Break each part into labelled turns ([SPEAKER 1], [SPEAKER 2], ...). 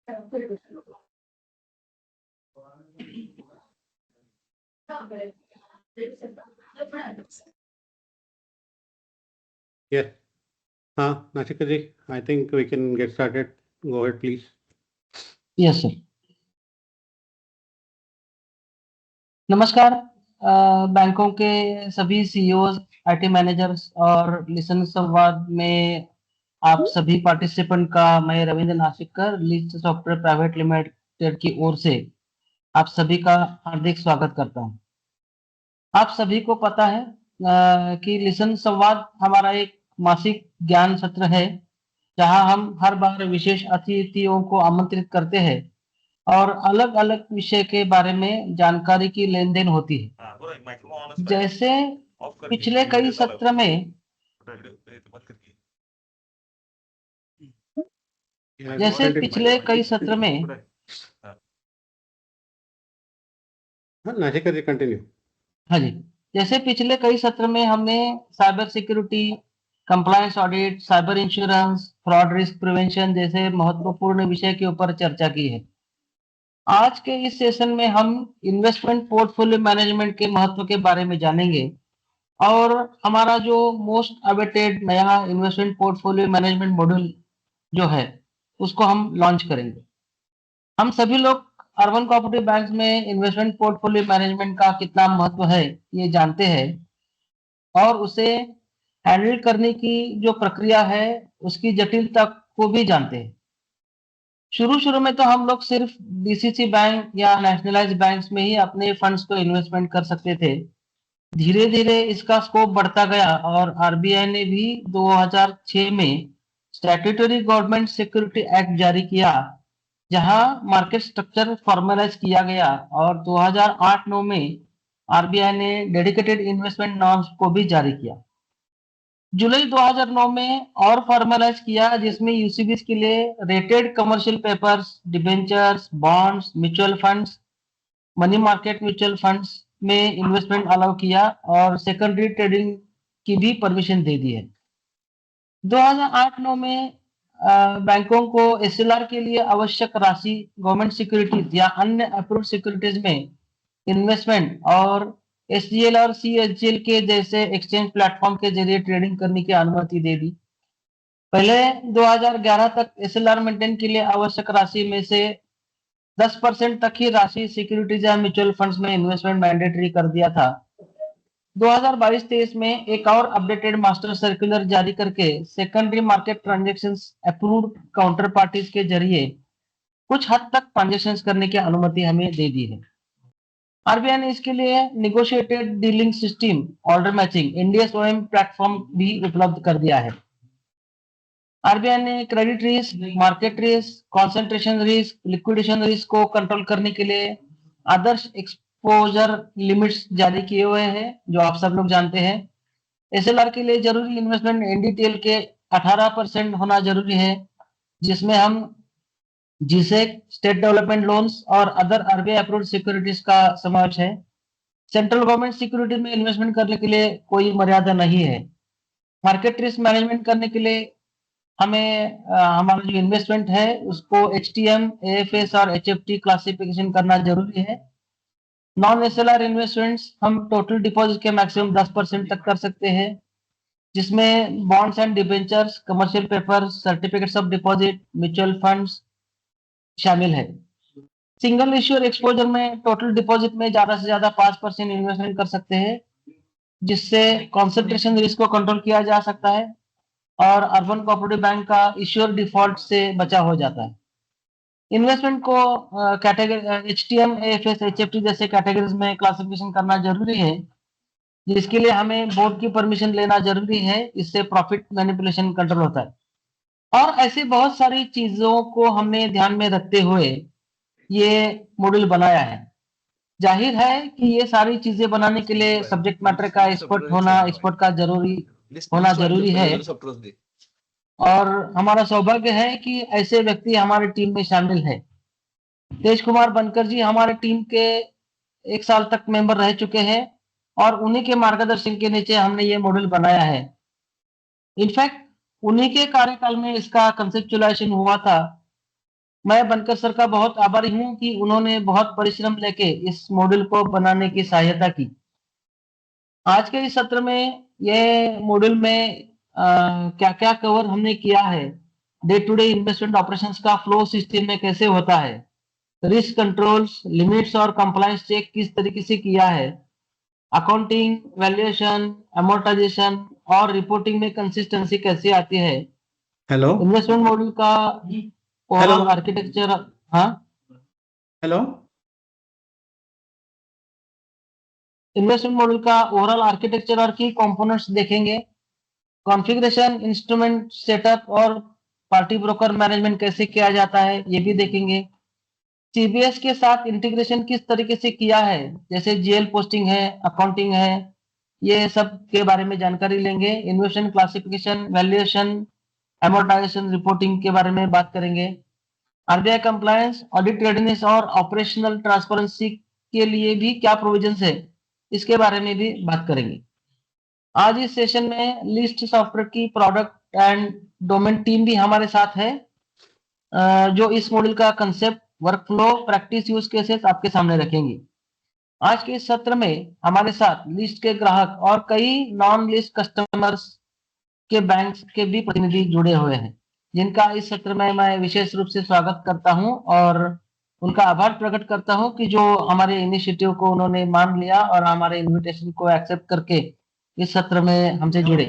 [SPEAKER 1] Yes. Nachika ji, I think we can get started. Go ahead, please.
[SPEAKER 2] Yes sir. नमस्कार। बैंकों के सभी CEOs, IT managers और listen संवाद में आप सभी पार्टिसिपेंट का मैं Ravindra Nasikkar, list software private limited की ओर से आप सभी का हार्दिक स्वागत करता हूं। आप सभी को पता है कि लिसन संवाद हमारा एक मासिक ज्ञान सत्र है, जहां हम हर बार विशेष अतिथियों को आमंत्रित करते हैं और अलग अलग विषय के बारे में जानकारी की लेन देन होती है। जैसे पिछले कई सत्र में
[SPEAKER 1] Nachika ji, continue.
[SPEAKER 2] हाँ जी, जैसे पिछले कई सत्र में हमने cyber security, compliance audit, cyber insurance, fraud risk prevention जैसे महत्वपूर्ण विषय के ऊपर चर्चा की है। आज के इस सेशन में हम इन्वेस्टमेंट पोर्टफोलियो मैनेजमेंट के महत्व के बारे में जानेंगे और हमारा जो मोस्ट अवेटेड नया इन्वेस्टमेंट पोर्टफोलियो मैनेजमेंट मॉड्यूल जो है उसको हम लॉन्च करेंगे। हम सभी लोग अर्बन कोऑपरेटिव बैंक में इन्वेस्टमेंट पोर्टफोलियो मैनेजमेंट का कितना महत्व है ये जानते हैं और उसे हैंडल करने की जो प्रक्रिया है उसकी जटिलता को भी जानते हैं। शुरू में तो हम लोग सिर्फ डीसीसी बैंक या नेशनलाइज्ड बैंक्स में ही अपने फंड्स को इन्वेस्टमेंट कर सकते थे। धीरे धीरे इसका स्कोप बढ़ता गया और आरबीआई ने भी 2006 में स्टैट्यूटरी गवर्नमेंट सिक्योरिटी एक्ट जारी किया, जहां मार्केट स्ट्रक्चर फॉर्मलाइज किया गया और 2008-9 में आरबीआई ने डेडिकेटेड इन्वेस्टमेंट नॉर्म्स को भी जारी किया। जुलाई 2009 में और फॉर्मलाइज किया, जिसमें यूसीबीज के लिए rated commercial papers, debentures, bonds, mutual funds, money market mutual funds में इन्वेस्टमेंट अलाउ किया और सेकेंडरी ट्रेडिंग की भी परमिशन दे दी है। 2008-9 में बैंकों को एसएलआर के लिए आवश्यक राशि गवर्नमेंट सिक्योरिटीज या अन्य अप्रूव्ड सिक्योरिटीज में इन्वेस्टमेंट और एसजीएल और सीएचजीएल के जैसे एक्सचेंज प्लेटफॉर्म के जरिए ट्रेडिंग करने की अनुमति दे दी। पहले 2011 तक एसएलआर मेंटेन के लिए आवश्यक राशि में से 10% तक ही राशि सिक्योरिटीज या म्यूचुअल फंड्स में इन्वेस्टमेंट मैंडेटरी कर दिया था। 2022-23 में एक और अपडेटेड मास्टर सर्कुलर जारी करके secondary market transactions approved counter parties के जरिए कुछ हद तक ट्रांजैक्शंस करने की अनुमति हमें दे दी है। आरबीआई ने इसके लिए negotiated dealing system order matching NDSOM platform भी उपलब्ध कर दिया है। आरबीआई ने credit risk, market risk, concentration risk, liquidation risk को कंट्रोल करने के लिए आदर्श एक्सपोजर लिमिट्स जारी किए हुए हैं, जो आप सब लोग जानते हैं। एसएलआर के लिए जरूरी इन्वेस्टमेंट एनडीटीएल के 18% होना जरूरी है, जिसमें हम जीसेक, स्टेट डेवलपमेंट लोन्स और अदर आरबीआई अप्रूव्ड सिक्योरिटीज का समावेश है। सेंट्रल गवर्नमेंट सिक्योरिटी में इन्वेस्टमेंट करने के लिए कोई मर्यादा नहीं है। मार्केट रिस्क मैनेजमेंट करने के लिए हमें हमारा जो इन्वेस्टमेंट है उसको एचटीएम, एएफएस और एचएफटी क्लासिफिकेशन करना जरूरी है। नॉन एसएलआर इन्वेस्टमेंट्स हम टोटल डिपॉजिट के मैक्सिमम 10% तक कर सकते हैं, जिसमें bonds and debentures, commercial paper, certificates of deposit, mutual funds शामिल है। सिंगल इश्यूर एक्सपोजर में टोटल डिपॉजिट में ज्यादा से ज्यादा 5% इन्वेस्टमेंट कर सकते हैं, जिससे कॉन्सेंट्रेशन रिस्क को कंट्रोल किया जा सकता है और अर्बन कोऑपरेटिव बैंक का इश्योर डिफॉल्ट से बचा हो जाता है। इन्वेस्टमेंट को कैटेगरी एचटीएम, एएफएस, एचएफटी जैसे कैटेगरीज में क्लासिफिकेशन करना जरूरी है, जिसके लिए हमें बोर्ड की परमिशन लेना जरूरी है। इससे प्रॉफिट मैनिपुलेशन कंट्रोल होता है और ऐसी बहुत सारी चीजों को हमने ध्यान में रखते हुए ये मॉड्यूल बनाया है। जाहिर है कि ये सारी चीजें बनाने के लिए सब्जेक्ट मैटर का एक्सपर्ट का होना जरूरी है और हमारा सौभाग्य है कि ऐसे व्यक्ति हमारी टीम में शामिल है। तेज कुमार बनकर जी हमारे टीम के 1 साल तक मेंबर रह चुके हैं और उन्हीं के मार्गदर्शन के नीचे हमने ये मॉड्यूल बनाया है। इनफैक्ट उन्हीं के कार्यकाल में इसका कंसेप्चुलाइजेशन हुआ था मैं बनकर सर का बहुत आभारी हूं कि उन्होंने बहुत परिश्रम लेके इस मॉड्यूल को बनाने की सहायता की। आज के इस सत्र में ये मॉड्यूल में क्या-क्या कवर हमने किया है, day to day investment operations का फ्लो सिस्टम में कैसे होता है, रिस्क कंट्रोल्स, लिमिट्स और कंप्लायंस चेक किस तरीके से किया है, अकाउंटिंग, वैल्यूएशन, अमोर्टाइजेशन और रिपोर्टिंग में कंसिस्टेंसी कैसे आती है,
[SPEAKER 1] हेलो
[SPEAKER 2] इन्वेस्टमेंट मॉड्यूल का
[SPEAKER 1] हेलो
[SPEAKER 2] ओवरऑल आर्किटेक्चर। हाँ,
[SPEAKER 1] हेलो
[SPEAKER 2] इन्वेस्टमेंट मॉड्यूल का ओवरऑल आर्किटेक्चर और की कंपोनेंट्स देखेंगे। कॉन्फ़िगरेशन, इंस्ट्रूमेंट सेटअप और पार्टी ब्रोकर मैनेजमेंट कैसे किया जाता है, ये भी देखेंगे। सीबीएस के साथ इंटीग्रेशन किस तरीके से किया है, जैसे जीएल पोस्टिंग है, अकाउंटिंग है, ये सब के बारे में जानकारी लेंगे। Investment classification, valuation, amortisation reporting के बारे में बात करेंगे। आरबीआई कंप्लायंस, ऑडिट रेडीनेस और ऑपरेशनल ट्रांसपेरेंसी के लिए भी क्या प्रोविजंस है, इसके बारे में भी बात करेंगे। आज इस सेशन में लिस्ट सॉफ्टवेयर की प्रोडक्ट एंड डोमेन टीम भी हमारे साथ है, जो इस मॉड्यूल का concept, workflow, practice, use cases आपके सामने रखेंगे। आज के इस सत्र में हमारे साथ लिस्ट के ग्राहक और कई नॉन लिस्ट कस्टमर्स के बैंक्स के भी प्रतिनिधि जुड़े हुए हैं, जिनका इस सत्र में मैं विशेष रूप से स्वागत करता हूं और उनका आभार प्रकट करता हूं कि जो हमारे इनिशिएटिव को उन्होंने मान लिया और हमारे इनविटेशन को एक्सेप्ट करके इस सत्र में हमसे जुड़े।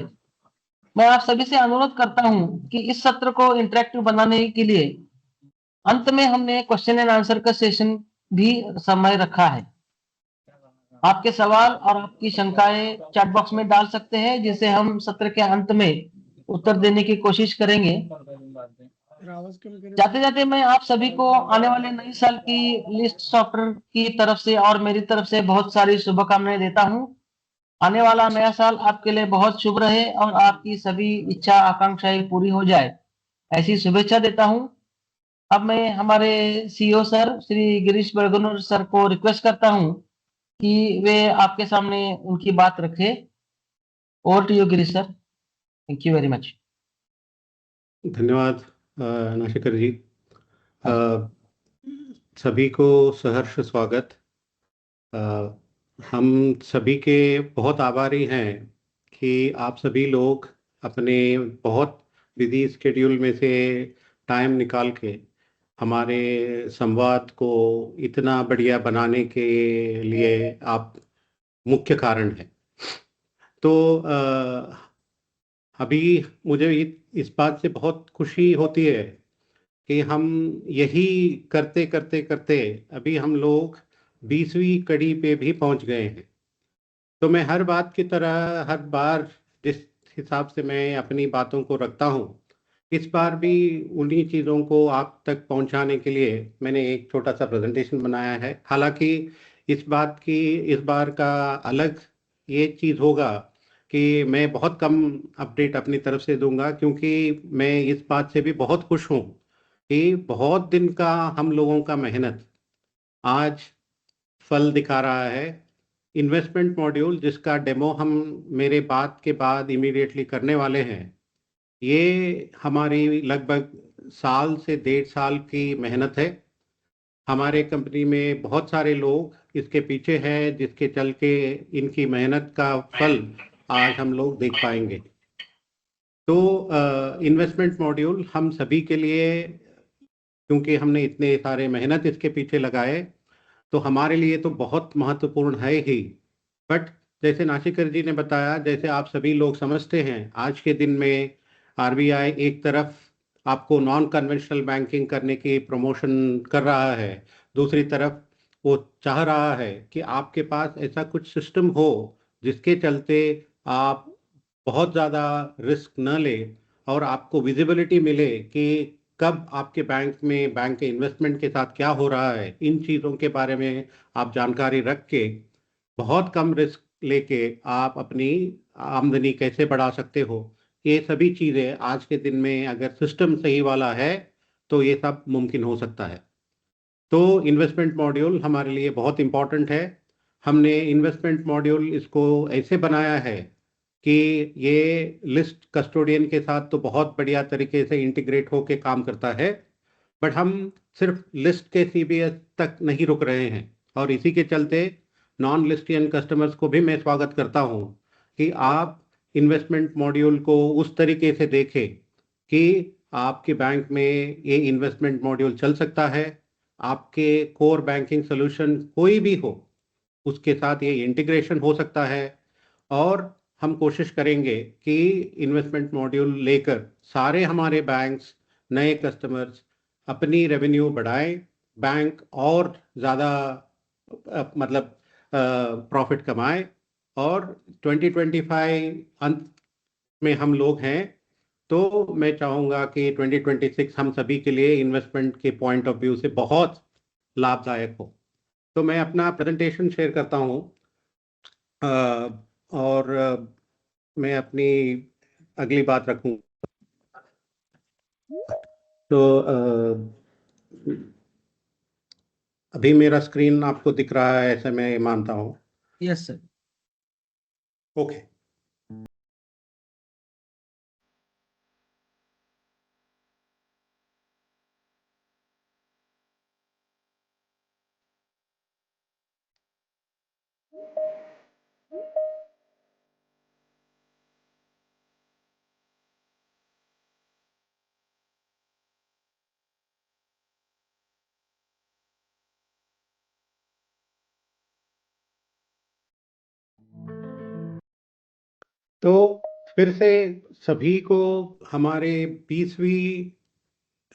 [SPEAKER 2] मैं आप सभी से अनुरोध करता हूं कि इस सत्र को इंटरेक्टिव बनाने के लिए अंत में हमने क्वेश्चन एंड आंसर का सेशन भी समय रखा है। आपके सवाल और आपकी शंकाएं चैट बॉक्स में डाल सकते हैं, जिसे हम सत्र के अंत में उत्तर देने की कोशिश करेंगे। जाते जाते मैं आप सभी को आने वाले नए साल की लिस्ट सॉफ्टवेयर की तरफ से और मेरी तरफ से बहुत सारी शुभकामनाएं देता हूं। आने वाला नया साल आपके लिए बहुत शुभ रहे और आपकी सभी इच्छा आकांक्षाएं पूरी हो जाए, ऐसी शुभेच्छा देता हूं। अब मैं हमारे CEO sir Shri Girish Bargnur sir को रिक्वेस्ट करता हूं कि वे आपके सामने उनकी बात रखे। Over to you Girish sir, thank you very much.
[SPEAKER 1] धन्यवाद नाशिकर जी। सभी को सहर्ष स्वागत। अ, हम सभी के बहुत आभारी हैं कि आप सभी लोग अपने बहुत बिजी स्केड्यूल में से टाइम निकाल के हमारे संवाद को इतना बढ़िया बनाने के लिए आप मुख्य कारण हैं। तो अभी मुझे इस बात से बहुत खुशी होती है कि हम यही करते करते करते अभी हम लोग 20वीं कड़ी पे भी पहुंच गए हैं। तो मैं हर बात की तरह हर बार जिस हिसाब से मैं अपनी बातों को रखता हूं, इस बार भी उन्हीं चीज़ों को आप तक पहुंचाने के लिए मैंने एक छोटा सा प्रेजेंटेशन बनाया है। हालांकि इस बार का अलग ये चीज़ होगा कि मैं बहुत कम अपडेट अपनी तरफ से दूंगा, क्योंकि मैं इस बात से भी बहुत खुश हूं कि बहुत दिन का हम लोगों का मेहनत आज फल दिखा रहा है। इन्वेस्टमेंट मॉड्यूल जिसका डेमो हम मेरे बात के बाद इमीडिएटली करने वाले हैं, ये हमारी लगभग साल से 1.5 साल की मेहनत है। हमारे कंपनी में बहुत सारे लोग इसके पीछे हैं, जिसके चल के इनकी मेहनत का फल आज हम लोग देख पाएंगे। तो इन्वेस्टमेंट मॉड्यूल हम सभी के लिए, क्योंकि हमने इतने सारे मेहनत इसके पीछे लगाए, तो हमारे लिए तो बहुत महत्वपूर्ण है ही। बट जैसे नाशिकर जी ने बताया, जैसे आप सभी लोग समझते हैं, आज के दिन में आरबीआई एक तरफ आपको नॉन कन्वेंशनल बैंकिंग करने की प्रमोशन कर रहा है, दूसरी तरफ वो चाह रहा है कि आपके पास ऐसा कुछ सिस्टम हो जिसके चलते आप बहुत ज़्यादा रिस्क न ले और आपको विजिबिलिटी मिले कि कब आपके बैंक के इन्वेस्टमेंट के साथ क्या हो रहा है। इन चीज़ों के बारे में आप जानकारी रख के बहुत कम रिस्क लेके आप अपनी आमदनी कैसे बढ़ा सकते हो, ये सभी चीज़ें आज के दिन में अगर सिस्टम सही वाला है तो ये सब मुमकिन हो सकता है। तो इन्वेस्टमेंट मॉड्यूल हमारे लिए बहुत इम्पॉर्टेंट है। हमने इन्वेस्टमेंट मॉड्यूल इसको ऐसे बनाया है कि ये लिस्ट कस्टोडियन के साथ तो बहुत बढ़िया तरीके से इंटीग्रेट होके काम करता है, बट हम सिर्फ लिस्ट के सीबीएस तक नहीं रुक रहे हैं, और इसी के चलते नॉन लिस्टियन कस्टमर्स को भी मैं स्वागत करता हूं कि आप इन्वेस्टमेंट मॉड्यूल को उस तरीके से देखें कि आपके बैंक में ये इन्वेस्टमेंट मॉड्यूल चल सकता है। आपके कोर बैंकिंग सोल्यूशन कोई भी हो, उसके साथ ये इंटीग्रेशन हो सकता है। और हम कोशिश करेंगे कि इन्वेस्टमेंट मॉड्यूल लेकर सारे हमारे बैंक्स, नए कस्टमर्स अपनी रेवेन्यू बढ़ाएं, बैंक और ज़्यादा मतलब प्रॉफिट कमाएं। और 2025 अंत में हम लोग हैं, तो मैं चाहूँगा कि 2026 हम सभी के लिए इन्वेस्टमेंट के पॉइंट ऑफ व्यू से बहुत लाभदायक हो। तो मैं अपना प्रेजेंटेशन शेयर करता हूँ, और मैं अपनी अगली बात रखूँ। तो अभी मेरा स्क्रीन आपको दिख रहा है, ऐसे मैं मानता हूँ।
[SPEAKER 2] Yes sir.
[SPEAKER 1] ओके। तो फिर से सभी को हमारे 20वीं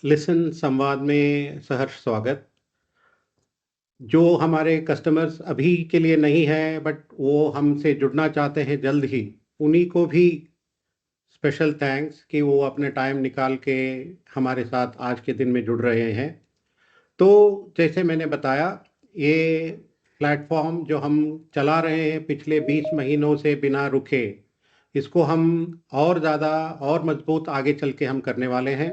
[SPEAKER 1] लिसन संवाद में सहर्ष स्वागत। जो हमारे कस्टमर्स अभी के लिए नहीं है बट वो हमसे जुड़ना चाहते हैं जल्द ही, उन्हीं को भी स्पेशल थैंक्स कि वो अपने टाइम निकाल के हमारे साथ आज के दिन में जुड़ रहे हैं। तो जैसे मैंने बताया, ये प्लेटफॉर्म जो हम चला रहे हैं पिछले 20 महीनों से बिना रुके, इसको हम और ज़्यादा और मजबूत आगे चल के हम करने वाले हैं।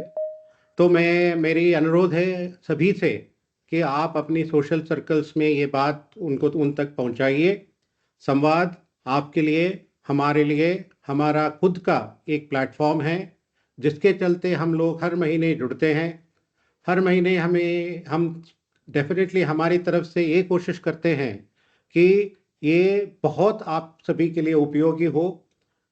[SPEAKER 1] तो मेरी अनुरोध है सभी से कि आप अपनी सोशल सर्कल्स में ये बात उनको उन तक पहुंचाइए। संवाद आपके लिए, हमारे लिए, हमारा खुद का एक प्लेटफॉर्म है जिसके चलते हम लोग हर महीने जुड़ते हैं। हर महीने हम डेफिनेटली हमारी तरफ से ये कोशिश करते हैं कि ये बहुत आप सभी के लिए उपयोगी हो।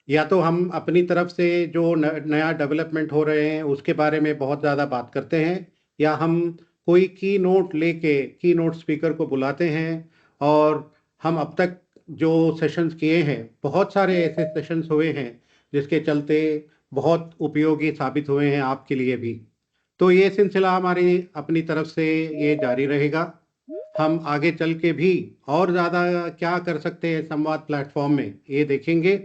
[SPEAKER 1] या तो हम अपनी तरफ से जो नया डेवलपमेंट हो रहे हैं उसके बारे में बहुत ज़्यादा बात करते हैं, या हम कोई की नोट स्पीकर को बुलाते हैं। और हम अब तक जो सेशंस किए हैं, बहुत सारे ऐसे सेशंस हुए हैं जिसके चलते बहुत उपयोगी साबित हुए हैं आपके लिए भी। तो ये सिलसिला हमारी अपनी तरफ से ये जारी रहेगा। हम आगे चल के भी और ज़्यादा क्या कर सकते हैं संवाद प्लेटफॉर्म में, ये देखेंगे।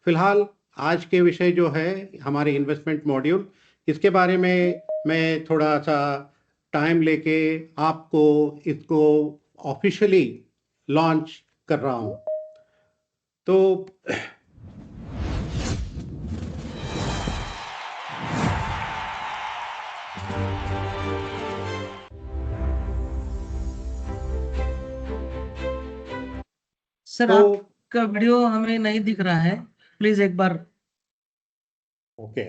[SPEAKER 1] फिलहाल आज के विषय जो है हमारे इन्वेस्टमेंट मॉड्यूल, इसके बारे में मैं थोड़ा सा टाइम लेके आपको इसको ऑफिशियली लॉन्च कर रहा हूँ। तो
[SPEAKER 2] सर
[SPEAKER 1] तो
[SPEAKER 2] आपका वीडियो हमें नहीं दिख रहा है, प्लीज एक बार।
[SPEAKER 1] ओके।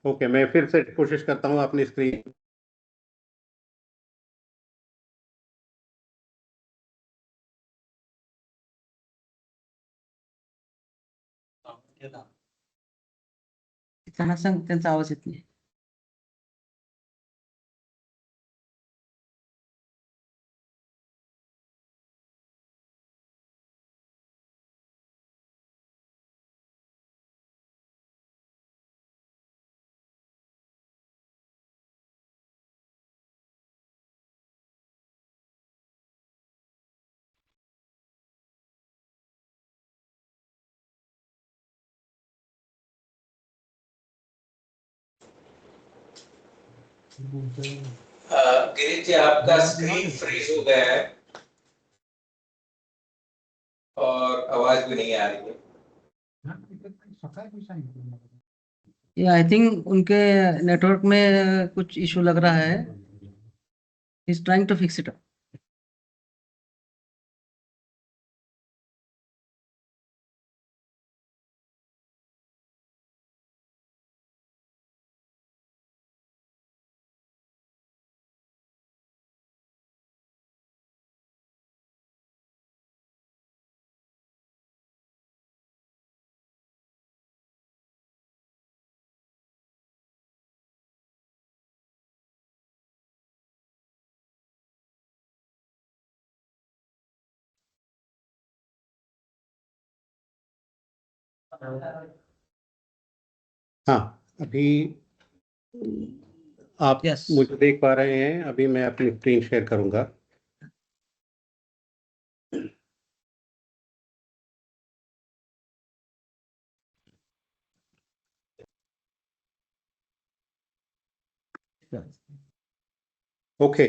[SPEAKER 1] ओके, मैं फिर से कोशिश करता हूँ अपनी स्क्रीन।
[SPEAKER 2] त्यांना सांग, त्यांचा आवाज येत नाही.
[SPEAKER 3] गिरीश जी, आपका स्क्रीन फ्रीज हो गया है और आवाज भी नहीं आ रही है।
[SPEAKER 2] ये आई थिंक उनके नेटवर्क में कुछ इशू लग रहा है. Is trying to fix it.
[SPEAKER 1] हाँ, अभी आप
[SPEAKER 2] Yes.
[SPEAKER 1] मुझे देख पा रहे हैं। अभी मैं अपनी स्क्रीन शेयर करूंगा। ओके,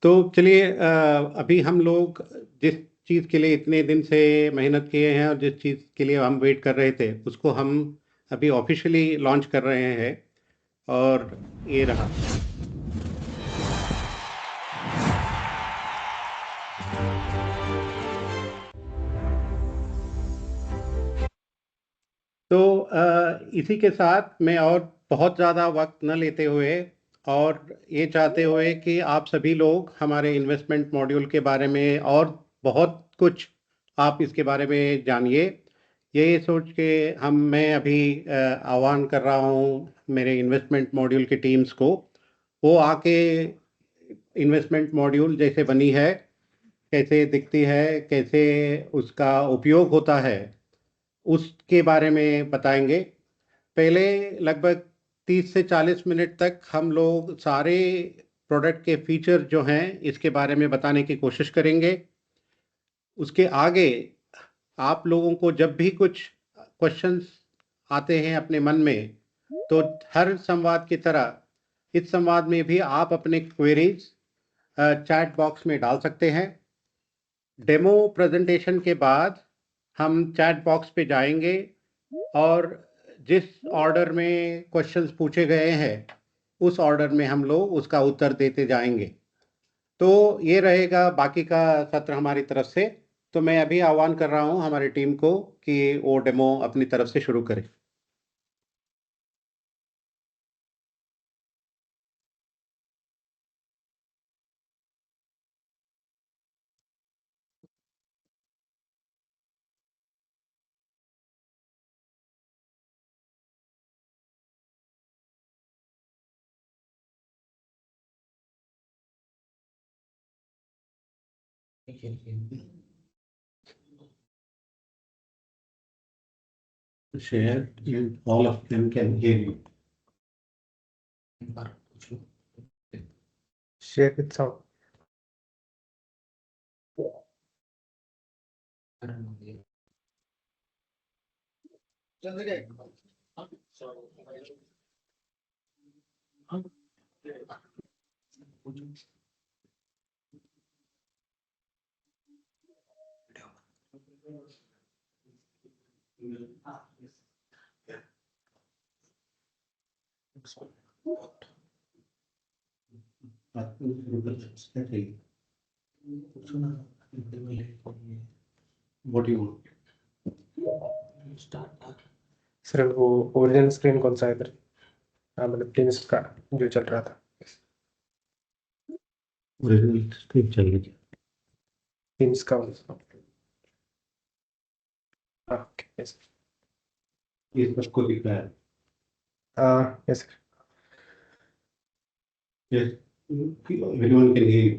[SPEAKER 1] तो चलिए, अभी हम लोग जिस चीज़ के लिए इतने दिन से मेहनत किए हैं और जिस चीज़ के लिए हम वेट कर रहे थे, उसको हम अभी ऑफिशियली लॉन्च कर रहे हैं। और ये रहा। तो इसी के साथ मैं और बहुत ज़्यादा वक्त न लेते हुए और ये चाहते हुए कि आप सभी लोग हमारे इन्वेस्टमेंट मॉड्यूल के बारे में और बहुत कुछ आप इसके बारे में जानिए, ये सोच के मैं अभी आह्वान कर रहा हूँ मेरे इन्वेस्टमेंट मॉड्यूल की टीम्स को, वो आके इन्वेस्टमेंट मॉड्यूल जैसे बनी है, कैसे दिखती है, कैसे उसका उपयोग होता है, उसके बारे में बताएंगे। पहले लगभग 30 से 40 मिनट तक हम लोग सारे प्रोडक्ट के फीचर जो हैं इसके बारे में बताने की कोशिश करेंगे। उसके आगे आप लोगों को जब भी कुछ क्वेश्चंस आते हैं अपने मन में, तो हर संवाद की तरह इस संवाद में भी आप अपने क्वेरीज चैट बॉक्स में डाल सकते हैं। डेमो प्रेजेंटेशन के बाद हम चैट बॉक्स पे जाएंगे और जिस ऑर्डर में क्वेश्चंस पूछे गए हैं उस ऑर्डर में हम लोग उसका उत्तर देते जाएंगे। तो ये रहेगा बाकी का सत्र हमारी तरफ से। तो मैं अभी आह्वान कर रहा हूँ हमारी टीम को कि वो डेमो अपनी तरफ से शुरू करें। Share, you all of them can hear you.
[SPEAKER 4] Share with sound.
[SPEAKER 1] What do you want?
[SPEAKER 4] Sir वो ओरिजिनल स्क्रीन कौन सा है इधर? हाँ मतलब टीम्स का जो चल रहा था,
[SPEAKER 1] ओरिजिनल स्क्रिप्ट चाहिए थी।
[SPEAKER 4] टीम्स का। यस
[SPEAKER 1] ये सबको दिख रहा है।
[SPEAKER 4] Yes sir.
[SPEAKER 1] Yes, everyone can hear you.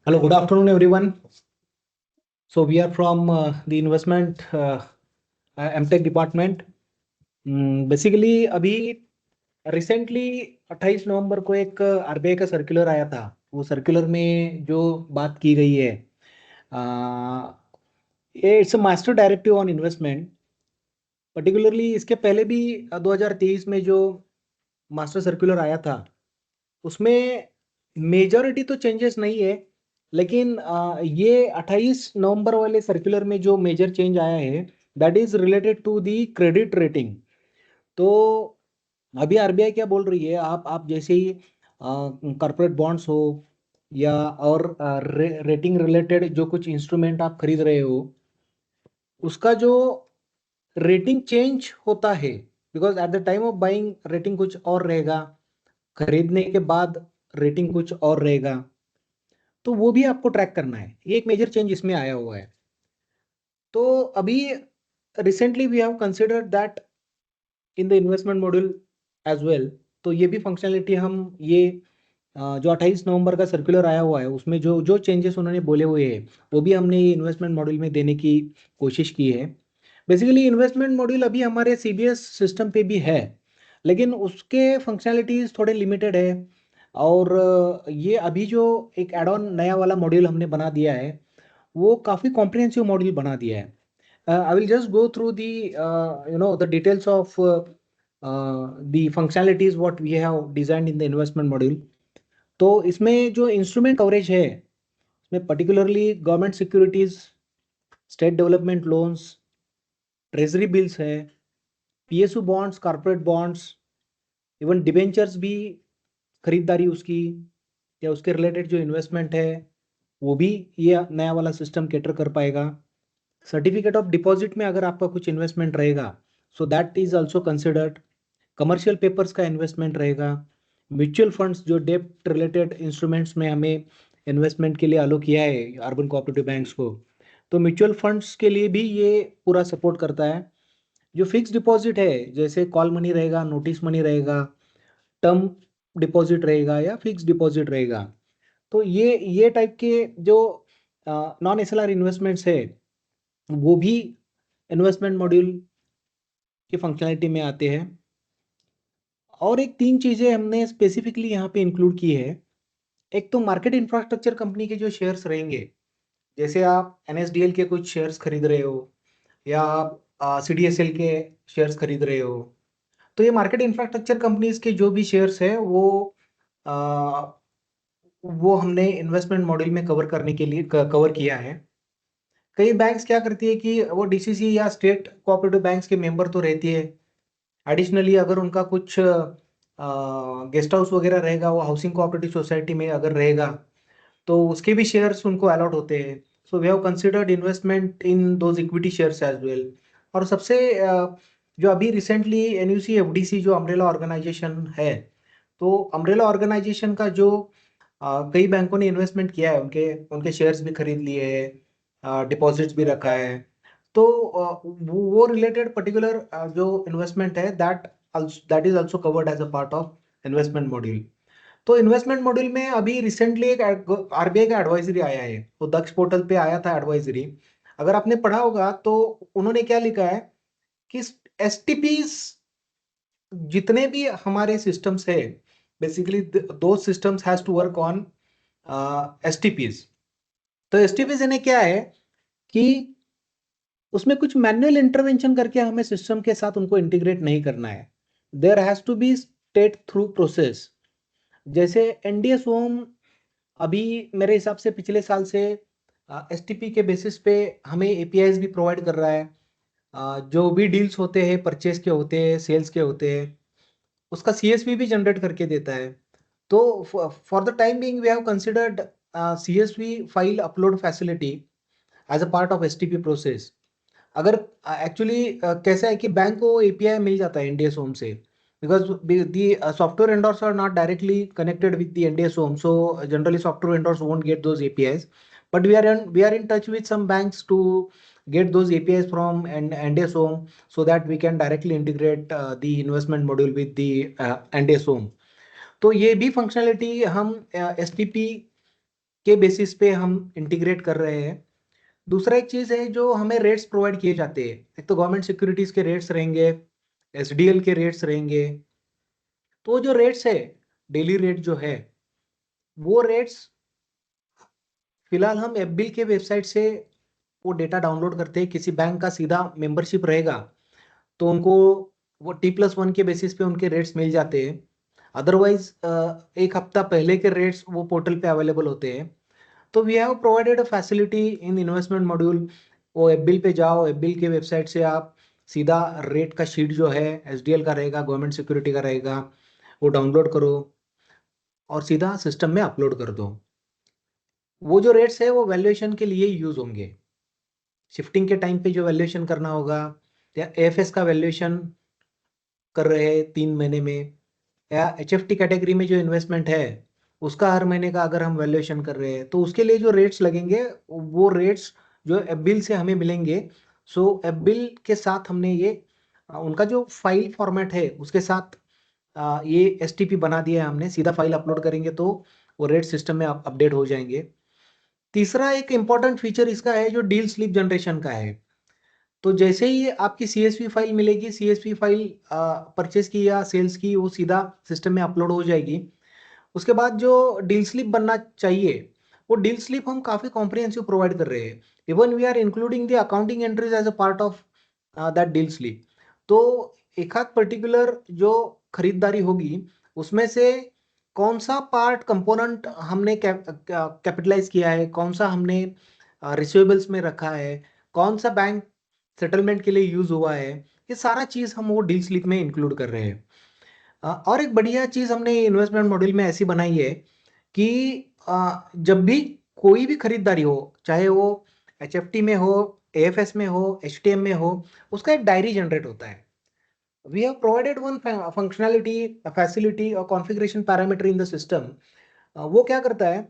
[SPEAKER 5] Hello, good afternoon, everyone. So we are from the investment MTech department. Basically, अभी रिसेंटली 28 नवंबर को एक आरबीआई का सर्कुलर आया था। वो सर्कुलर में जो बात की गई है, it's a master directive on investment. Particularly इसके पहले भी 2023 में जो मास्टर सर्कुलर आया था उसमें मेजॉरिटी तो चेंजेस नहीं है, लेकिन ये 28 नवंबर वाले सर्कुलर में जो मेजर चेंज आया है that is related to the credit rating. तो अभी आरबीआई क्या बोल रही है, आप जैसे ही कॉर्पोरेट बॉन्ड्स हो या और रेटिंग रिलेटेड जो कुछ इंस्ट्रूमेंट आप खरीद रहे हो, उसका जो रेटिंग चेंज होता है, because at the time of buying rating कुछ और रहेगा, खरीदने के बाद रेटिंग कुछ और रहेगा, तो वो भी आपको ट्रैक करना है। ये एक मेजर चेंज इसमें आया हुआ है। तो अभी recently we have considered that in the investment module as well. तो ये भी फंक्शनलिटी हम ये जो 28 नवंबर का सर्कुलर आया हुआ है उसमें जो जो चेंजेस उन्होंने बोले हुए हैं वो भी हमने इन्वेस्टमेंट मॉड्यूल में देने की कोशिश की है। बेसिकली इन्वेस्टमेंट मॉड्यूल अभी हमारे सीबीएस सिस्टम पे भी है, लेकिन उसके फंक्शनैलिटीज़ थोड़े लिमिटेड है। और ये अभी जो एक एड ऑन नया वाला मॉड्यूल हमने बना दिया है वो काफ़ी कॉम्प्रिहेंसिव मॉड्यूल बना दिया है। I will just go through the details of the functionalities what we have designed in the investment module. तो इसमें जो इंस्ट्रूमेंट कवरेज है इसमें particularly government securities, state development loans, treasury bills है, PSU bonds, corporate bonds, even debentures भी खरीदारी उसकी या उसके रिलेटेड जो इन्वेस्टमेंट है वो भी ये नया वाला सिस्टम कैटर कर पाएगा। सर्टिफिकेट ऑफ डिपॉजिट में अगर आपका कुछ इन्वेस्टमेंट रहेगा so that is also considered. Commercial papers का इन्वेस्टमेंट रहेगा। म्यूचुअल फंड्स जो डेब्ट रिलेटेड इंस्ट्रूमेंट्स में हमें इन्वेस्टमेंट के लिए अलो किया है अर्बन कोऑपरेटिव बैंक्स को, तो म्यूचुअल फंड्स के लिए भी ये पूरा सपोर्ट करता है। जो फिक्स डिपॉजिट है जैसे कॉल मनी रहेगा, नोटिस मनी रहेगा, टर्म डिपॉजिट रहेगा या फिक्स डिपॉजिट रहेगा, तो ये टाइप के जो नॉन एसएलआर इन्वेस्टमेंट्स है वो भी इन्वेस्टमेंट मॉड्यूल की फंक्शनलिटी में आते हैं। और एक 3 चीज़ें हमने स्पेसिफिकली यहाँ पे इंक्लूड की है। एक तो मार्केट इंफ्रास्ट्रक्चर कंपनी के जो शेयर्स रहेंगे, जैसे आप एनएसडीएल के कुछ शेयर्स खरीद रहे हो या आप सीडीएसएल के शेयर्स खरीद रहे हो, तो ये मार्केट इंफ्रास्ट्रक्चर कंपनीज के जो भी शेयर्स है वो हमने इन्वेस्टमेंट मॉड्यूल में कवर करने के लिए कवर किया है। कई बैंक्स क्या करती है कि वो डीसीसी या स्टेट कोऑपरेटिव बैंक्स के मेंबर तो रहती है, एडिशनली अगर उनका कुछ गेस्ट हाउस वगैरह रहेगा, वो हाउसिंग कोऑपरेटिव सोसाइटी में अगर रहेगा तो उसके भी शेयर्स उनको अलॉट होते हैं। So we have considered investment in those equity shares as well. और सबसे जो अभी रिसेंटली एनयूसी एफडीसी जो अम्ब्रेला ऑर्गेनाइजेशन है, तो अम्ब्रेला ऑर्गेनाइजेशन का जो कई बैंकों ने इन्वेस्टमेंट किया है, उनके उनके शेयर्स भी खरीद लिए हैं, डिपॉजिट्स भी रखा है, तो वो रिलेटेड पर्टिकुलर जो इन्वेस्टमेंट है that is also covered as a part of investment module. तो इन्वेस्टमेंट मॉड्यूल में अभी रिसेंटली एक आरबीआई का एडवाइजरी आया है, वो दक्ष पोर्टल पे आया था एडवाइजरी। अगर आपने पढ़ा होगा तो उन्होंने क्या लिखा है कि एसटीपीज जितने भी हमारे सिस्टम्स है, बेसिकली दो systems has to work on STPs. तो एसटीपीज यानी क्या है कि उसमें कुछ मैनुअल इंटरवेंशन करके हमें सिस्टम के साथ उनको इंटीग्रेट नहीं करना है। There has to be straight through process. जैसे एनडीएस होम अभी मेरे हिसाब से पिछले साल से एसटीपी के बेसिस पे हमें एपीआईज भी प्रोवाइड कर रहा है। जो भी डील्स होते हैं, परचेज के होते हैं, सेल्स के होते हैं, उसका सीएसवी भी जनरेट करके देता है। तो for the time being we have considered CSV file upload facility as a part of STP process. अगर एक्चुअली कैसा है कि बैंक को एपीआई मिल जाता है एनडीएस होम से, because the software vendors are not directly connected with the NDS home, so generally software vendors won't get those APIs, but we are in touch with some banks to get those APIs from NDS home so that we can directly integrate the investment module with the NDS home. तो ये भी functionality हम STP के basis पे हम integrate कर रहे हैं। दूसरा एक चीज है जो हमें रेट्स प्रोवाइड किए जाते हैं, एक तो गवर्नमेंट सिक्योरिटीज के रेट्स रहेंगे, एसडीएल के रेट्स रहेंगे। तो जो रेट्स है, डेली रेट जो है, वो रेट्स फिलहाल हम एफबिल के वेबसाइट से वो डेटा डाउनलोड करते हैं। किसी बैंक का सीधा मेंबरशिप रहेगा तो उनको वो T+1 के बेसिस पे उनके रेट्स मिल जाते हैं। अदरवाइज एक हफ्ता पहले के रेट्स वो पोर्टल पे अवेलेबल होते हैं। तो we have provided a facility in investment module. वो एफबिल पे जाओ, एफबिल के वेबसाइट से आप सीधा रेट का शीट जो है एसडीएल का रहेगा, गवर्नमेंट सिक्योरिटी का रहेगा, वो डाउनलोड करो और सीधा सिस्टम में अपलोड कर दो। वो जो रेट्स है वो वैल्यूएशन के लिए यूज होंगे। शिफ्टिंग के टाइम पे जो वैल्यूएशन करना होगा, या एएफएस का वैल्यूएशन कर रहे हैं 3 महीने में, या एचएफटी कैटेगरी में जो इन्वेस्टमेंट है उसका हर महीने का अगर हम वैल्यूएशन कर रहे हैं तो उसके लिए जो रेट्स लगेंगे वो रेट्स जो एफबिल से हमें मिलेंगे। सो एफबिल के साथ हमने ये उनका जो फाइल फॉर्मेट है उसके साथ ये STP बना दिया है हमने, सीधा फाइल अपलोड करेंगे तो वो रेट सिस्टम में अपडेट हो जाएंगे। तीसरा एक इम्पॉर्टेंट फीचर इसका है जो डील स्लिप जनरेशन का है। तो जैसे ही आपकी CSV फाइल मिलेगी, CSV फाइल परचेज की या सेल्स की, वो सीधा सिस्टम में अपलोड हो जाएगी। उसके बाद जो डील स्लिप बनना चाहिए, वो डील स्लिप हम काफ़ी कॉम्प्रिहेंसिव प्रोवाइड कर रहे हैं। Even we are including the accounting entries as a part of that deal slip. तो एक आध पर्टिकुलर जो खरीदारी होगी, उसमें से कौन सा पार्ट कंपोनेंट हमने कैपिटलाइज किया है, कौन सा हमने रिसीवेबल्स में रखा है, कौन सा बैंक सेटलमेंट के लिए यूज हुआ है, ये सारा चीज़ हम वो डील स्लिप में इंक्लूड कर रहे हैं। और एक बढ़िया चीज़ हमने इन्वेस्टमेंट मॉड्यूल में ऐसी बनाई है कि जब भी कोई भी खरीदारी हो, चाहे वो HFT में हो, AFS में हो, HTM में हो, उसका एक डायरी जनरेट होता है। We have provided one functionality, facility और configuration parameter in the system. वो क्या करता है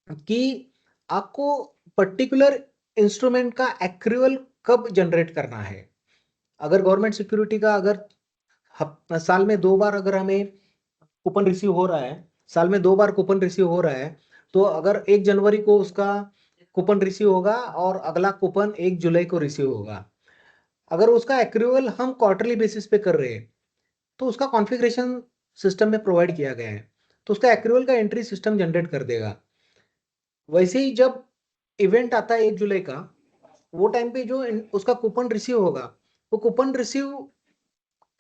[SPEAKER 5] कि आपको पर्टिकुलर इंस्ट्रूमेंट का एक्रूअल कब जनरेट करना है। अगर गवर्नमेंट सिक्योरिटी का अगर साल में 2 बार अगर हमें कूपन रिसीव हो रहा है, साल में 2 बार कूपन रिसीव हो रहा है, तो अगर 1 जनवरी को उसका कूपन रिसीव होगा और अगला कूपन 1 जुलाई को रिसीव होगा। अगर उसका एक्रूअल हम क्वार्टरली बेसिस पे कर रहे हैं, तो उसका कॉन्फ़िगरेशन सिस्टम में प्रोवाइड किया गया है, तो उसका एक्रूअल का एंट्री सिस्टम जनरेट कर देगा। वैसे ही जब इवेंट आता है 1 जुलाई का, वो टाइम पे जो उसका कूपन रिसीव होगा, वो कूपन रिसीव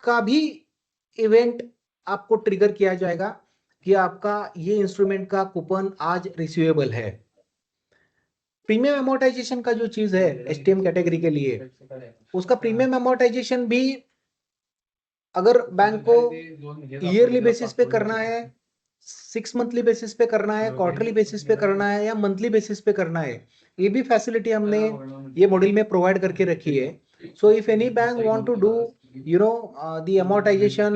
[SPEAKER 5] का भी इवेंट आपको ट्रिगर किया जाएगा कि आपका ये इंस्ट्रूमेंट का कूपन आज रिसीवेबल है। प्रीमियम अमोर्टाइजेशन का जो चीज है HTM कैटेगरी के लिए, उसका प्रीमियम अमोर्टाइजेशन भी अगर बैंक को ईयरली बेसिस पे करना है, 6 मंथली बेसिस पे करना है, क्वार्टरली बेसिस पे करना है या मंथली बेसिस पे करना है, ये भी फैसिलिटी हमने ये मॉड्यूल में प्रोवाइड करके रखी है। So if any bank want to do the amortization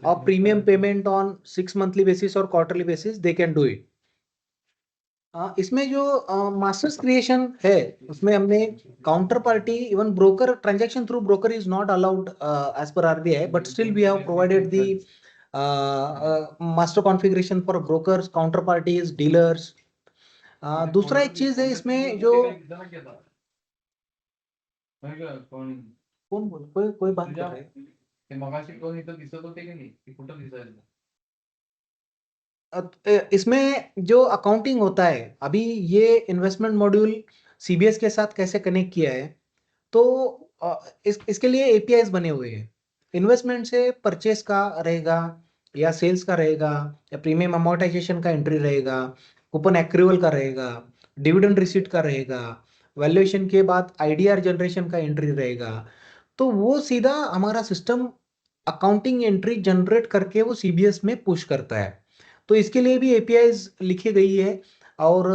[SPEAKER 5] of premium payment on 6 monthly basis or quarterly basis, they can do it. इसमें जो मास्टर्स क्रिएशन है, उसमें हमने counter party, even broker, transaction through broker is not allowed as per RBI, but still we have provided the master configuration for brokers, counter parties, dealers. दूसरा एक चीज है इसमें जो कौन बोल, कोई बात कर रहा है। इसमें जो अकाउंटिंग होता है, अभी ये इन्वेस्टमेंट मॉड्यूल CBS के साथ कैसे कनेक्ट किया है, तो इसके लिए APIs बने हुए हैं। इन्वेस्टमेंट से परचेस का रहेगा या सेल्स का रहेगा या प्रीमियम अमोर्टाइजेशन का एंट्री रहेगा, कूपन एक्रूवल का रहेगा, डिविडेंड रिसीट का रहेगा, वैल्यूएशन के बाद IDR जनरेशन का एंट्री रहेगा। तो वो सीधा हमारा सिस्टम अकाउंटिंग एंट्री जनरेट करके वो CBS में पुश करता है। तो इसके लिए भी APIs लिखी गई है और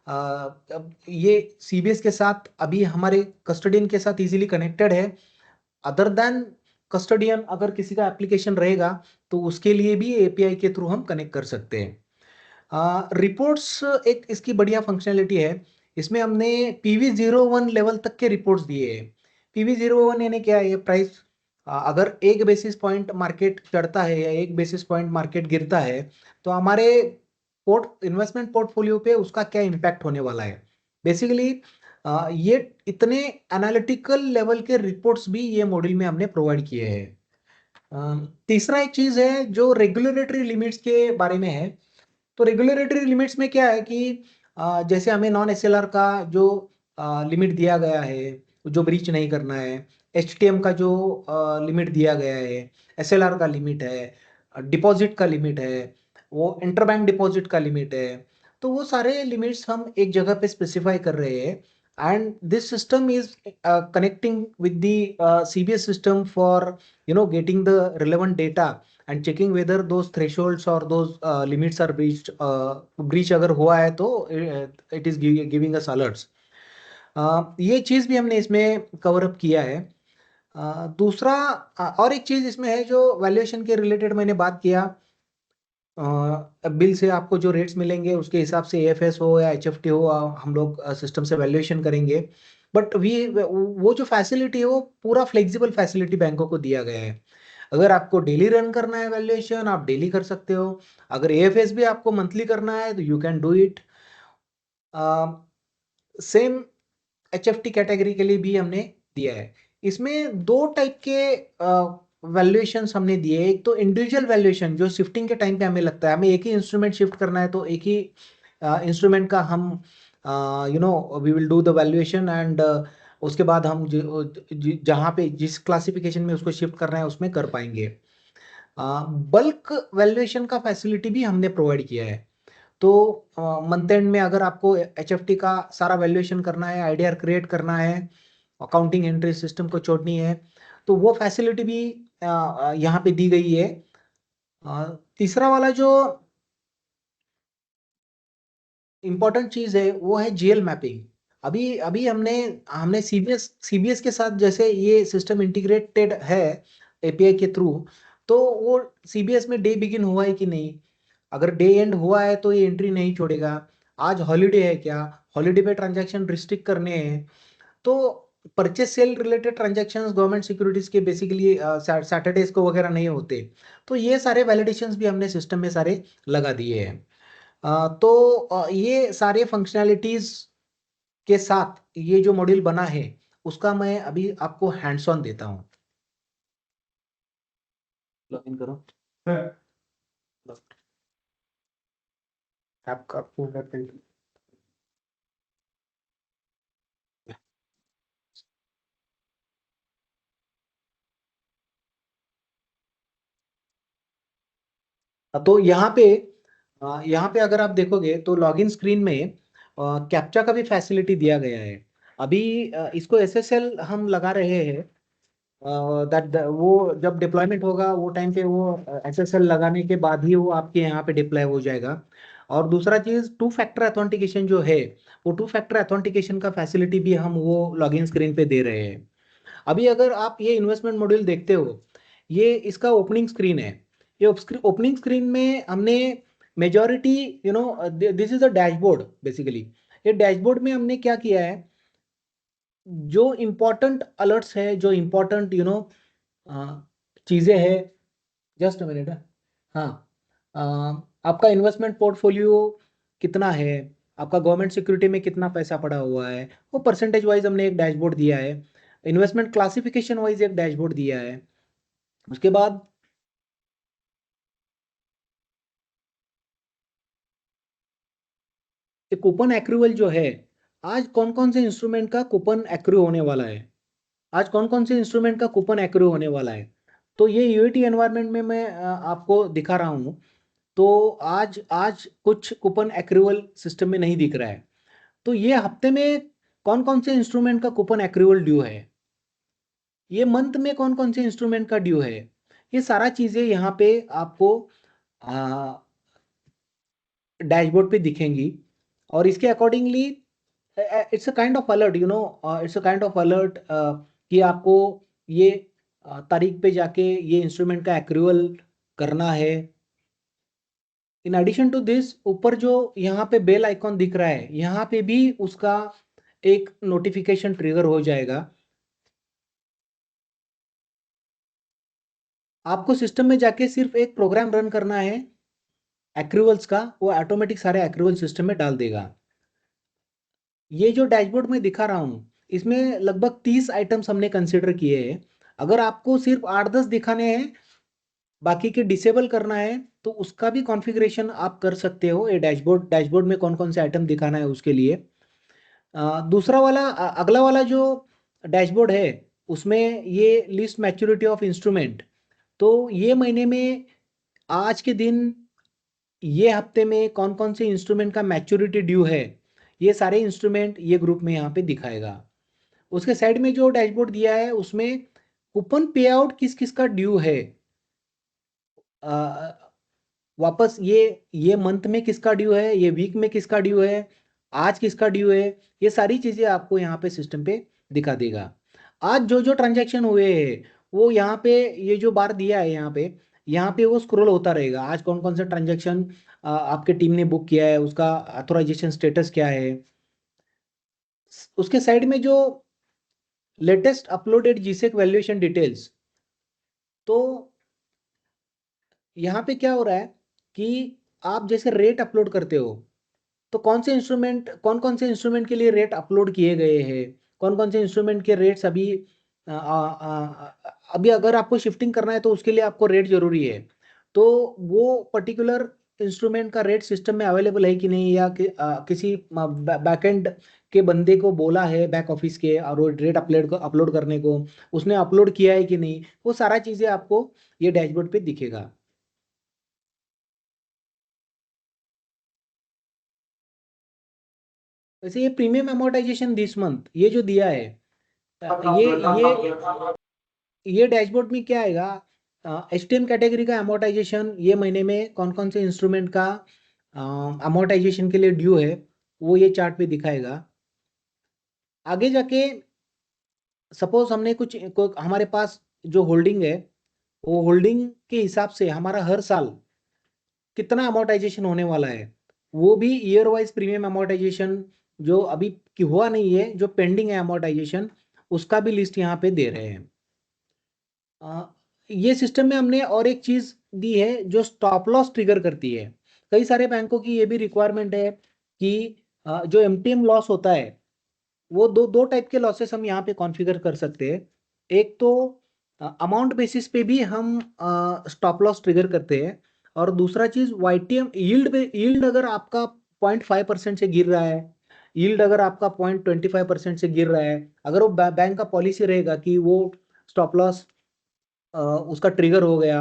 [SPEAKER 5] अब ये CBS के साथ अभी हमारे कस्टोडियन के साथ इजीली कनेक्टेड है। अदर देन कस्टोडियन अगर किसी का एप्लीकेशन रहेगा तो उसके लिए भी API के थ्रू हम कनेक्ट कर सकते हैं। रिपोर्ट्स एक इसकी बढ़िया फंक्शनलिटी है। इसमें हमने PV01 लेवल तक के रिपोर्ट्स दिए हैं। PV01 यानी क्या है? ये प्राइस अगर 1 बेसिस पॉइंट मार्केट चढ़ता है या 1 बेसिस पॉइंट मार्केट गिरता है, तो हमारे इन्वेस्टमेंट पोर्टफोलियो पे उसका क्या इम्पैक्ट होने वाला है। बेसिकली ये इतने एनालिटिकल लेवल के रिपोर्ट्स भी ये मॉड्यूल में हमने प्रोवाइड किए हैं। तीसरा एक चीज है जो रेगुलेटरी लिमिट्स के बारे में है। तो रेगुलेटरी लिमिट्स में क्या है कि जैसे हमें नॉन SLR का जो लिमिट दिया गया है, जो ब्रीच नहीं करना है, HTM का जो लिमिट दिया गया है, SLR का लिमिट है, डिपॉजिट का लिमिट है, वो इंटरबैंक डिपॉजिट का लिमिट है, तो वो सारे लिमिट्स हम एक जगह पे स्पेसिफाई कर रहे हैं। And this system is connecting with the CBS system for getting the relevant data and checking whether those thresholds or those limits are breached. breach अगर हुआ है तो it is giving us alerts. ये चीज़ भी हमने इसमें कवर अप किया है। दूसरा और एक चीज़ इसमें है जो वैल्यूएशन के रिलेटेड मैंने बात किया। बिल से आपको जो रेट्स मिलेंगे उसके हिसाब से AFS हो या HFT हो, हम लोग सिस्टम से वैल्यूएशन करेंगे। बट वो जो फैसिलिटी है वो पूरा फ्लेक्सिबल फैसिलिटी बैंकों को दिया गया है। अगर आपको डेली रन करना है वैल्यूएशन, आप डेली कर सकते हो। अगर एएफएस भी आपको मंथली करना है तो you can do it. Same HFT category के लिए भी हमने दिया है। इसमें दो टाइप के वैल्यूएशन हमने दिए हैं। एक तो इंडिविजुअल वैल्यूएशन, जो शिफ्टिंग के टाइम पे हमें लगता है हमें एक ही इंस्ट्रूमेंट शिफ्ट करना है तो एक ही इंस्ट्रूमेंट का हम we will do the valuation, and उसके बाद हम जहाँ पे जिस क्लासिफिकेशन में उसको शिफ्ट करना है उसमें कर पाएंगे। बल्क वैल्यूएशन का फैसिलिटी भी हमने प्रोवाइड किया है। तो मंथ एंड में अगर आपको एचएफटी का सारा वैल्यूएशन करना है, आईडीआर क्रिएट करना है, अकाउंटिंग एंट्री सिस्टम को छोड़नी है, तो वो फैसिलिटी भी यहाँ पे दी गई है। तीसरा वाला जो इंपॉर्टेंट चीज है वो है जीएल मैपिंग। अभी अभी हमने सीबीएस के साथ जैसे ये सिस्टम इंटीग्रेटेड है एपीआई के थ्रू, तो वो सीबीएस में डे बिगिन हुआ है कि नहीं, अगर डे एंड हुआ है तो ये एंट्री नहीं छोड़ेगा। आज हॉलीडे है क्या, हॉलीडे पे ट्रांजैक्शन रिस्ट्रिक्ट करने हैं, तो purchase cell related transactions government securities के बेसिकली सैटरडेज को वगैरह नहीं होते, तो ये सारे वैलिडेशंस भी हमने सिस्टम में सारे लगा दिए हैं। तो ये सारे फंक्शनैलिटीज के साथ ये जो मॉड्यूल बना है उसका मैं अभी आपको हैंड्स ऑन देता हूँ। लॉगिन करो
[SPEAKER 4] आपका पूरा print।
[SPEAKER 5] तो यहाँ पे अगर आप देखोगे तो लॉगिन स्क्रीन में कैप्चा का भी फैसिलिटी दिया गया है। अभी इसको एसएसएल हम लगा रहे हैं, दैट वो जब डिप्लॉयमेंट होगा वो टाइम पे वो एसएसएल लगाने के बाद ही वो आपके यहाँ पे डिप्लॉय हो जाएगा। और दूसरा चीज टू फैक्टर अथेंटिकेशन जो है, वो टू फैक्टर अथेंटिकेशन का फैसिलिटी भी हम वो लॉगिन स्क्रीन पे दे रहे हैं। अभी अगर आप ये इन्वेस्टमेंट मॉड्यूल देखते हो, ये इसका ओपनिंग स्क्रीन है। ये ओपनिंग स्क्रीन में हमने majority this is a dashboard basically. ये डैशबोर्ड में हमने क्या किया है, जो इम्पोर्टेंट अलर्ट्स है, जो इम्पोर्टेंट चीज़ें हैं, जस्ट अ मिनट। हाँ, आपका इन्वेस्टमेंट पोर्टफोलियो कितना है, आपका गवर्नमेंट सिक्योरिटी में कितना पैसा पड़ा हुआ है, वो परसेंटेज वाइज हमने एक डैशबोर्ड दिया है। इन्वेस्टमेंट क्लासिफिकेशन वाइज एक डैशबोर्ड दिया है। उसके बाद कूपन एक्रूवल जो है, आज कौन कौन से इंस्ट्रूमेंट का कूपन एक्रू होने वाला है, आज कौन कौन से इंस्ट्रूमेंट का कूपन एक्रू होने वाला है, तो ये यूएटी एनवायरनमेंट में मैं आपको दिखा रहा हूँ। तो आज आज कुछ कूपन एक्रूवल सिस्टम में नहीं दिख रहा है, तो ये हफ्ते में कौन कौन से इंस्ट्रूमेंट का कूपन एक्रूवल ड्यू है, ये मंथ में कौन कौन से इंस्ट्रूमेंट का ड्यू है, ये सारा चीज़ें यहाँ पे आपको डैशबोर्ड पे दिखेंगी। और इसके accordingly it's a kind of alert, it's a kind of alert कि आपको ये तारीख पे जाके ये इंस्ट्रूमेंट का एक्रूवल करना है। इन एडिशन टू दिस, ऊपर जो यहाँ पे बेल आइकॉन दिख रहा है, यहाँ पे भी उसका एक नोटिफिकेशन ट्रिगर हो जाएगा। आपको सिस्टम में जाके सिर्फ एक प्रोग्राम रन करना है एक्रूवल्स का, वो ऑटोमेटिक सारे एक्रूवल सिस्टम में डाल देगा। ये जो डैशबोर्ड में दिखा रहा हूँ, इसमें लगभग 30 आइटम्स हमने कंसिडर किए हैं। अगर आपको सिर्फ 8-10 दिखाने हैं, बाकी के डिसेबल करना है, तो उसका भी कॉन्फ़िगरेशन आप कर सकते हो। ये डैशबोर्ड में कौन कौन से आइटम दिखाना है उसके लिए। दूसरा वाला अगला वाला जो डैशबोर्ड है, उसमें ये लिस्ट मैच्योरिटी ऑफ इंस्ट्रूमेंट, तो ये महीने में आज के दिन ये हफ्ते में कौन कौन से इंस्ट्रूमेंट का मैच्योरिटी ड्यू है, ये सारे इंस्ट्रूमेंट ये ग्रुप में यहाँ पे दिखाएगा। उसके साइड में जो डैशबोर्ड दिया है उसमें कूपन पे आउट किस किस का ड्यू है, वापस ये मंथ में किसका ड्यू है, ये वीक में किसका ड्यू है, आज किसका ड्यू है, ये सारी चीज़ें आपको यहाँ पे सिस्टम पे दिखा देगा। आज जो जो ट्रांजैक्शन हुए हैं वो यहाँ पे ये जो बार दिया है यहाँ पे वो स्क्रॉल होता रहेगा। आज कौन कौन सा ट्रांजैक्शन आपके टीम ने बुक किया है, उसका ऑथराइजेशन स्टेटस क्या है। उसके साइड में जो latest uploaded G-sec valuation details, तो यहाँ पे क्या हो रहा है कि आप जैसे रेट अपलोड करते हो, तो कौन कौन से इंस्ट्रूमेंट के लिए रेट अपलोड किए गए हैं, कौन कौन से इंस्ट्रूमेंट के रेट्स अभी अगर आपको शिफ्टिंग करना है तो उसके लिए आपको रेट जरूरी है। तो वो पर्टिकुलर इंस्ट्रूमेंट का रेट सिस्टम में अवेलेबल है कि नहीं, या किसी बैकएंड के बंदे को बोला है बैक ऑफिस के और वो रेट अपलोड करने को, उसने अपलोड किया है कि नहीं, वो सारा चीजें आपको ये डैशबोर्ड पे दिखेगा। वैसे ये प्रीमियम अमोर्टाइजेशन दिस मंथ ये जो दिया है, ये डैशबोर्ड में क्या आएगा, एचटीएम कैटेगरी का अमोर्टाइजेशन ये महीने में कौन कौन से इंस्ट्रूमेंट का अमोर्टाइजेशन के लिए ड्यू है, वो ये चार्ट पे दिखाएगा। आगे जाके सपोज हमने हमारे पास जो होल्डिंग है, वो होल्डिंग के हिसाब से हमारा हर साल कितना अमोर्टाइजेशन होने वाला है, वो भी ईयर वाइज प्रीमियम अमोर्टाइजेशन जो अभी की हुआ नहीं है, जो पेंडिंग है अमोर्टाइजेशन, उसका भी लिस्ट यहाँ पे दे रहे हैं। ये सिस्टम में हमने और एक चीज दी है जो स्टॉप लॉस ट्रिगर करती है। कई सारे बैंकों की ये भी रिक्वायरमेंट है कि जो एमटीएम लॉस होता है, वो दो टाइप के लॉसेस हम यहाँ पे कॉन्फ़िगर कर सकते हैं। एक तो अमाउंट बेसिस पे भी हम स्टॉप लॉस ट्रिगर करते हैं, और दूसरा चीज वाईटीएम यील्ड अगर आपका 0.5% से गिर रहा है, यील्ड अगर आपका 0.25% से गिर रहा है, अगर वो बैंक का पॉलिसी रहेगा कि वो स्टॉप लॉस उसका ट्रिगर हो गया,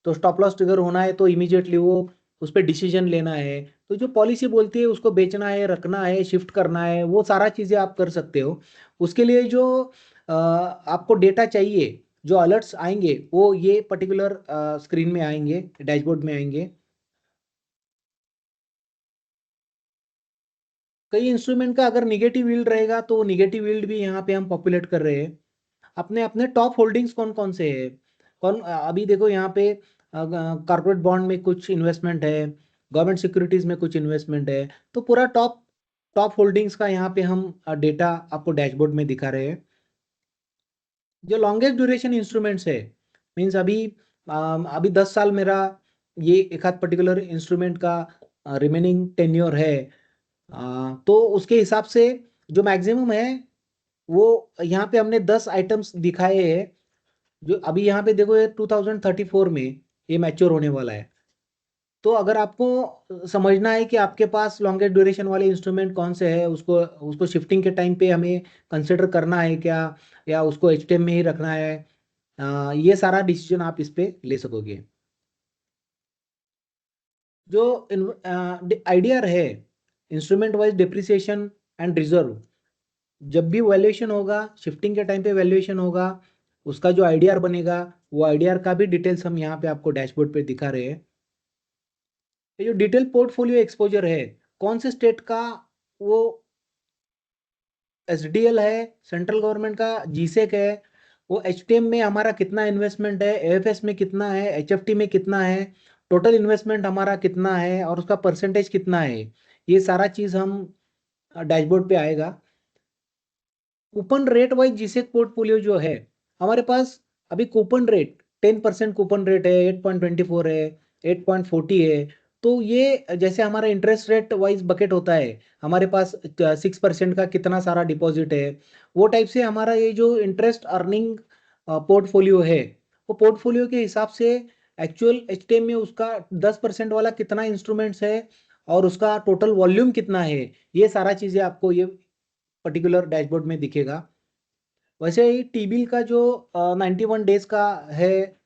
[SPEAKER 5] तो स्टॉप लॉस ट्रिगर होना है तो इमीडिएटली वो उस पर डिसीजन लेना है, तो जो पॉलिसी बोलती है उसको बेचना है, रखना है, शिफ्ट करना है, वो सारा चीज़ें आप कर सकते हो। उसके लिए जो आपको डेटा चाहिए, जो अलर्ट्स आएंगे, वो ये पर्टिकुलर स्क्रीन में आएंगे, डैशबोर्ड में आएंगे। कई इंस्ट्रूमेंट का अगर निगेटिव यील्ड रहेगा तो निगेटिव यील्ड भी यहाँ पे हम पॉपुलेट कर रहे हैं। अपने अपने टॉप होल्डिंग्स कौन कौन से है, अभी देखो यहाँ पे कॉर्पोरेट बॉन्ड में कुछ इन्वेस्टमेंट है, गवर्नमेंट सिक्योरिटीज में कुछ इन्वेस्टमेंट है, तो पूरा टॉप टॉप होल्डिंग्स का यहाँ पे हम डेटा आपको डैशबोर्ड में दिखा रहे हैं। जो लॉन्गेस्ट ड्यूरेशन इंस्ट्रूमेंट्स है, मीन्स अभी 10 साल मेरा ये एक आध पर्टिकुलर इंस्ट्रूमेंट का रिमेनिंग टेन्योर है, तो उसके हिसाब से जो मैक्सिमम है वो यहाँ पे हमने 10 आइटम्स दिखाए हैं। जो अभी यहाँ पे देखो ये 2034 में ये मैच्योर होने वाला है। तो अगर आपको समझना है कि आपके पास लॉन्गेस्ट ड्यूरेशन वाले इंस्ट्रूमेंट कौन से हैं, उसको उसको शिफ्टिंग के टाइम पे हमें कंसिडर करना है क्या, या उसको एचटीएम में ही रखना है, ये सारा डिसीजन आप इस पे ले सकोगे। जो आईडीआर है, instrument wise depreciation and reserve, जब भी वैल्यूएशन होगा, शिफ्टिंग के टाइम पे वैल्यूएशन होगा, उसका जो आईडीआर बनेगा, वो आईडीआर का भी डिटेल्स हम यहाँ पे आपको डैशबोर्ड पे दिखा रहे हैं। ये जो डिटेल पोर्टफोलियो एक्सपोजर है, कौन से स्टेट का, वो एसडीएल है, सेंट्रल गवर्नमेंट का जीसेक है, वो एचटीएम में हमारा कितना इन्वेस्टमेंट है, एएफएस में कितना है, एचएफटी में कितना है, टोटल इन्वेस्टमेंट हमारा कितना है और उसका परसेंटेज कितना है, ये सारा चीज हम डैशबोर्ड पे आएगा। Coupon rate wise G-sec portfolio जो है हमारे पास, अभी कूपन रेट 10% कूपन रेट है, 8.24 है, 8.40 है। तो ये जैसे हमारा इंटरेस्ट रेट वाइज बकेट होता है, हमारे पास 6% का कितना सारा डिपॉजिट है, वो टाइप से हमारा ये जो इंटरेस्ट अर्निंग पोर्टफोलियो है, वो पोर्टफोलियो के हिसाब से एक्चुअल एचटीएम में उसका 10% वाला कितना इंस्ट्रूमेंट्स है और उसका टोटल वॉल्यूम कितना है, ये सारा चीजें आपको ये पर्टिकुलर डैशबोर्ड में दिखेगा। वैसे ही टी बिल का जो 91 डेज का है,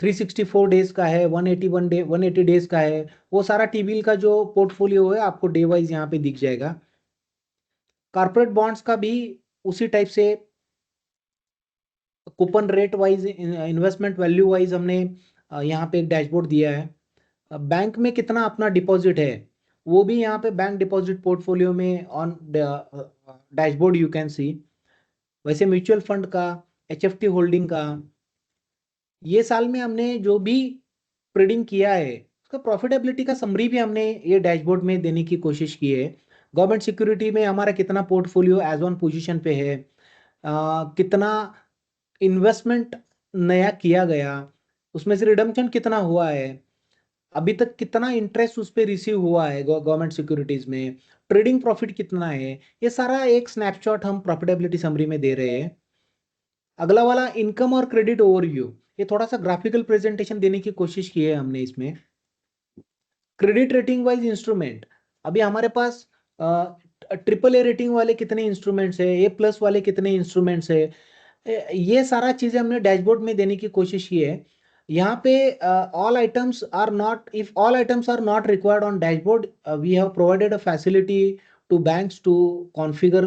[SPEAKER 5] 364 डेज का है, 180 डेज का है, वो सारा टी बिल का जो पोर्टफोलियो है आपको डे वाइज यहाँ पे दिख जाएगा। कॉर्पोरेट बॉन्ड्स का भी उसी टाइप से coupon rate wise, investment value wise हमने यहाँ पे एक डैशबोर्ड दिया है। बैंक में कितना अपना डिपॉजिट है, वो भी यहाँ पे बैंक डिपॉजिट पोर्टफोलियो में on dashboard you can see. वैसे म्यूचुअल फंड का, एचएफटी होल्डिंग का, ये साल में हमने जो भी ट्रेडिंग किया है उसका प्रॉफिटेबिलिटी का समरी भी हमने ये डैशबोर्ड में देने की कोशिश की है। गवर्नमेंट सिक्योरिटी में हमारा कितना पोर्टफोलियो एज ऑन पोजीशन पे है, कितना इन्वेस्टमेंट नया किया गया, उसमें से रिडम्पशन कितना हुआ है, अभी तक कितना इंटरेस्ट उस पर रिसीव हुआ है गवर्नमेंट सिक्योरिटीज में, ट्रेडिंग प्रॉफिट कितना है, ये सारा एक स्नैपशॉट हम प्रॉफिटेबिलिटी समरी में दे रहे हैं। अगला वाला इनकम और क्रेडिट ओवरव्यू, ये थोड़ा सा ग्राफिकल प्रेजेंटेशन देने की कोशिश की है हमने इसमें। क्रेडिट रेटिंग वाइज इंस्ट्रूमेंट, अभी हमारे पास ट्रिपल ए रेटिंग वाले कितने इंस्ट्रूमेंट्स है, ए प्लस वाले कितने इंस्ट्रूमेंट्स है, ये सारा चीजें हमने डैशबोर्ड में देने की कोशिश की है। यहाँ पे all items are not, if all items are not required on dashboard, we have provided a facility to banks to configure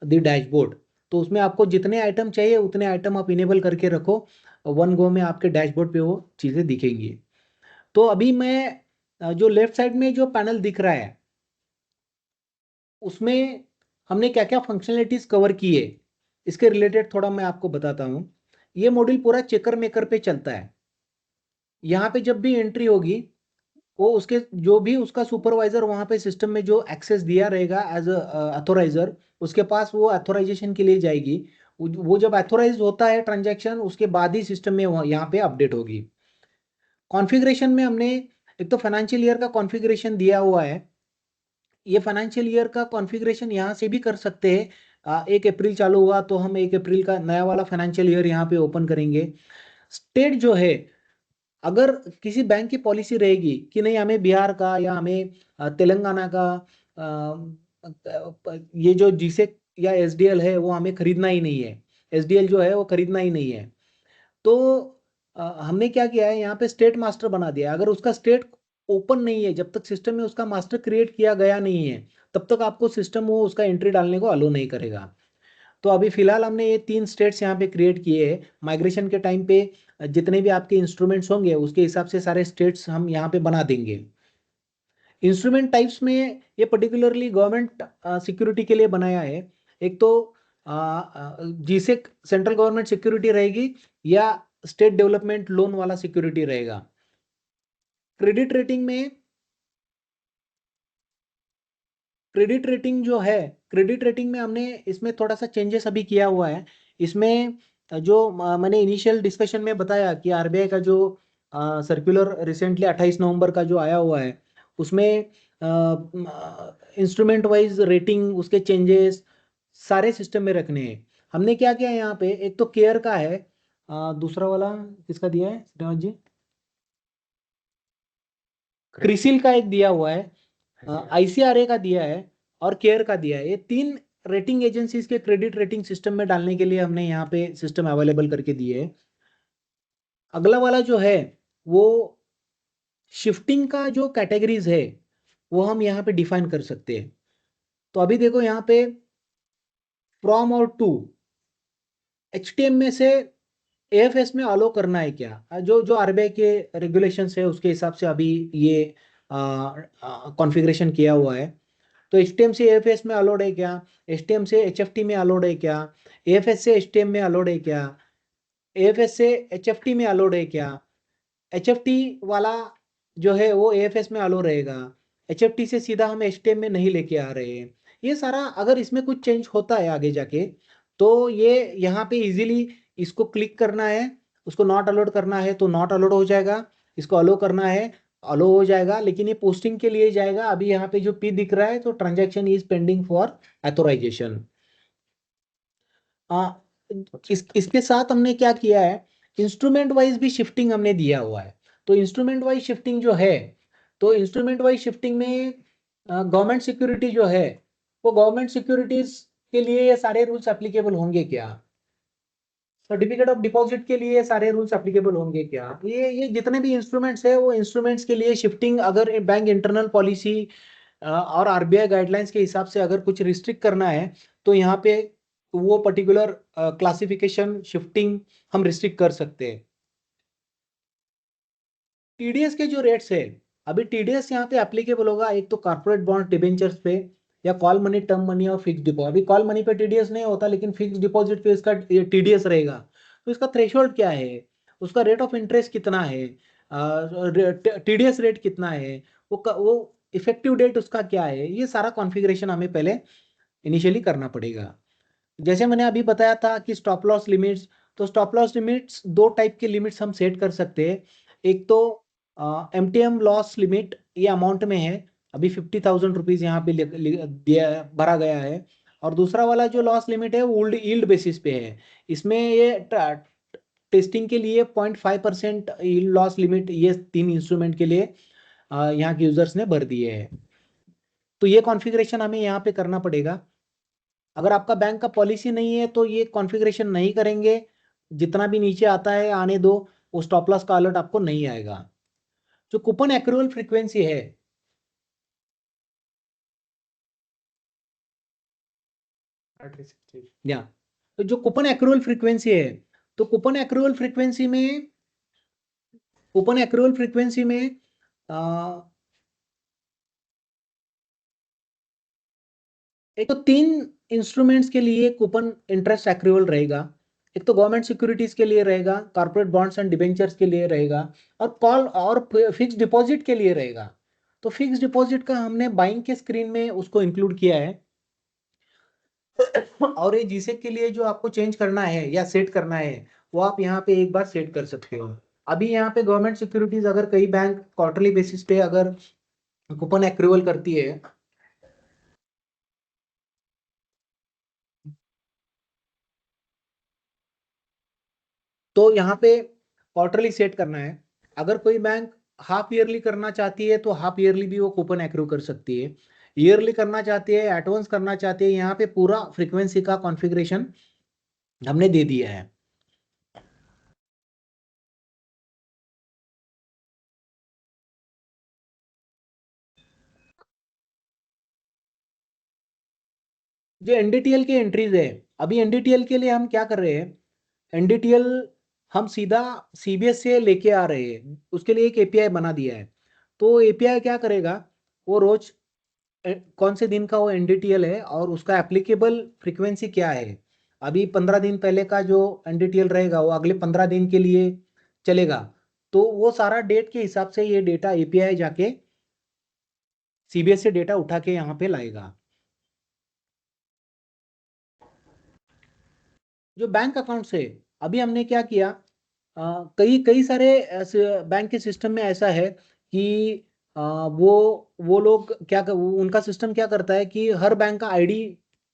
[SPEAKER 5] the dashboard. तो उसमें आपको जितने आइटम चाहिए उतने आइटम आप इनेबल करके रखो, वन गो में आपके डैशबोर्ड पे वो चीज़ें दिखेंगी। तो अभी मैं जो लेफ्ट साइड में जो पैनल दिख रहा है उसमें हमने क्या क्या फंक्शनलिटीज कवर की है, इसके रिलेटेड थोड़ा मैं आपको बताता हूँ। ये मॉड्यूल पूरा चेकर मेकर पे चलता है। यहाँ पे जब भी एंट्री होगी वो उसके जो भी उसका सुपरवाइजर वहाँ पे सिस्टम में जो एक्सेस दिया रहेगा एज अथोराइजर, उसके पास वो अथोराइजेशन के लिए जाएगी। वो जब अथोराइज होता है ट्रांजैक्शन, उसके बाद ही सिस्टम में यहाँ पे अपडेट होगी। कॉन्फ़िगरेशन में हमने एक तो फाइनेंशियल ईयर का कॉन्फ़िगरेशन दिया हुआ है। ये फाइनेंशियल ईयर का कॉन्फ़िगरेशन यहाँ से भी कर सकते हैं। 1 अप्रैल चालू हुआ तो हम 1 अप्रैल का नया वाला फाइनेंशियल ईयर यहाँ पे ओपन करेंगे। स्टेट जो है, अगर किसी बैंक की पॉलिसी रहेगी कि नहीं हमें बिहार का या हमें तेलंगाना का ये जो जीसेक या एसडीएल है वो हमें खरीदना ही नहीं है, एसडीएल जो है वो खरीदना ही नहीं है, तो हमने क्या किया है, यहाँ पे स्टेट मास्टर बना दिया। अगर उसका स्टेट ओपन नहीं है, जब तक सिस्टम में उसका मास्टर क्रिएट किया गया नहीं है, तब तक आपको सिस्टम वो उसका एंट्री डालने को अलो नहीं करेगा। तो अभी फिलहाल हमने ये 3 स्टेट्स यहाँ पे क्रिएट किए हैं। माइग्रेशन के टाइम पे जितने भी आपके इंस्ट्रूमेंट्स होंगे उसके हिसाब से सारे स्टेट्स हम यहाँ पे बना देंगे। इंस्ट्रूमेंट टाइप्स में ये पर्टिकुलरली गवर्नमेंट सिक्योरिटी के लिए बनाया है। एक तो जीसेक सेंट्रल गवर्नमेंट सिक्योरिटी रहेगी या स्टेट डेवलपमेंट लोन वाला सिक्योरिटी रहेगा। क्रेडिट रेटिंग में, क्रेडिट रेटिंग जो है, क्रेडिट रेटिंग में हमने इसमें थोड़ा सा चेंजेस अभी किया हुआ है। इसमें जो मैंने इनिशियल डिस्कशन में बताया कि आरबीआई का जो सर्कुलर रिसेंटली 28 नवंबर का जो आया हुआ है, उसमें इंस्ट्रूमेंट वाइज रेटिंग, उसके चेंजेस सारे सिस्टम में रखने हैं। हमने क्या किया यहाँ पे, एक तो केयर का है, दूसरा वाला किसका दिया है श्रीनिवास जी, क्रिसिल का एक दिया हुआ है, आईसीआरए का दिया है और केयर का दिया है। ये 3 रेटिंग एजेंसीज के क्रेडिट रेटिंग सिस्टम में डालने के लिए हमने यहाँ पे सिस्टम अवेलेबल करके दिए है। अगला वाला जो है वो शिफ्टिंग का जो कैटेगरीज है वो हम यहाँ पे डिफाइन कर सकते हैं। तो अभी देखो यहाँ पे फ्रॉम और टू, एचटीएम में से एएफएस में अलो करना है क्या, जो जो आरबीआई के रेगुलेशंस है उसके हिसाब से अभी ये कॉन्फ़िगरेशन किया हुआ है। तो एचटीएम से एएफएस में अलाउड है क्या, एचटीएम से एचएफटी में अलाउड है क्या, एएफएस से एचटीएम में अलाउड है क्या, एएफएस से एचएफटी में अलाउड है क्या, एचएफटी वाला जो है वो एएफएस में अलाउ रहेगा, एचएफटी से सीधा हम एचटीएम में नहीं लेके आ रहे हैं। ये सारा अगर इसमें कुछ चेंज होता है आगे जाके तो ये यहाँ पे इजीली इसको क्लिक करना है, उसको नॉट अलाउड करना है तो नॉट अलाउड हो जाएगा, इसको अलाउ करना है अलो हो जाएगा, लेकिन ये पोस्टिंग के लिए जाएगा। अभी यहाँ पे जो पी दिख रहा है तो transaction is pending for authorisation. इसके साथ हमने क्या किया है, इंस्ट्रूमेंट वाइज भी शिफ्टिंग हमने दिया हुआ है। तो इंस्ट्रूमेंट वाइज शिफ्टिंग जो है, तो इंस्ट्रूमेंट वाइज शिफ्टिंग में गवर्नमेंट सिक्योरिटी जो है वो गवर्नमेंट सिक्योरिटीज के लिए ये सारे रूल्स एप्लीकेबल होंगे क्या, सर्टिफिकेट ऑफ डिपॉजिट के लिए सारे रूल्स एप्लीकेबल होंगे क्या, ये जितने भी इंस्ट्रूमेंट्स है वो इंस्ट्रूमेंट्स के लिए शिफ्टिंग, अगर बैंक इंटरनल पॉलिसी और आरबीआई गाइडलाइंस के हिसाब से अगर कुछ रिस्ट्रिक्ट करना है तो यहाँ पे वो पर्टिकुलर क्लासिफिकेशन शिफ्टिंग हम रिस्ट्रिक्ट कर सकते हैं। टीडीएस के जो रेट्स है, अभी टीडीएस यहाँ पे एप्लीकेबल होगा एक तो कॉर्पोरेट बॉन्ड डिबेंचर्स पे या कॉल मनी, टर्म मनी और फिक्स डिपॉजिट। अभी कॉल मनी पे टीडीएस नहीं होता लेकिन फिक्स डिपॉजिट पे इसका टीडीएस रहेगा। तो इसका थ्रेशोल्ड क्या है, उसका रेट ऑफ इंटरेस्ट कितना है, टीडीएस रेट कितना है, वो इफेक्टिव डेट उसका क्या है, ये सारा कॉन्फ़िगरेशन हमें पहले इनिशियली करना पड़ेगा। जैसे मैंने अभी बताया था कि स्टॉप लॉस लिमिट्स तो स्टॉप लॉस लिमिट्स दो टाइप के लिमिट्स हम सेट कर सकते हैं। एक तो MTM लॉस लिमिट ये अमाउंट में है, अभी 50,000 रुपीज यहाँ पे दिया भरा गया है। और दूसरा वाला जो लॉस लिमिट है वो यील्ड बेसिस पे है। इसमें ये टेस्टिंग के लिए 0.5% यील्ड लॉस लिमिट ये 3 इंस्ट्रूमेंट के लिए यहाँ के यूजर्स ने भर दिए हैं। तो ये कॉन्फ़िगरेशन हमें यहाँ पे करना पड़ेगा। अगर आपका बैंक का पॉलिसी नहीं है तो ये कॉन्फ़िगरेशन नहीं करेंगे, जितना भी नीचे आता है आने दो, वो स्टॉप लॉस का अलर्ट आपको नहीं आएगा। जो कूपन एक्रूअल फ्रीक्वेंसी है, या तो जो कूपन एक्रूअल फ्रीक्वेंसी है, तो कूपन एक्रूअल फ्रीक्वेंसी में एक तो 3 इंस्ट्रूमेंट्स के लिए कूपन इंटरेस्ट एक्रूअल रहेगा। एक तो गवर्नमेंट सिक्योरिटीज के लिए रहेगा, कॉर्पोरेट बॉन्ड्स एंड डिबेंचर्स के लिए रहेगा, और कॉल और फिक्स डिपॉजिट के लिए रहेगा। तो फिक्स डिपॉजिट का हमने बाइंग के स्क्रीन में उसको इंक्लूड किया है। और ये जीसेक के लिए जो आपको चेंज करना है या सेट करना है, वो आप यहाँ पे एक बार सेट कर सकते हो। अभी यहाँ पे गवर्नमेंट सिक्योरिटीज अगर कई बैंक क्वार्टरली बेसिस पे अगर कूपन एक्रूअल करती है, तो यहाँ पे क्वार्टरली सेट करना है। अगर कोई बैंक हाफ ईयरली करना चाहती है तो हाफ ईयरली भी वो कूपन एक्रू कर सकती है। ईयरली करना चाहती है, एडवांस करना चाहती है, यहाँ पे पूरा फ्रीक्वेंसी का कॉन्फ़िगरेशन हमने दे दिया है। जो एनडीटीएल के एंट्रीज है, अभी एनडीटीएल के लिए हम क्या कर रहे हैं, एनडीटीएल हम सीधा सीबीएस से लेके आ रहे हैं, उसके लिए एक एपीआई बना दिया है। तो एपीआई क्या करेगा, वो रोज कौन से दिन का वो एनडीटीएल है और उसका एप्लीकेबल फ्रीक्वेंसी क्या है। अभी 15 दिन पहले का जो एनडीटीएल रहेगा वो अगले 15 दिन के लिए चलेगा। तो वो सारा डेट के हिसाब से ये डेटा एपीआई जाके सीबीएस से डेटा उठा के यहाँ पे लाएगा। जो बैंक अकाउंट से अभी हमने क्या किया, कई कई सारे बैंक के सिस्टम में ऐसा है कि वो लोग उनका सिस्टम क्या करता है कि हर बैंक का आईडी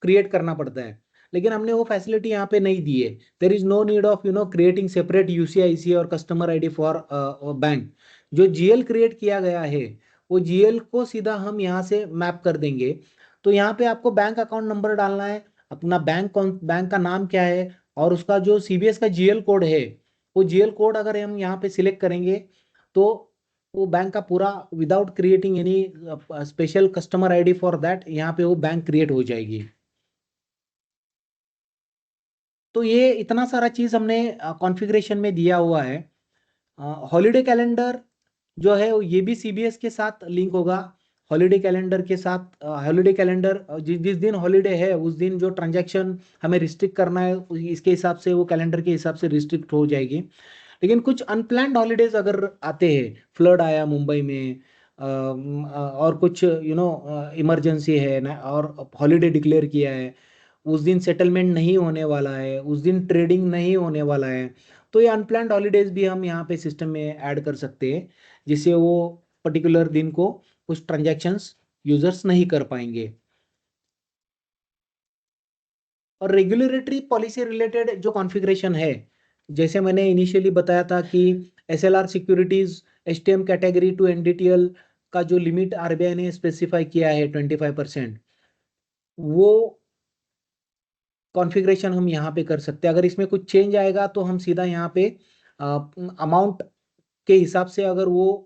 [SPEAKER 5] क्रिएट करना पड़ता है, लेकिन हमने वो फैसिलिटी यहाँ पे नहीं दी है। There is no need of creating separate UCIC और कस्टमर आईडी फॉर बैंक। जो जीएल क्रिएट किया गया है, वो जीएल को सीधा हम यहाँ से मैप कर देंगे। तो यहाँ पे आपको बैंक अकाउंट नंबर डालना है, अपना बैंक का नाम क्या है, और उसका जो सीबीएस का जीएल कोड है, वो जीएल कोड अगर हम यहाँ पे सिलेक्ट करेंगे तो वो बैंक का पूरा without creating any special customer ID for that, यहाँ पे वो बैंक क्रिएट हो जाएगी। तो ये इतना सारा चीज हमने कॉन्फ़िगरेशन में दिया हुआ है। हॉलीडे कैलेंडर जो है ये भी सीबीएस के साथ लिंक होगा। हॉलीडे कैलेंडर के साथ हॉलीडे कैलेंडर जिस दिन हॉलीडे है उस दिन जो ट्रांजैक्शन हमें रिस्ट्रिक्ट करना है, इसके हिसाब से वो कैलेंडर के हिसाब से रिस्ट्रिक्ट हो जाएगी। लेकिन कुछ अनप्लान्ड हॉलीडेज अगर आते हैं, फ्लड आया मुंबई में, और कुछ इमरजेंसी है ना, और हॉलीडे डिक्लेयर किया है, उस दिन सेटलमेंट नहीं होने वाला है, उस दिन ट्रेडिंग नहीं होने वाला है, तो ये अनप्लान्ड हॉलीडेज भी हम यहाँ पे सिस्टम में ऐड कर सकते हैं, जिससे वो पर्टिकुलर दिन को कुछ ट्रांजैक्शंस यूजर्स नहीं कर पाएंगे। और रेगुलेटरी पॉलिसी रिलेटेड जो कॉन्फ़िगरेशन है, जैसे मैंने इनिशियली बताया था कि SLR securities HTM category to NDTL का जो लिमिट आरबीआई ने स्पेसिफाई किया है 25%, वो कॉन्फ़िगरेशन हम यहाँ पे कर सकते हैं। अगर इसमें कुछ चेंज आएगा तो हम सीधा यहाँ पे अमाउंट के हिसाब से अगर वो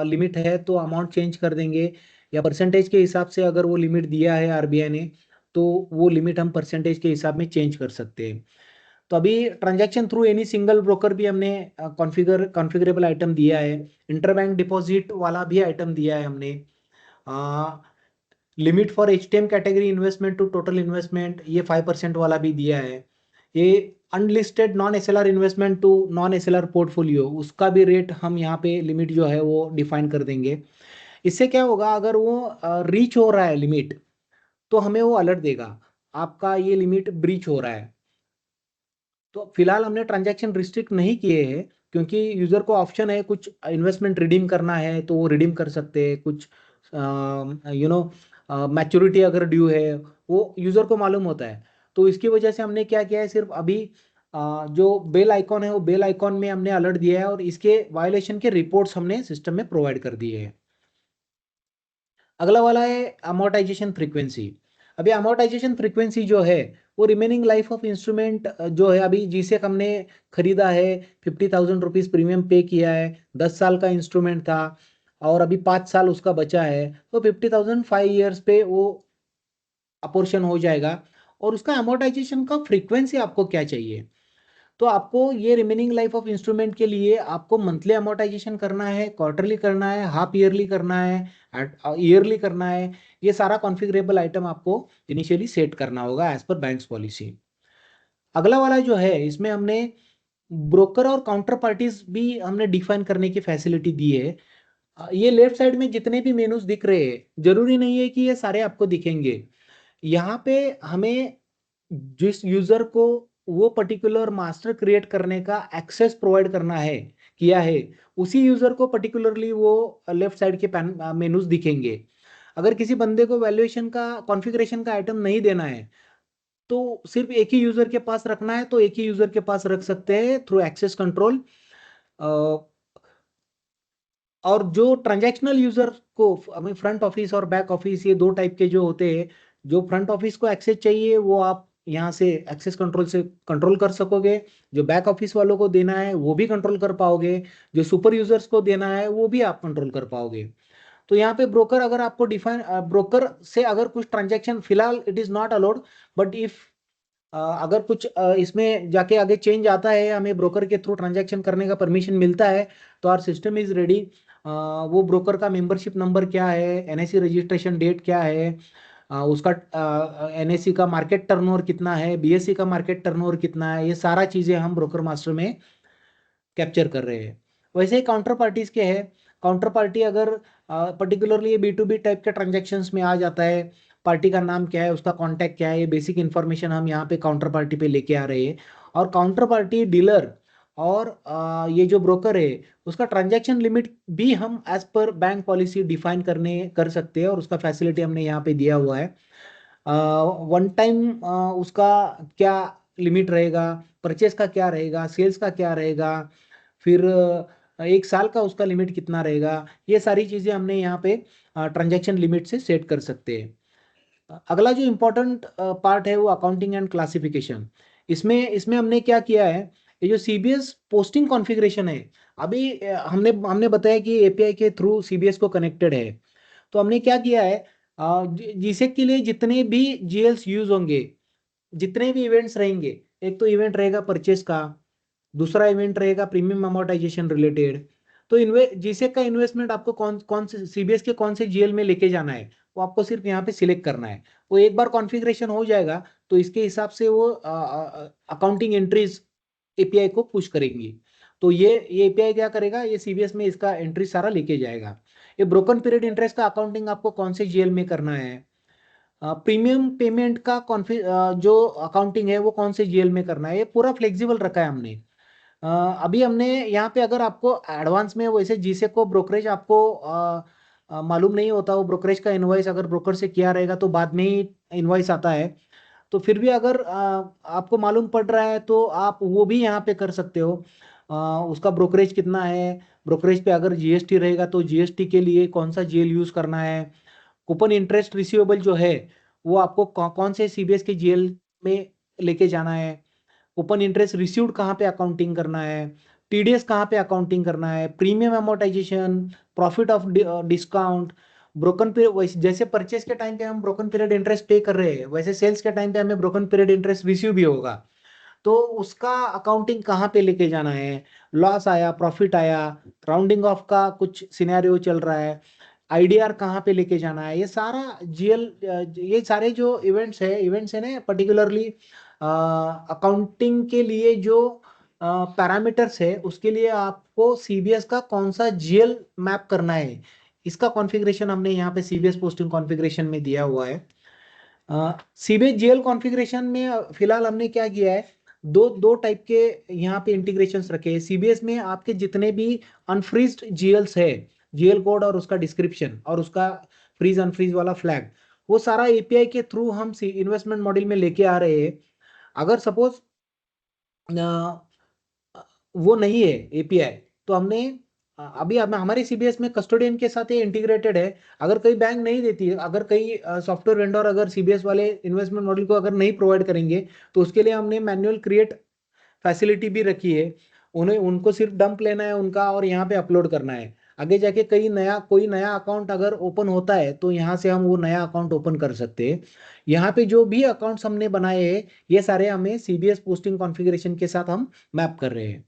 [SPEAKER 5] लिमिट है तो अमाउंट चेंज कर देंगे, या परसेंटेज के हिसाब से अगर वो लिमिट दिया है आरबीआई ने तो वो लिमिट हम परसेंटेज के हिसाब में चेंज कर सकते हैं। तो अभी transaction through any single broker भी हमने कॉन्फ़िगरेबल आइटम दिया है। इंटरबैंक डिपॉजिट वाला भी आइटम दिया है हमने। Limit for HTM category investment to total investment ये 5% वाला भी दिया है। ये unlisted non SLR investment to non SLR portfolio, उसका भी रेट हम यहाँ पे लिमिट जो है वो डिफाइन कर देंगे। इससे क्या होगा, अगर वो रीच हो रहा है लिमिट तो हमें वो अलर्ट देगा, आपका ये लिमिट ब्रीच हो रहा है। तो फिलहाल हमने ट्रांजैक्शन रिस्ट्रिक्ट नहीं किए हैं, क्योंकि यूजर को ऑप्शन है, कुछ इन्वेस्टमेंट रिडीम करना है तो वो रिडीम कर सकते हैं, कुछ मैच्योरिटी अगर ड्यू है वो यूजर को मालूम होता है। तो इसकी वजह से हमने क्या किया है, सिर्फ अभी जो बेल आइकॉन है वो बेल आइकॉन में हमने अलर्ट दिया है और इसके वायलेशन के रिपोर्ट्स हमने सिस्टम में प्रोवाइड कर दिए हैं। अगला वाला है अमोर्टाइजेशन फ्रीक्वेंसी। अभी अमोर्टाइजेशन फ्रीक्वेंसी जो है वो रिमेनिंग लाइफ ऑफ इंस्ट्रूमेंट जो है, अभी जीसेक हमने खरीदा है, 50,000 रुपीज प्रीमियम पे किया है, 10 साल का इंस्ट्रूमेंट था और अभी 5 साल उसका बचा है, तो 50,000 5 ईयर्स पे वो अपोर्शन हो जाएगा। और उसका अमोर्टाइजेशन का फ्रीक्वेंसी आपको क्या चाहिए, तो आपको ये रिमेनिंग लाइफ ऑफ इंस्ट्रूमेंट के लिए आपको मंथली अमोर्टाइजेशन करना है, क्वार्टरली करना है, हाफ ईयरली करना है, ईयरली करना है, ये सारा कॉन्फ़िगरेबल आइटम आपको इनिशियली सेट करना होगा एज पर बैंक्स पॉलिसी। अगला वाला जो है, इसमें हमने ब्रोकर और काउंटर पार्टीज भी हमने डिफाइन करने की फैसिलिटी दी है। ये लेफ्ट साइड में जितने भी मेनूज दिख रहे हैं, जरूरी नहीं है कि ये सारे आपको दिखेंगे। यहाँ पे हमें जिस यूजर को वो पर्टिकुलर मास्टर क्रिएट करने का एक्सेस प्रोवाइड करना है, किया है, उसी यूजर को पर्टिकुलरली वो लेफ्ट साइड के मेनूज दिखेंगे। अगर किसी बंदे को वैल्यूएशन का कॉन्फ़िगरेशन का आइटम नहीं देना है, तो सिर्फ एक ही यूजर के पास रखना है तो एक ही यूजर के पास रख सकते हैं थ्रू एक्सेस कंट्रोल। और जो ट्रांजैक्शनल यूजर को हमें फ्रंट ऑफिस और बैक ऑफिस, ये दो टाइप के जो होते हैं, जो फ्रंट ऑफिस को एक्सेस चाहिए वो आप यहाँ से एक्सेस कंट्रोल से कंट्रोल कर सकोगे, जो बैक ऑफिस वालों को देना है वो भी कंट्रोल कर पाओगे, जो सुपर यूजर्स को देना है वो भी आप कंट्रोल कर पाओगे। तो यहाँ पे ब्रोकर अगर आपको डिफाइन, ब्रोकर से अगर कुछ ट्रांजैक्शन, फिलहाल it is not allowed, but if अगर कुछ इसमें जाके आगे चेंज आता है, हमें ब्रोकर के थ्रू ट्रांजैक्शन करने का परमिशन मिलता है, तो आर सिस्टम इज रेडी। वो ब्रोकर का मेंबरशिप नंबर क्या है, एनएससी रजिस्ट्रेशन डेट क्या है, उसका एनएससी का मार्केट टर्नओवर कितना है, बीएससी का मार्केट टर्नओवर कितना है, ये सारा चीज़ें हम ब्रोकर मास्टर में कैप्चर कर रहे हैं। वैसे ही काउंटर पार्टीज के हैं। काउंटर पार्टी अगर पर्टिकुलरली ये B2B टाइप के ट्रांजेक्शन्स में आ जाता है, पार्टी का नाम क्या है, उसका कॉन्टैक्ट क्या है, ये बेसिक इन्फॉर्मेशन हम यहाँ पे काउंटर पार्टी पे लेके आ रहे हैं। और काउंटर पार्टी डीलर और ये जो ब्रोकर है उसका ट्रांजैक्शन लिमिट भी हम as per bank policy define कर सकते हैं, और उसका फैसिलिटी हमने यहाँ पे दिया हुआ है। वन टाइम उसका क्या लिमिट रहेगा, परचेस का क्या रहेगा, सेल्स का क्या रहेगा, फिर 1 साल का उसका लिमिट कितना रहेगा, ये सारी चीज़ें हमने यहाँ पे ट्रांजैक्शन लिमिट से सेट कर सकते हैं। अगला जो इम्पोर्टेंट पार्ट है वो अकाउंटिंग एंड क्लासिफिकेशन। इसमें इसमें हमने क्या किया है, ये जो सीबीएस पोस्टिंग कॉन्फ़िगरेशन है, अभी हमने बताया कि एपीआई के थ्रू सीबीएस को कनेक्टेड है। तो हमने क्या किया है, जीसेक के लिए जितने भी जीएल्स यूज होंगे, जितने भी इवेंट्स रहेंगे, एक तो इवेंट रहेगा परचेस का, दूसरा इवेंट रहेगा प्रीमियम अमोर्टाइजेशन रिलेटेड। तो जीसेक का इन्वेस्टमेंट आपको कौन कौन से सीबीएस के कौन से जीएल में लेके जाना है, वो आपको सिर्फ यहाँ पे सिलेक्ट करना है। वो एक बार कॉन्फ़िगरेशन हो जाएगा तो इसके हिसाब से वो अकाउंटिंग एंट्रीज एपीआई को पुश करेंगी। तो ये एपीआई क्या करेगा, ये सीबीएस में इसका एंट्री सारा लेके जाएगा। ये ब्रोकन पीरियड इंटरेस्ट का अकाउंटिंग आपको कौन से जीएल में करना है, प्रीमियम पेमेंट का जो अकाउंटिंग है वो कौन से जीएल में करना है, ये पूरा फ्लेक्सिबल रखा है हमने। अभी हमने यहाँ पे अगर आपको एडवांस में, वैसे जीसे को ब्रोकरेज आपको मालूम नहीं होता, वो ब्रोकरेज का इनवॉइस अगर ब्रोकर से किया रहेगा तो बाद में ही इनवॉइस आता है। तो फिर भी अगर आपको मालूम पड़ रहा है तो आप वो भी यहाँ पे कर सकते हो। उसका ब्रोकरेज कितना है, ब्रोकरेज पे अगर जीएसटी रहेगा तो जीएसटी के लिए कौन सा जीएल यूज करना है, कूपन इंटरेस्ट रिसीवेबल जो है वो आपको कौन से सीबीएस के जीएल में लेके जाना है, कूपन इंटरेस्ट रिसीव्ड कहाँ पे अकाउंटिंग करना है, टीडीएस कहाँ पे अकाउंटिंग करना है, premium amortisation, profit of discount, broken period, जैसे परचेस के टाइम पे हम ब्रोकन पीरियड इंटरेस्ट पे कर रहे हैं, वैसे सेल्स के टाइम पे हमें ब्रोकन पीरियड इंटरेस्ट रिसीव भी होगा। तो उसका अकाउंटिंग कहाँ पे लेके जाना है, लॉस आया, प्रॉफिट आया, राउंडिंग ऑफ का कुछ सिनेरियो चल रहा है, आईडीआर कहाँ पे लेके जाना है, ये सारा जीएल, ये सारे जो इवेंट्स है ना, पर्टिकुलरली अकाउंटिंग के लिए जो पैरामीटर्स है, उसके लिए आपको सीबीएस का कौन सा जीएल मैप करना है, इसका कॉन्फ़िगरेशन हमने यहाँ पे सीबीएस पोस्टिंग कॉन्फ़िगरेशन में दिया हुआ है। सीबीएस जीएल कॉन्फ़िगरेशन में फिलहाल हमने क्या किया है, दो दो टाइप के यहाँ पे इंटीग्रेशंस रखे हैं। सीबीएस में आपके जितने भी अनफ्रीज्ड जीएल्स है, जीएल कोड और उसका डिस्क्रिप्शन और उसका फ्रीज अनफ्रीज वाला फ्लैग, वो सारा एपीआई के थ्रू हम इन्वेस्टमेंट मॉड्यूल में लेके आ रहे हैं। अगर सपोज वो नहीं है एपीआई, तो हमने अभी हमारे सीबीएस में कस्टोडियन के साथ ये इंटीग्रेटेड है। अगर कोई बैंक नहीं देती है, अगर कई सॉफ्टवेयर वेंडर अगर सीबीएस वाले इन्वेस्टमेंट मॉडल को अगर नहीं प्रोवाइड करेंगे, तो उसके लिए हमने मैनुअल क्रिएट फैसिलिटी भी रखी है। उन्हें उनको सिर्फ डंप लेना है उनका और यहाँ पे अपलोड करना है। आगे जाके कोई नया अकाउंट अगर ओपन होता है तो यहाँ से हम वो नया अकाउंट ओपन कर सकते हैं। यहाँ पे जो भी अकाउंट्स हमने बनाए हैं ये सारे हमें सीबीएस पोस्टिंग कॉन्फ़िगरेशन के साथ हम मैप कर रहे हैं।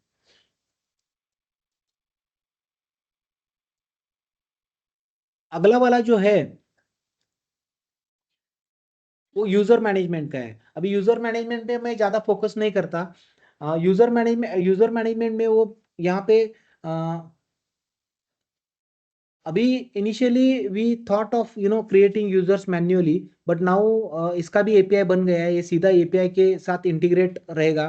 [SPEAKER 5] अगला वाला जो है वो यूजर मैनेजमेंट का है। अभी यूजर मैनेजमेंट पे मैं ज्यादा फोकस नहीं करता। यूजर मैनेजमेंट में वो यहाँ पे अभी initially we thought of creating users manually, but now इसका भी एपीआई बन गया है। ये सीधा एपीआई के साथ इंटीग्रेट रहेगा।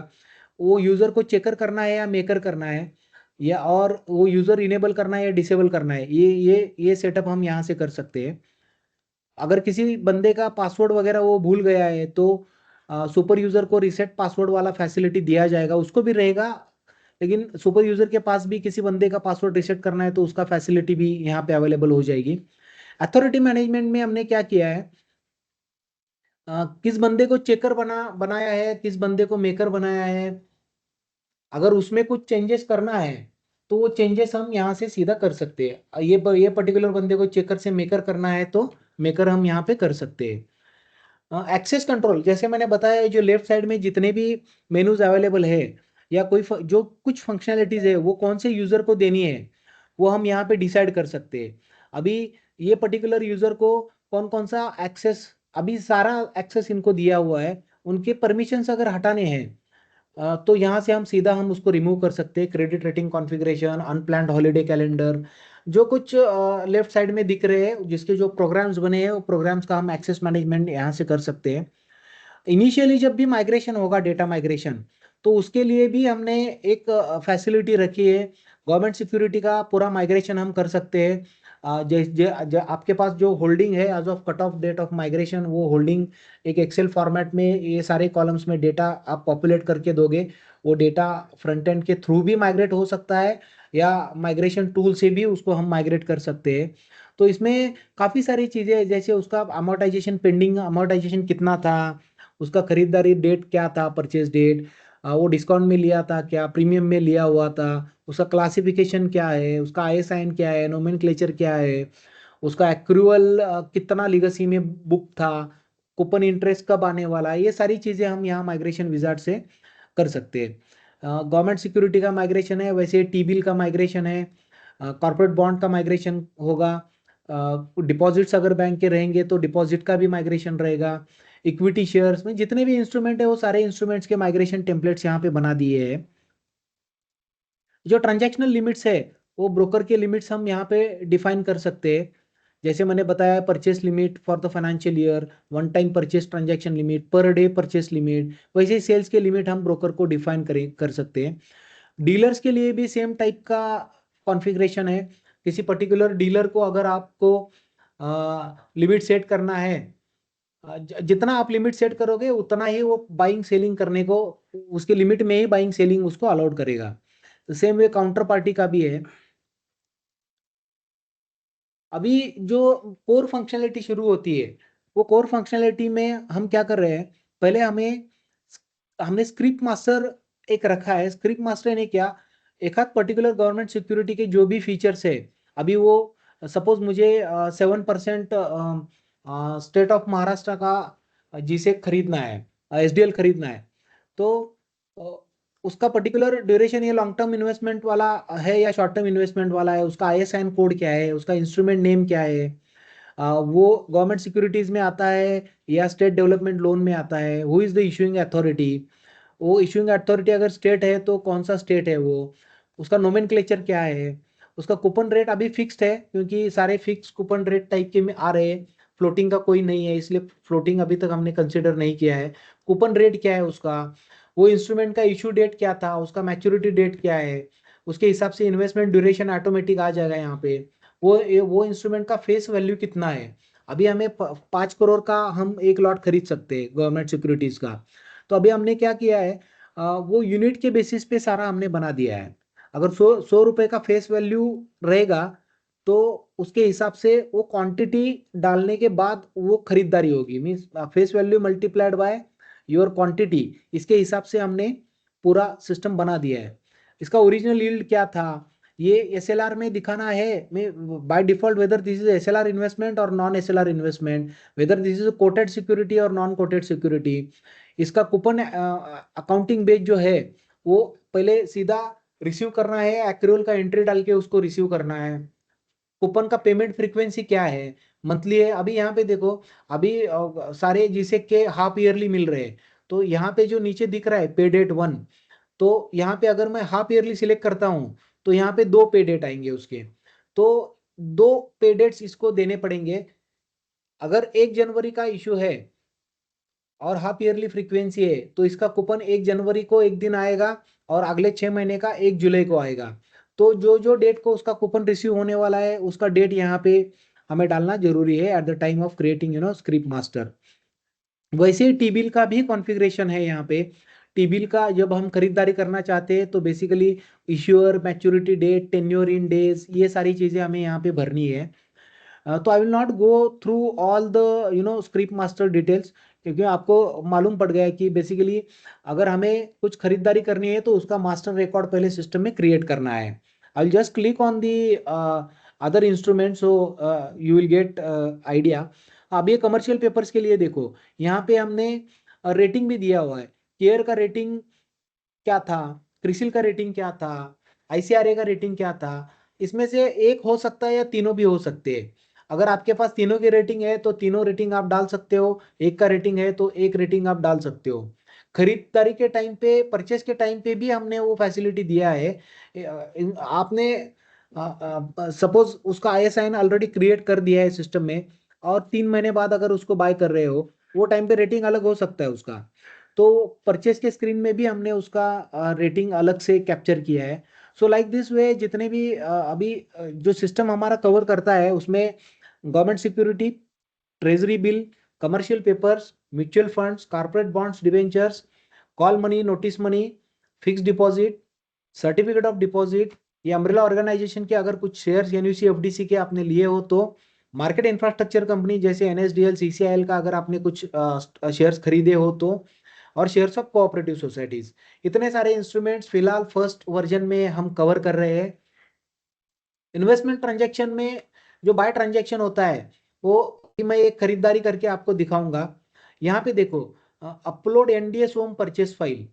[SPEAKER 5] वो यूजर को चेकर करना है या मेकर करना है, या और वो यूजर इनेबल करना है या डिसेबल करना है, ये सेटअप हम यहाँ से कर सकते हैं। अगर किसी बंदे का पासवर्ड वगैरह वो भूल गया है तो सुपर यूजर को रिसेट पासवर्ड वाला फैसिलिटी दिया जाएगा, उसको भी रहेगा। लेकिन सुपर यूजर के पास भी किसी बंदे का पासवर्ड रिसेट करना है तो उसका फैसिलिटी भी यहाँ पे अवेलेबल हो जाएगी। अथॉरिटी मैनेजमेंट में हमने क्या किया है, किस बंदे को चेकर बनाया है, किस बंदे को मेकर बनाया है, अगर उसमें कुछ चेंजेस करना है तो वो चेंजेस हम यहाँ से सीधा कर सकते हैं। ये पर्टिकुलर बंदे को चेकर से मेकर करना है तो मेकर हम यहाँ पे कर सकते हैं। एक्सेस कंट्रोल, जैसे मैंने बताया, जो लेफ्ट साइड में जितने भी मेनूज अवेलेबल है या जो कुछ फंक्शनैलिटीज है वो कौन से यूजर को देनी है वो हम यहाँ पे डिसाइड कर सकते हैं। अभी ये पर्टिकुलर यूजर को कौन कौन सा एक्सेस, अभी सारा एक्सेस इनको दिया हुआ है, उनके परमिशंस अगर हटाने हैं तो यहाँ से हम उसको रिमूव कर सकते हैं। Credit rating configuration, unplanned holiday calendar, जो कुछ लेफ्ट साइड में दिख रहे हैं जिसके जो प्रोग्राम्स बने हैं वो प्रोग्राम्स का हम एक्सेस मैनेजमेंट यहाँ से कर सकते हैं। इनिशियली जब भी माइग्रेशन होगा, डेटा माइग्रेशन, तो उसके लिए भी हमने एक फैसिलिटी रखी है। गवर्नमेंट सिक्योरिटी का पूरा माइग्रेशन हम कर सकते हैं। आपके पास जो होल्डिंग है as of cut off date of migration, वो होल्डिंग एक एक्सेल फॉर्मेट में ये सारे कॉलम्स में डेटा आप पॉपुलेट करके दोगे। वो डेटा फ्रंट एंड के थ्रू भी माइग्रेट हो सकता है या माइग्रेशन टूल से भी उसको हम माइग्रेट कर सकते हैं। तो इसमें काफ़ी सारी चीज़ें, जैसे उसका अमोर्टाइजेशन, पेंडिंग अमोर्टाइजेशन कितना था, उसका खरीदारी डेट क्या था, परचेज डेट, वो डिस्काउंट में लिया था क्या, प्रीमियम में लिया हुआ था, उसका क्लासिफिकेशन क्या है, उसका आईएसआईएन क्या है, नोमेनक्लेचर क्या है, उसका एक्रूअल कितना लीगेसी में बुक था, कूपन इंटरेस्ट कब आने वाला है, ये सारी चीज़ें हम यहाँ माइग्रेशन विजार्ड से कर सकते हैं। गवर्नमेंट सिक्योरिटी का माइग्रेशन है, वैसे टी बिल का माइग्रेशन है, कॉर्पोरेट बॉन्ड का माइग्रेशन होगा, डिपॉजिट्स अगर बैंक के रहेंगे तो डिपॉजिट का भी माइग्रेशन रहेगा। इक्विटी शेयर्स में जितने भी इंस्ट्रूमेंट है वो सारे इंस्ट्रूमेंट्स के माइग्रेशन टेम्पलेट्स यहाँ पे बना दिए हैं। जो ट्रांजैक्शनल लिमिट्स है वो ब्रोकर के लिमिट्स हम यहाँ पे डिफाइन कर सकते हैं। जैसे मैंने बताया, purchase limit for the financial year, one time purchase transaction limit, per day purchase limit, वैसे ही सेल्स के लिमिट हम ब्रोकर को डिफाइन कर सकते हैं। डीलर्स के लिए भी सेम टाइप का कॉन्फ़िगरेशन है। किसी पर्टिकुलर डीलर को अगर आपको लिमिट सेट करना है, जितना आप लिमिट सेट करोगे उतना ही वो बाइंग सेलिंग करने को, उसके लिमिट में ही बाइंग सेलिंग उसको अलाउड करेगा। तो सेम वे काउंटर पार्टी का भी है। अभी जो कोर फंक्शनलिटी शुरू होती है, वो कोर फंक्शनलिटी में हम क्या कर रहे हैं, पहले हमने स्क्रिप्ट मास्टर एक रखा है। स्क्रिप्ट मास्टर ने क्या, एक आध पर्टिकुलर गवर्नमेंट सिक्योरिटी के जो भी फीचर्स है, अभी वो सपोज मुझे 7% स्टेट ऑफ महाराष्ट्र का जिसे खरीदना है, एसडीएल खरीदना है, तो उसका पर्टिकुलर ड्यूरेशन ये लॉन्ग टर्म इन्वेस्टमेंट वाला है या शॉर्ट टर्म इन्वेस्टमेंट वाला है, उसका आईएसआईएन कोड क्या है, उसका इंस्ट्रूमेंट नेम क्या है, वो गवर्नमेंट सिक्योरिटीज में आता है या स्टेट डेवलपमेंट लोन में आता है, who is the issuing authority, वो इशूइंग अथॉरिटी अगर स्टेट है तो कौन सा स्टेट है वो, उसका नोमेनक्लेचर क्या है, उसका कूपन रेट अभी फिक्स्ड है क्योंकि सारे फिक्स कूपन रेट टाइप के में आ रहे हैं, फ्लोटिंग का कोई नहीं है, इसलिए फ्लोटिंग अभी तक हमने कंसिडर नहीं किया है। कूपन रेट क्या है उसका, वो इंस्ट्रूमेंट का इशू डेट क्या था, उसका मैच्योरिटी डेट क्या है, उसके हिसाब से इन्वेस्टमेंट ड्यूरेशन ऑटोमेटिक आ जाएगा यहाँ पे। वो इंस्ट्रूमेंट का फेस वैल्यू कितना है, अभी हमें 5 करोड़ का हम एक लॉट खरीद सकते हैं गवर्नमेंट सिक्योरिटीज का। तो अभी हमने क्या किया है, वो यूनिट के बेसिस पे सारा हमने बना दिया है। अगर 100 रुपए का फेस वैल्यू रहेगा तो उसके हिसाब से वो क्वांटिटी डालने के बाद वो खरीदारी होगी, means face value multiplied by your quantity, इसके हिसाब से हमने पूरा सिस्टम बना दिया है। इसका ओरिजिनल यील्ड क्या था ये एसएलआर में दिखाना है, by default whether this is SLR investment और non SLR investment, whether this is quoted security और नॉन कोटेड सिक्योरिटी। इसका कूपन अकाउंटिंग बेस जो है वो पहले सीधा रिसीव करना है, एक्रूअल का एंट्री डाल के उसको रिसीव करना है। कूपन का पेमेंट फ्रीक्वेंसी क्या है, मंथली है। अभी यहाँ पे देखो, अभी सारे जिसे के हाफ ईयरली मिल रहे हैं, तो यहाँ पे जो नीचे दिख रहा है पे डेट 1, तो यहाँ पे अगर मैं हाफ ईयरली सिलेक्ट करता हूँ तो यहाँ पे 2 पे डेट आएंगे उसके, तो 2 पे डेट्स इसको देने पड़ेंगे। अगर 1 जनवरी का इशू है और हाफ ईयरली फ्रीक्वेंसी है तो इसका कूपन 1 जनवरी को एक दिन आएगा और अगले 6 महीने का 1 जुलाई को आएगा। तो जो जो डेट को उसका कूपन रिसीव होने वाला है उसका डेट यहाँ पे हमें डालना जरूरी है at the time of creating script master. वैसे ही टी बिल का भी कॉन्फ़िगरेशन है यहाँ पे। टी बिल का जब हम खरीदारी करना चाहते हैं तो basically issuer, maturity date, tenure in days, ये सारी चीजें हमें यहाँ पे भरनी है। तो I will not go through all the script master details, क्योंकि आपको मालूम पड़ गया है कि बेसिकली अगर हमें कुछ खरीदारी करनी है तो उसका मास्टर रिकॉर्ड पहले सिस्टम में क्रिएट करना है। I will just click on the other instrument so you will get idea. अब ये कमर्शियल पेपर्स के लिए देखो, यहाँ पे हमने रेटिंग भी दिया हुआ है। केयर का रेटिंग क्या था, क्रिसिल का रेटिंग क्या था, आईसीआरए का रेटिंग क्या था। इसमें से एक हो सकता है या तीनों भी हो सकते हैं। अगर आपके पास तीनों की रेटिंग है तो तीनों रेटिंग आप डाल सकते हो, एक का रेटिंग है तो एक रेटिंग आप डाल सकते हो। खरीदारी के टाइम पे, परचेस के टाइम पे भी हमने वो फैसिलिटी दिया है। आपने सपोज उसका आईएसआईएन ऑलरेडी क्रिएट कर दिया है सिस्टम में और 3 महीने बाद अगर उसको बाय कर रहे हो, वो टाइम पे रेटिंग अलग हो सकता है उसका। तो परचेस के स्क्रीन में भी हमने उसका रेटिंग अलग से कैप्चर किया है। सो लाइक दिस वे जितने भी अभी जो सिस्टम हमारा कवर करता है उसमें government security, treasury bill, commercial papers, mutual funds, corporate bonds, debentures, call money, notice money, fix deposit, certificate of deposit, ये अम्ब्रेला ऑर्गेनाइजेशन के अगर कुछ शेयर्स एनयूसी एफडीसी के आपने लिए हो तो, मार्केट इंफ्रास्ट्रक्चर कंपनी जैसे एनएसडीएल, सीसीआईएल का अगर आपने कुछ शेयर्स खरीदे हो तो, और शेयर्स ऑफ कोऑपरेटिव सोसाइटीज। इतने सारे इंस्ट्रूमेंट्स फिलहाल फर्स्ट वर्जन में हम कवर कर रहे हैं। इन्वेस्टमेंट ट्रांजैक्शन में जो बाय ट्रांजैक्शन होता है वो मैं एक खरीदारी करके आपको दिखाऊंगा। यहाँ पे देखो, upload NDS home purchase file,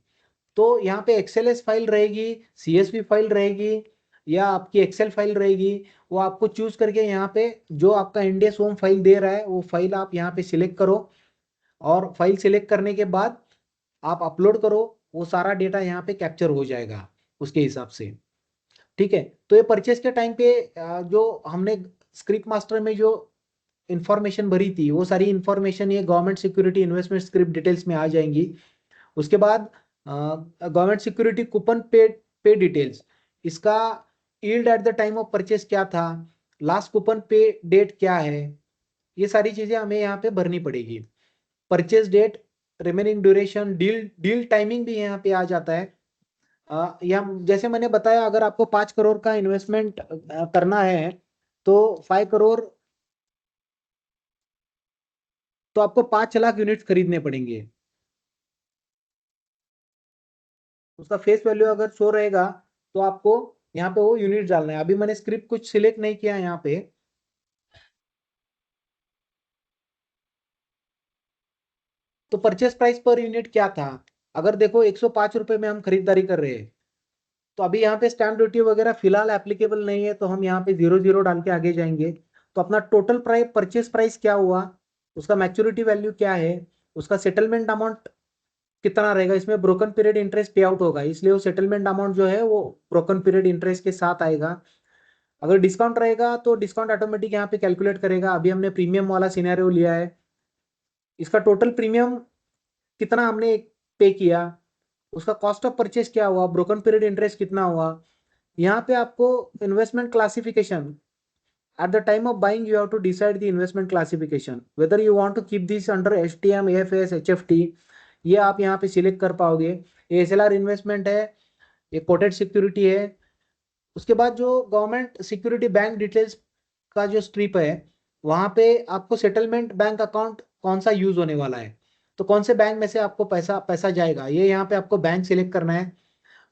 [SPEAKER 5] तो यहाँ पे एक्सएलएस फाइल रहेगी, सीएसवी फाइल रहेगी या आपकी एक्सेल फाइल रहेगी, वो आपको चूज करके यहाँ पे जो आपका एनडीएस होम फाइल दे रहा है वो फाइल आप यहाँ पे सिलेक्ट करो और फाइल सिलेक्ट करने के बाद आप अपलोड करो, वो सारा डेटा यहाँ पे कैप्चर हो जाएगा उसके हिसाब से। ठीक है, तो ये परचेस के टाइम पे जो हमने स्क्रिप्ट मास्टर में जो इंफॉर्मेशन भरी थी वो सारी इंफॉर्मेशन ये government security investment script details में आ जाएंगी। उसके बाद गवर्नमेंट सिक्योरिटी कूपन पे डिटेल्स, इसका yield at the time of purchase क्या था, लास्ट कूपन पे डेट क्या है, ये सारी चीजें हमें यहाँ पे भरनी पड़ेगी। Purchase date, remaining duration, deal timing भी यहाँ पे आ जाता है। या जैसे मैंने बताया अगर आपको 5 करोड़ का इन्वेस्टमेंट करना है तो 5 करोड़, तो आपको 5 लाख यूनिट्स खरीदने पड़ेंगे। उसका फेस वैल्यू अगर शो रहेगा तो आपको यहाँ पे वो यूनिट डालना है। अभी मैंने स्क्रिप्ट कुछ सिलेक्ट नहीं किया यहाँ पे, तो परचेस प्राइस पर यूनिट क्या था, अगर देखो 105 रुपए में हम खरीदारी कर रहे हैं तो अभी यहाँ पे स्टैम्प ड्यूटी वगैरह फिलहाल एप्लीकेबल नहीं है, तो हम यहाँ पे 00 डाल के आगे जाएंगे। तो अपना टोटल प्राइस, परचेस प्राइस क्या हुआ, उसका मैच्योरिटी वैल्यू क्या है, उसका सेटलमेंट अमाउंट कितना रहेगा, इसमें ब्रोकन पीरियड इंटरेस्ट पे आउट होगा इसलिए वो सेटलमेंट अमाउंट जो है वो ब्रोकन पीरियड इंटरेस्ट के साथ आएगा। अगर डिस्काउंट रहेगा तो डिस्काउंट ऑटोमेटिक यहाँ पे कैलकुलेट करेगा। अभी हमने प्रीमियम वाला सिनेरियो लिया है, इसका टोटल प्रीमियम कितना हमने पे किया, उसका कॉस्ट ऑफ परचेज क्या हुआ, ब्रोकन पीरियड इंटरेस्ट कितना हुआ। यहाँ पे आपको investment classification, at the time of buying you have to decide the investment classification whether you want to keep this under HTM, AFS, HFT, ये आप यहाँ पे सिलेक्ट कर पाओगे। ये SLR इन्वेस्टमेंट है, ये कोटेड सिक्योरिटी है। उसके बाद जो गवर्नमेंट सिक्योरिटी बैंक डिटेल्स का जो स्ट्रिप है, वहाँ पे आपको सेटलमेंट बैंक अकाउंट कौन सा यूज होने वाला है, तो कौन से बैंक में से आपको पैसा जाएगा, ये यहाँ पे आपको बैंक सिलेक्ट करना है।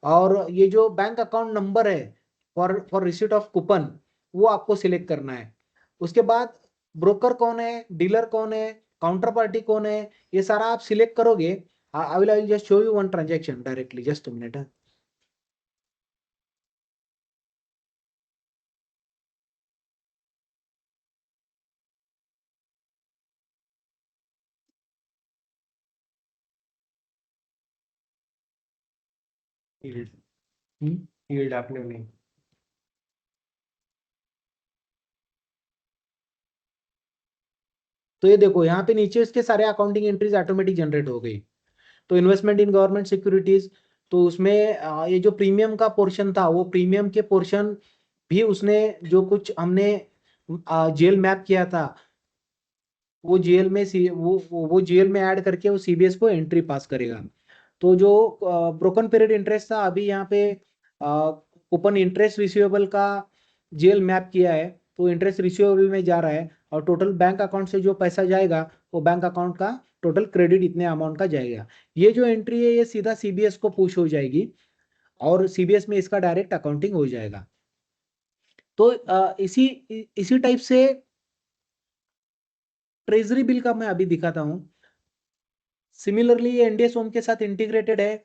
[SPEAKER 5] और ये जो बैंक अकाउंट नंबर है फॉर रिसीट ऑफ कूपन, वो आपको सिलेक्ट करना है। उसके बाद ब्रोकर कौन है, डीलर कौन है, काउंटर पार्टी कौन है, ये सारा आप सिलेक्ट करोगे। I will just show you one transaction directly, just a minute.
[SPEAKER 4] Yield आपने नहीं।
[SPEAKER 5] तो ये देखो यहाँ पे नीचे इसके सारे अकाउंटिंग एंट्रीज ऑटोमेटिक जनरेट हो गई। तो इन्वेस्टमेंट इन गवर्नमेंट सिक्योरिटीज, तो उसमें ये जो प्रीमियम का पोर्शन था, वो प्रीमियम के पोर्शन भी उसने जो कुछ हमने जेल मैप किया था, वो जेल में वो जेल में ऐड करके वो CBS को एंट्री पास करेगा। तो जो ब्रोकन पीरियड इंटरेस्ट था, अभी यहाँ पे कूपन इंटरेस्ट रिसीवेबल का जेल मैप किया है, तो इंटरेस्ट रिसीवेबल में जा रहा है, और टोटल बैंक अकाउंट से जो पैसा जाएगा वो बैंक अकाउंट का टोटल क्रेडिट इतने अमाउंट का जाएगा। ये जो एंट्री है ये सीधा CBS को पुश हो जाएगी, और CBS में इसका डायरेक्ट अकाउंटिंग हो जाएगा। तो इसी टाइप से ट्रेजरी बिल का मैं अभी दिखाता हूँ। सिमिलरली ये NDS होम के साथ इंटीग्रेटेड है।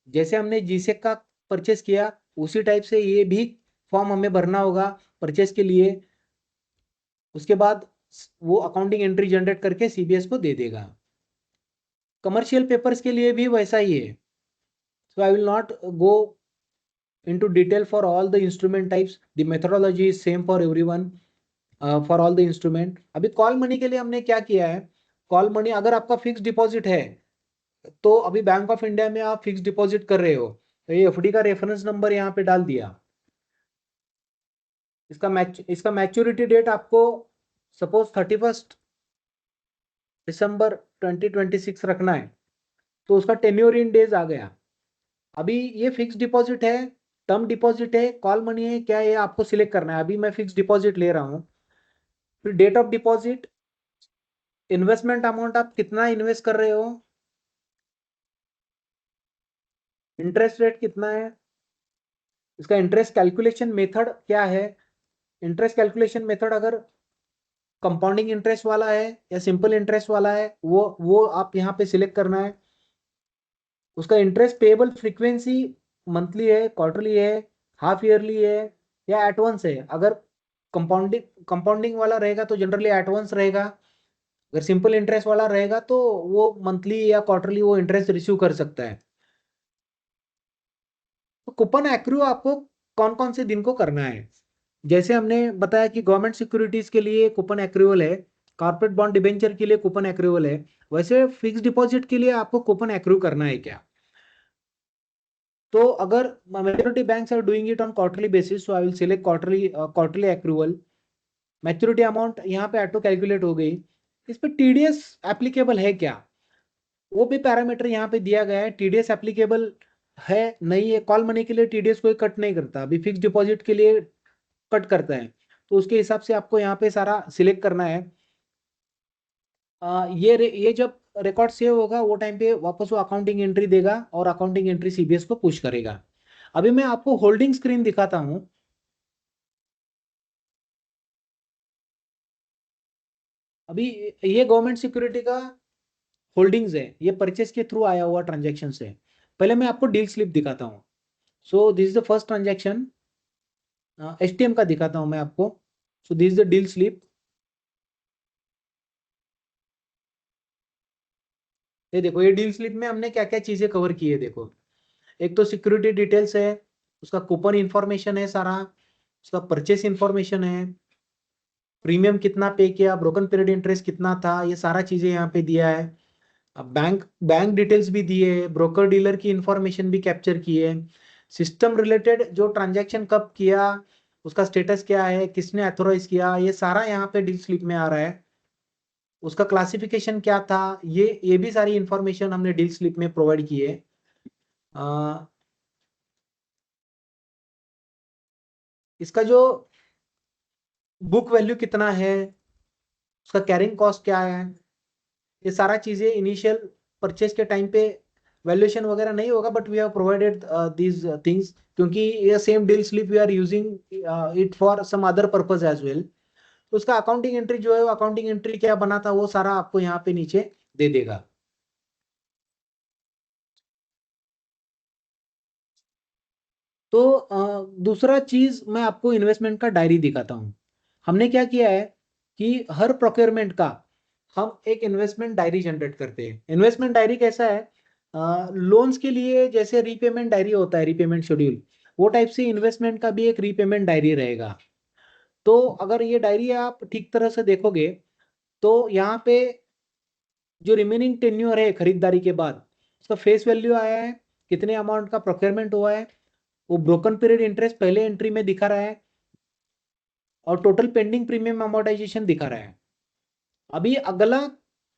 [SPEAKER 5] जैसे हमने GSEC का परचेस किया, उसी टाइप से ये भी फॉर्म हमें भरना होगा परचेस के लिए। उसके बाद वो अकाउंटिंग एंट्री जनरेट करके CBS को दे देगा। कमर्शियल पेपर्स के लिए भी वैसा ही है। So I will not go into detail for all the instrument types. The methodology is same for everyone, for all the instrument. अभी कॉल मनी के लिए हमने क्या किया है, कॉल मनी अगर आपका फिक्स डिपॉजिट है, तो अभी बैंक ऑफ इंडिया में आप फिक्स डिपॉजिट कर रहे हो, तो ये FD का रेफरेंस नंबर यहाँ पे डाल दिया। इसका मैच्योरिटी डेट आपको सपोज 31 दिसंबर 2026 रखना है, तो उसका टेन्योर इन डेज आ गया। अभी ये फिक्स डिपॉजिट है, टर्म डिपॉजिट है, कॉल मनी है, क्या है आपको सिलेक्ट करना है। अभी मैं फिक्स डिपॉजिट ले रहा हूं। फिर date of deposit, investment amount आप कितना इन्वेस्ट कर रहे हो, इंटरेस्ट रेट कितना है, इसका इंटरेस्ट कैलकुलेशन मेथड क्या है। इंटरेस्ट कैलकुलेशन मेथड अगर कंपाउंडिंग इंटरेस्ट वाला है या सिंपल इंटरेस्ट वाला है, वो आप यहाँ पे सिलेक्ट करना है। उसका इंटरेस्ट पेएबल फ्रीक्वेंसी मंथली है, क्वार्टरली है, हाफ ईयरली है, या एट वंस है। अगर कंपाउंडिंग वाला रहेगा तो जनरली एट वंस रहेगा। अगर सिंपल इंटरेस्ट वाला रहेगा तो वो मंथली या क्वार्टरली वो इंटरेस्ट रिसीव कर सकता है। तो कूपन एक्रू आपको कौन कौन से दिन को करना है। जैसे हमने बताया कि गवर्नमेंट सिक्योरिटीज के लिए कूपन एक्रूवल है, कॉर्पोरेट बॉन्ड डिबेंचर के लिए कूपन एक्रूवल है, वैसे फिक्स डिपॉजिट के लिए आपको कूपन एक्रू करना है क्या। तो अगर majority banks are doing it on quarterly basis, so I will select quarterly accrual. Maturity amount यहाँ पे ऑटो कैलकुलेट हो गई। इस पे TDS एप्लीकेबल है क्या, वो भी पैरामीटर यहाँ पे दिया गया है। TDS एप्लीकेबल है नहीं है, कॉल मनी के लिए TDS कोई कट नहीं करता, अभी फिक्स डिपॉजिट के लिए कट करता है, तो उसके हिसाब से आपको यहाँ पे सारा सिलेक्ट करना है। ये जब रिकॉर्ड सेव होगा वो टाइम पे वापस वो अकाउंटिंग एंट्री देगा, और अकाउंटिंग एंट्री CBS को पुश करेगा। अभी मैं आपको होल्डिंग स्क्रीन दिखाता हूं। अभी ये गवर्नमेंट सिक्योरिटी का होल्डिंग्स है, ये परचेस के थ्रू आया हुआ ट्रांजैक्शन है। पहले मैं आपको डील स्लिप दिखाता हूँ। So this is the first transaction, HTM का दिखाता हूँ मैं आपको। So this is the deal slip. ये देखो, ये डील स्लिप में हमने क्या क्या चीजें कवर की है। देखो, एक तो सिक्योरिटी डिटेल्स है, उसका कूपन इंफॉर्मेशन है सारा, उसका परचेस इंफॉर्मेशन है, प्रीमियम कितना पे किया, ब्रोकन पीरियड इंटरेस्ट कितना था, ये सारा चीजें यहाँ पे दिया है। अब बैंक डिटेल्स भी दिए, ब्रोकर डीलर की इंफॉर्मेशन भी कैप्चर की है, सिस्टम रिलेटेड जो ट्रांजैक्शन कब किया, उसका स्टेटस क्या है, किसने अथोराइज किया, ये सारा यहाँ पे डील स्लिप में आ रहा है। उसका क्लासिफिकेशन क्या था, ये भी सारी इंफॉर्मेशन हमने डील स्लिप में प्रोवाइड की है। इसका जो बुक वैल्यू कितना है, उसका कैरिंग कॉस्ट क्या है, ये सारा चीजें इनिशियल परचेज के टाइम पे वैल्यूएशन वगैरह नहीं होगा, but we have provided these things, क्योंकि ये same deal slip we are using it for some other purpose as well. तो उसका अकाउंटिंग एंट्री जो है, वो अकाउंटिंग एंट्री क्या बना था, वो सारा आपको यहाँ पे नीचे दे देगा। तो दूसरा चीज मैं आपको इन्वेस्टमेंट का डायरी दिखाता हूँ। हमने क्या किया है कि हर प्रोक्योरमेंट का हम एक इन्वेस्टमेंट डायरी जनरेट करते हैं। इन्वेस्टमेंट डायरी कैसा है, लोन्स के लिए जैसे रीपेमेंट डायरी होता है, रीपेमेंट शेड्यूल, वो टाइप से इन्वेस्टमेंट का भी एक रीपेमेंट डायरी रहेगा। तो अगर ये डायरी आप ठीक तरह से देखोगे तो यहाँ पे जो रिमेनिंग टेन्योर है खरीदारी के बाद, उसका फेस वैल्यू आया है, कितने अमाउंट का प्रोक्योरमेंट हुआ है, वो ब्रोकन पीरियड इंटरेस्ट पहले एंट्री में दिखा रहा है, और टोटल पेंडिंग प्रीमियम अमोर्टाइजेशन दिखा रहा है। अभी अगला,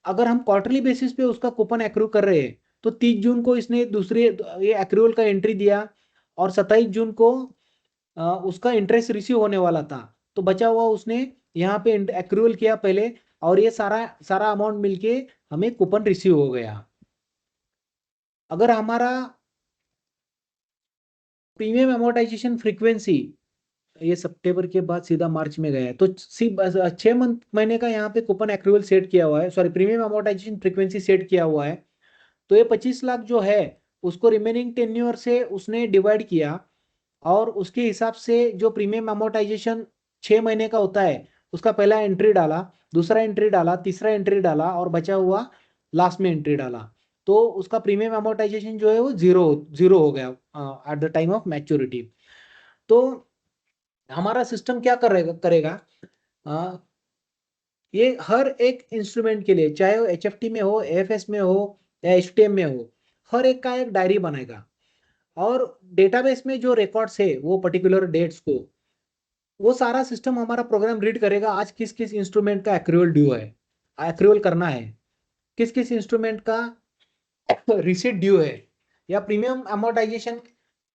[SPEAKER 5] अगर हम क्वार्टरली बेसिस पे उसका कूपन एक्रू कर रहे हैं, तो 30 जून को इसने दूसरे ये एक्रूअल का एंट्री दिया, और 27 जून को उसका इंटरेस्ट रिसीव होने वाला था, तो बचा हुआ उसने यहाँ पे एक्रूअल किया पहले, और ये सारा सारा अमाउंट मिलके हमें कूपन रिसीव हो गया। अगर हमारा प्रीमियम अमोर्टाइजेशन फ्रीक्वेंसी ये सितंबर के बाद सीधा मार्च में गया है, तो 6 महीने का यहाँ पे कूपन एक्रूवल सेट किया हुआ है, sorry premium amortisation frequency set किया हुआ है। तो ये 25 लाख जो है उसको रिमेनिंग टेन्योर से उसने डिवाइड किया, और उसके हिसाब से जो प्रीमियम अमोर्टाइजेशन 6 महीने का होता है, उसका पहला एंट्री डाला, दूसरा एंट्री डाला, तीसरा एंट्री डाला, और बचा हुआ लास्ट में एंट्री डाला। तो उसका प्रीमियम अमोर्टाइजेशन जो है वो जीरो जीरो हो गया at the time of maturity. तो हमारा सिस्टम क्या करेगा, ये हर एक इंस्ट्रूमेंट के लिए, चाहे वो HFT में हो, AFS में हो, या HTM में हो, हर एक का एक डायरी बनाएगा, और डेटाबेस में जो रिकॉर्ड्स है वो पर्टिकुलर डेट्स को, वो सारा सिस्टम हमारा प्रोग्राम रीड करेगा, आज किस किस इंस्ट्रूमेंट का एक्रूअल ड्यू है, एक्रूअल करना है, किस किस इंस्ट्रूमेंट का रिसीट ड्यू है, या premium amortization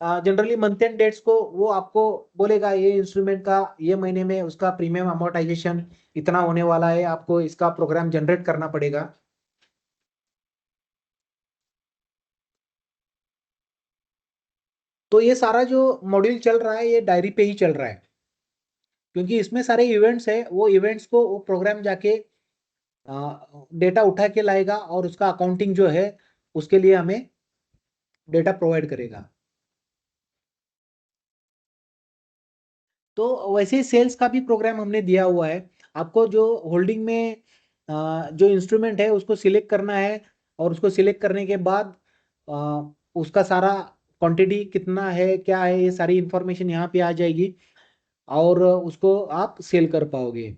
[SPEAKER 5] generally month end dates को वो आपको बोलेगा, ये इंस्ट्रूमेंट का ये महीने में उसका प्रीमियम अमोर्टाइजेशन इतना होने वाला है, आपको इसका प्रोग्राम जनरेट करना पड़ेगा। तो ये सारा जो मॉड्यूल चल रहा है, ये डायरी पे ही चल रहा है, क्योंकि इसमें सारे इवेंट्स है, वो इवेंट्स को वो प्रोग्राम जाके डेटा उठा के लाएगा, और उसका अकाउंटिंग जो है उसके लिए हमें डेटा प्रोवाइड करेगा। तो वैसे ही सेल्स का भी प्रोग्राम हमने दिया हुआ है आपको। जो होल्डिंग में जो इंस्ट्रूमेंट है उसको सिलेक्ट करना है, और उसको सिलेक्ट करने के बाद उसका सारा क्वांटिटी कितना है, क्या है, ये सारी इंफॉर्मेशन यहाँ पे आ जाएगी, और उसको आप सेल कर पाओगे।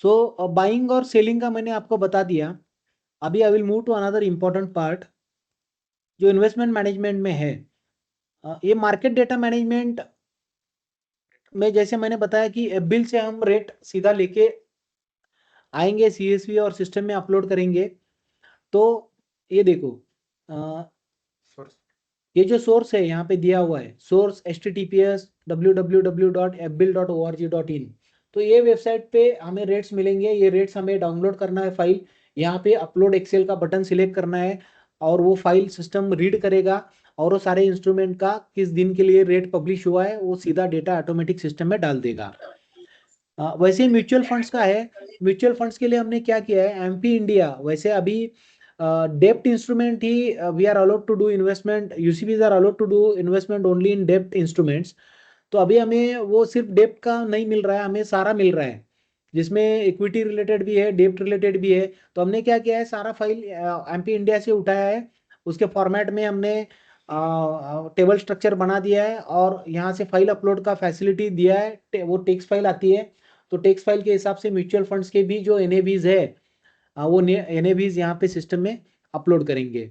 [SPEAKER 5] सो बाइंग और सेलिंग का मैंने आपको बता दिया। अभी I will move to another important part जो इन्वेस्टमेंट मैनेजमेंट में है। ये मार्केट डेटा मैनेजमेंट में जैसे मैंने बताया कि बिल से हम रेट सीधा लेके आएंगे CSV और सिस्टम में अपलोड करेंगे। तो ये देखो, ये जो सोर्स है यहाँ पे दिया हुआ है, सोर्स https www.fbill.org.in। तो ये वेबसाइट पे हमें रेट्स मिलेंगे, ये रेट्स हमें डाउनलोड करना है फाइल, यहाँ पे अपलोड एक्सेल का बटन सिलेक्ट करना है, और वो फाइल सिस्टम रीड करेगा, और वो सारे इंस्ट्रूमेंट का किस दिन के लिए रेट पब्लिश हुआ है वो सीधा डेटा ऑटोमेटिक सिस्टम में डाल देगा। वैसे म्यूचुअल फंड्स का है, म्यूचुअल फंड्स के लिए हमने क्या किया है, MP इंडिया वैसे अभी डेप्ट इंस्ट्रूमेंट ही we are allowed to do investment, UCBs are allowed to do investment only in डेप्ट इंस्ट्रूमेंट्स। तो अभी हमें वो सिर्फ डेप्ट का नहीं मिल रहा है, हमें सारा मिल रहा है, जिसमें इक्विटी रिलेटेड भी है, डेप्ट रिलेटेड भी है। तो हमने क्या किया है, सारा फाइल MP इंडिया से उठाया है, उसके फॉर्मेट में हमने टेबल स्ट्रक्चर बना दिया है, और यहाँ से फाइल अपलोड का फैसिलिटी दिया है, वो टेक्स्ट फाइल आती है। तो टेक्स्ट फाइल के हिसाब से म्यूचुअल फंड्स के भी जो NAVs है वो NAVs यहाँ पे सिस्टम में अपलोड करेंगे।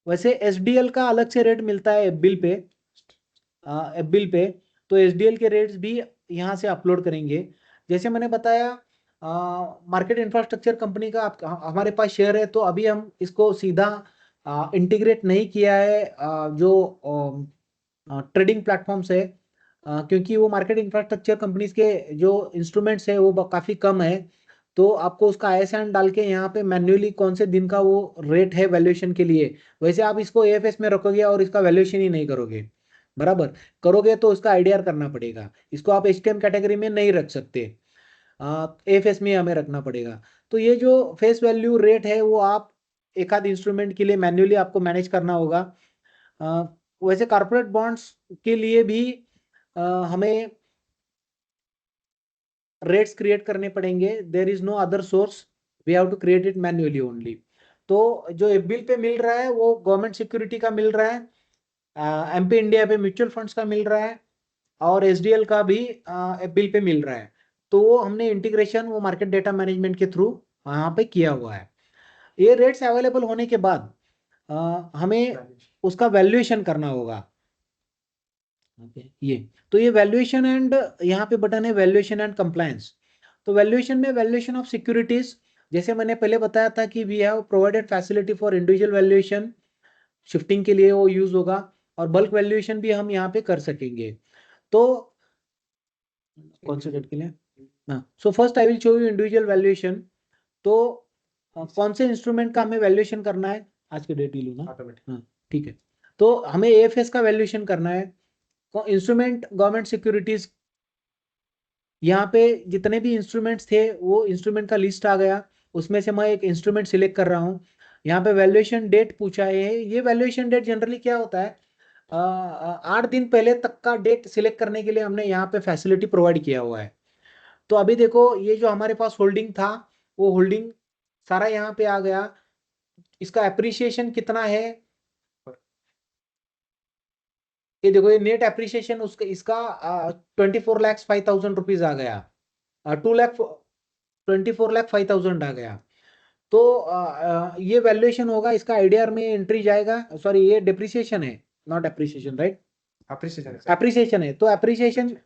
[SPEAKER 5] वैसे SDL का अलग से रेट मिलता है बिल पे, बिल पे, तो SDL के रेट्स भी यहाँ से अपलोड करेंगे। जैसे मैंने बताया मार्केट इंफ्रास्ट्रक्चर कंपनी का हमारे पास शेयर है, तो अभी हम इसको सीधा इंटीग्रेट नहीं किया है जो ट्रेडिंग प्लेटफॉर्म्स है, क्योंकि वो मार्केट इंफ्रास्ट्रक्चर कंपनीज के जो इंस्ट्रूमेंट्स है वो काफ़ी कम है। तो आपको उसका ISIN डाल के यहाँ पे मैन्युअली कौन से दिन का वो रेट है वैल्यूएशन के लिए, वैसे आप इसको AFS में रखोगे और इसका वैल्यूएशन ही नहीं करोगे, बराबर करोगे तो उसका IDR करना पड़ेगा। इसको आप HTM कैटेगरी में नहीं रख सकते, AFS में हमें रखना पड़ेगा। तो ये जो फेस वैल्यू रेट है वो आप एक आध इंस्ट्रूमेंट के लिए मैन्युअली आपको मैनेज करना होगा। वैसे कॉर्पोरेट बॉन्ड्स के लिए भी हमें रेट्स क्रिएट करने पड़ेंगे। There is no other source, we have to create it manually only. तो जो FBIL पे मिल रहा है वो गवर्नमेंट सिक्योरिटी का मिल रहा है, MP इंडिया पे म्यूचुअल फंड्स का मिल रहा है, और SDL का भी FBIL पे मिल रहा है। तो वो हमने इंटीग्रेशन वो मार्केट डेटा मैनेजमेंट के थ्रू यहाँ पे किया हुआ है। ये रेट्स अवेलेबल होने के बाद हमें उसका वैल्यूएशन करना होगा। ये तो ये वैल्यूएशन एंड यहाँ पे बटन है वैल्यूएशन एंड कंप्लायंस। तो वैल्यूएशन में वैल्यूएशन ऑफ सिक्योरिटीज, जैसे मैंने पहले बताया था कि we have provided facility for individual valuation, shifting के लिए वो यूज होगा, और बल्क वैल्यूएशन भी हम यहाँ पे कर सकेंगे। तो कौन से डेट के लिए, हाँ, so first I will show you individual valuation. तो कौन से इंस्ट्रूमेंट का हमें वैल्यूएशन करना है, आज के डेट ही लूँ ना, हाँ ठीक है। तो हमें AFS का वैल्यूएशन करना है, इंस्ट्रूमेंट गवर्नमेंट सिक्योरिटीज, यहाँ पे जितने भी इंस्ट्रूमेंट्स थे वो इंस्ट्रूमेंट का लिस्ट आ गया, उसमें से मैं एक इंस्ट्रूमेंट सिलेक्ट कर रहा हूँ। यहाँ पे वैल्यूएशन डेट पूछा है, ये वैल्यूएशन डेट जनरली क्या होता है, 8 दिन पहले तक का डेट सिलेक्ट करने के लिए हमने यहाँ पे फैसिलिटी प्रोवाइड किया हुआ है। तो अभी देखो ये जो हमारे पास होल्डिंग था वो होल्डिंग सारा यहाँ पे आ गया। इसका एप्रिसिएशन कितना है, ये देखो, ये नेट एप्रिसिएशन उसका इसका 24,05,000 रुपीज आ गया, 2,24,05,000 आ गया। तो ये वैल्यूएशन होगा, इसका IDR में एंट्री जाएगा, सॉरी ये डिप्रिसिएशन है, नॉट एप्रिसिएशन, राइट, एप्रिसिएशन है। तो एप्रिसिएशन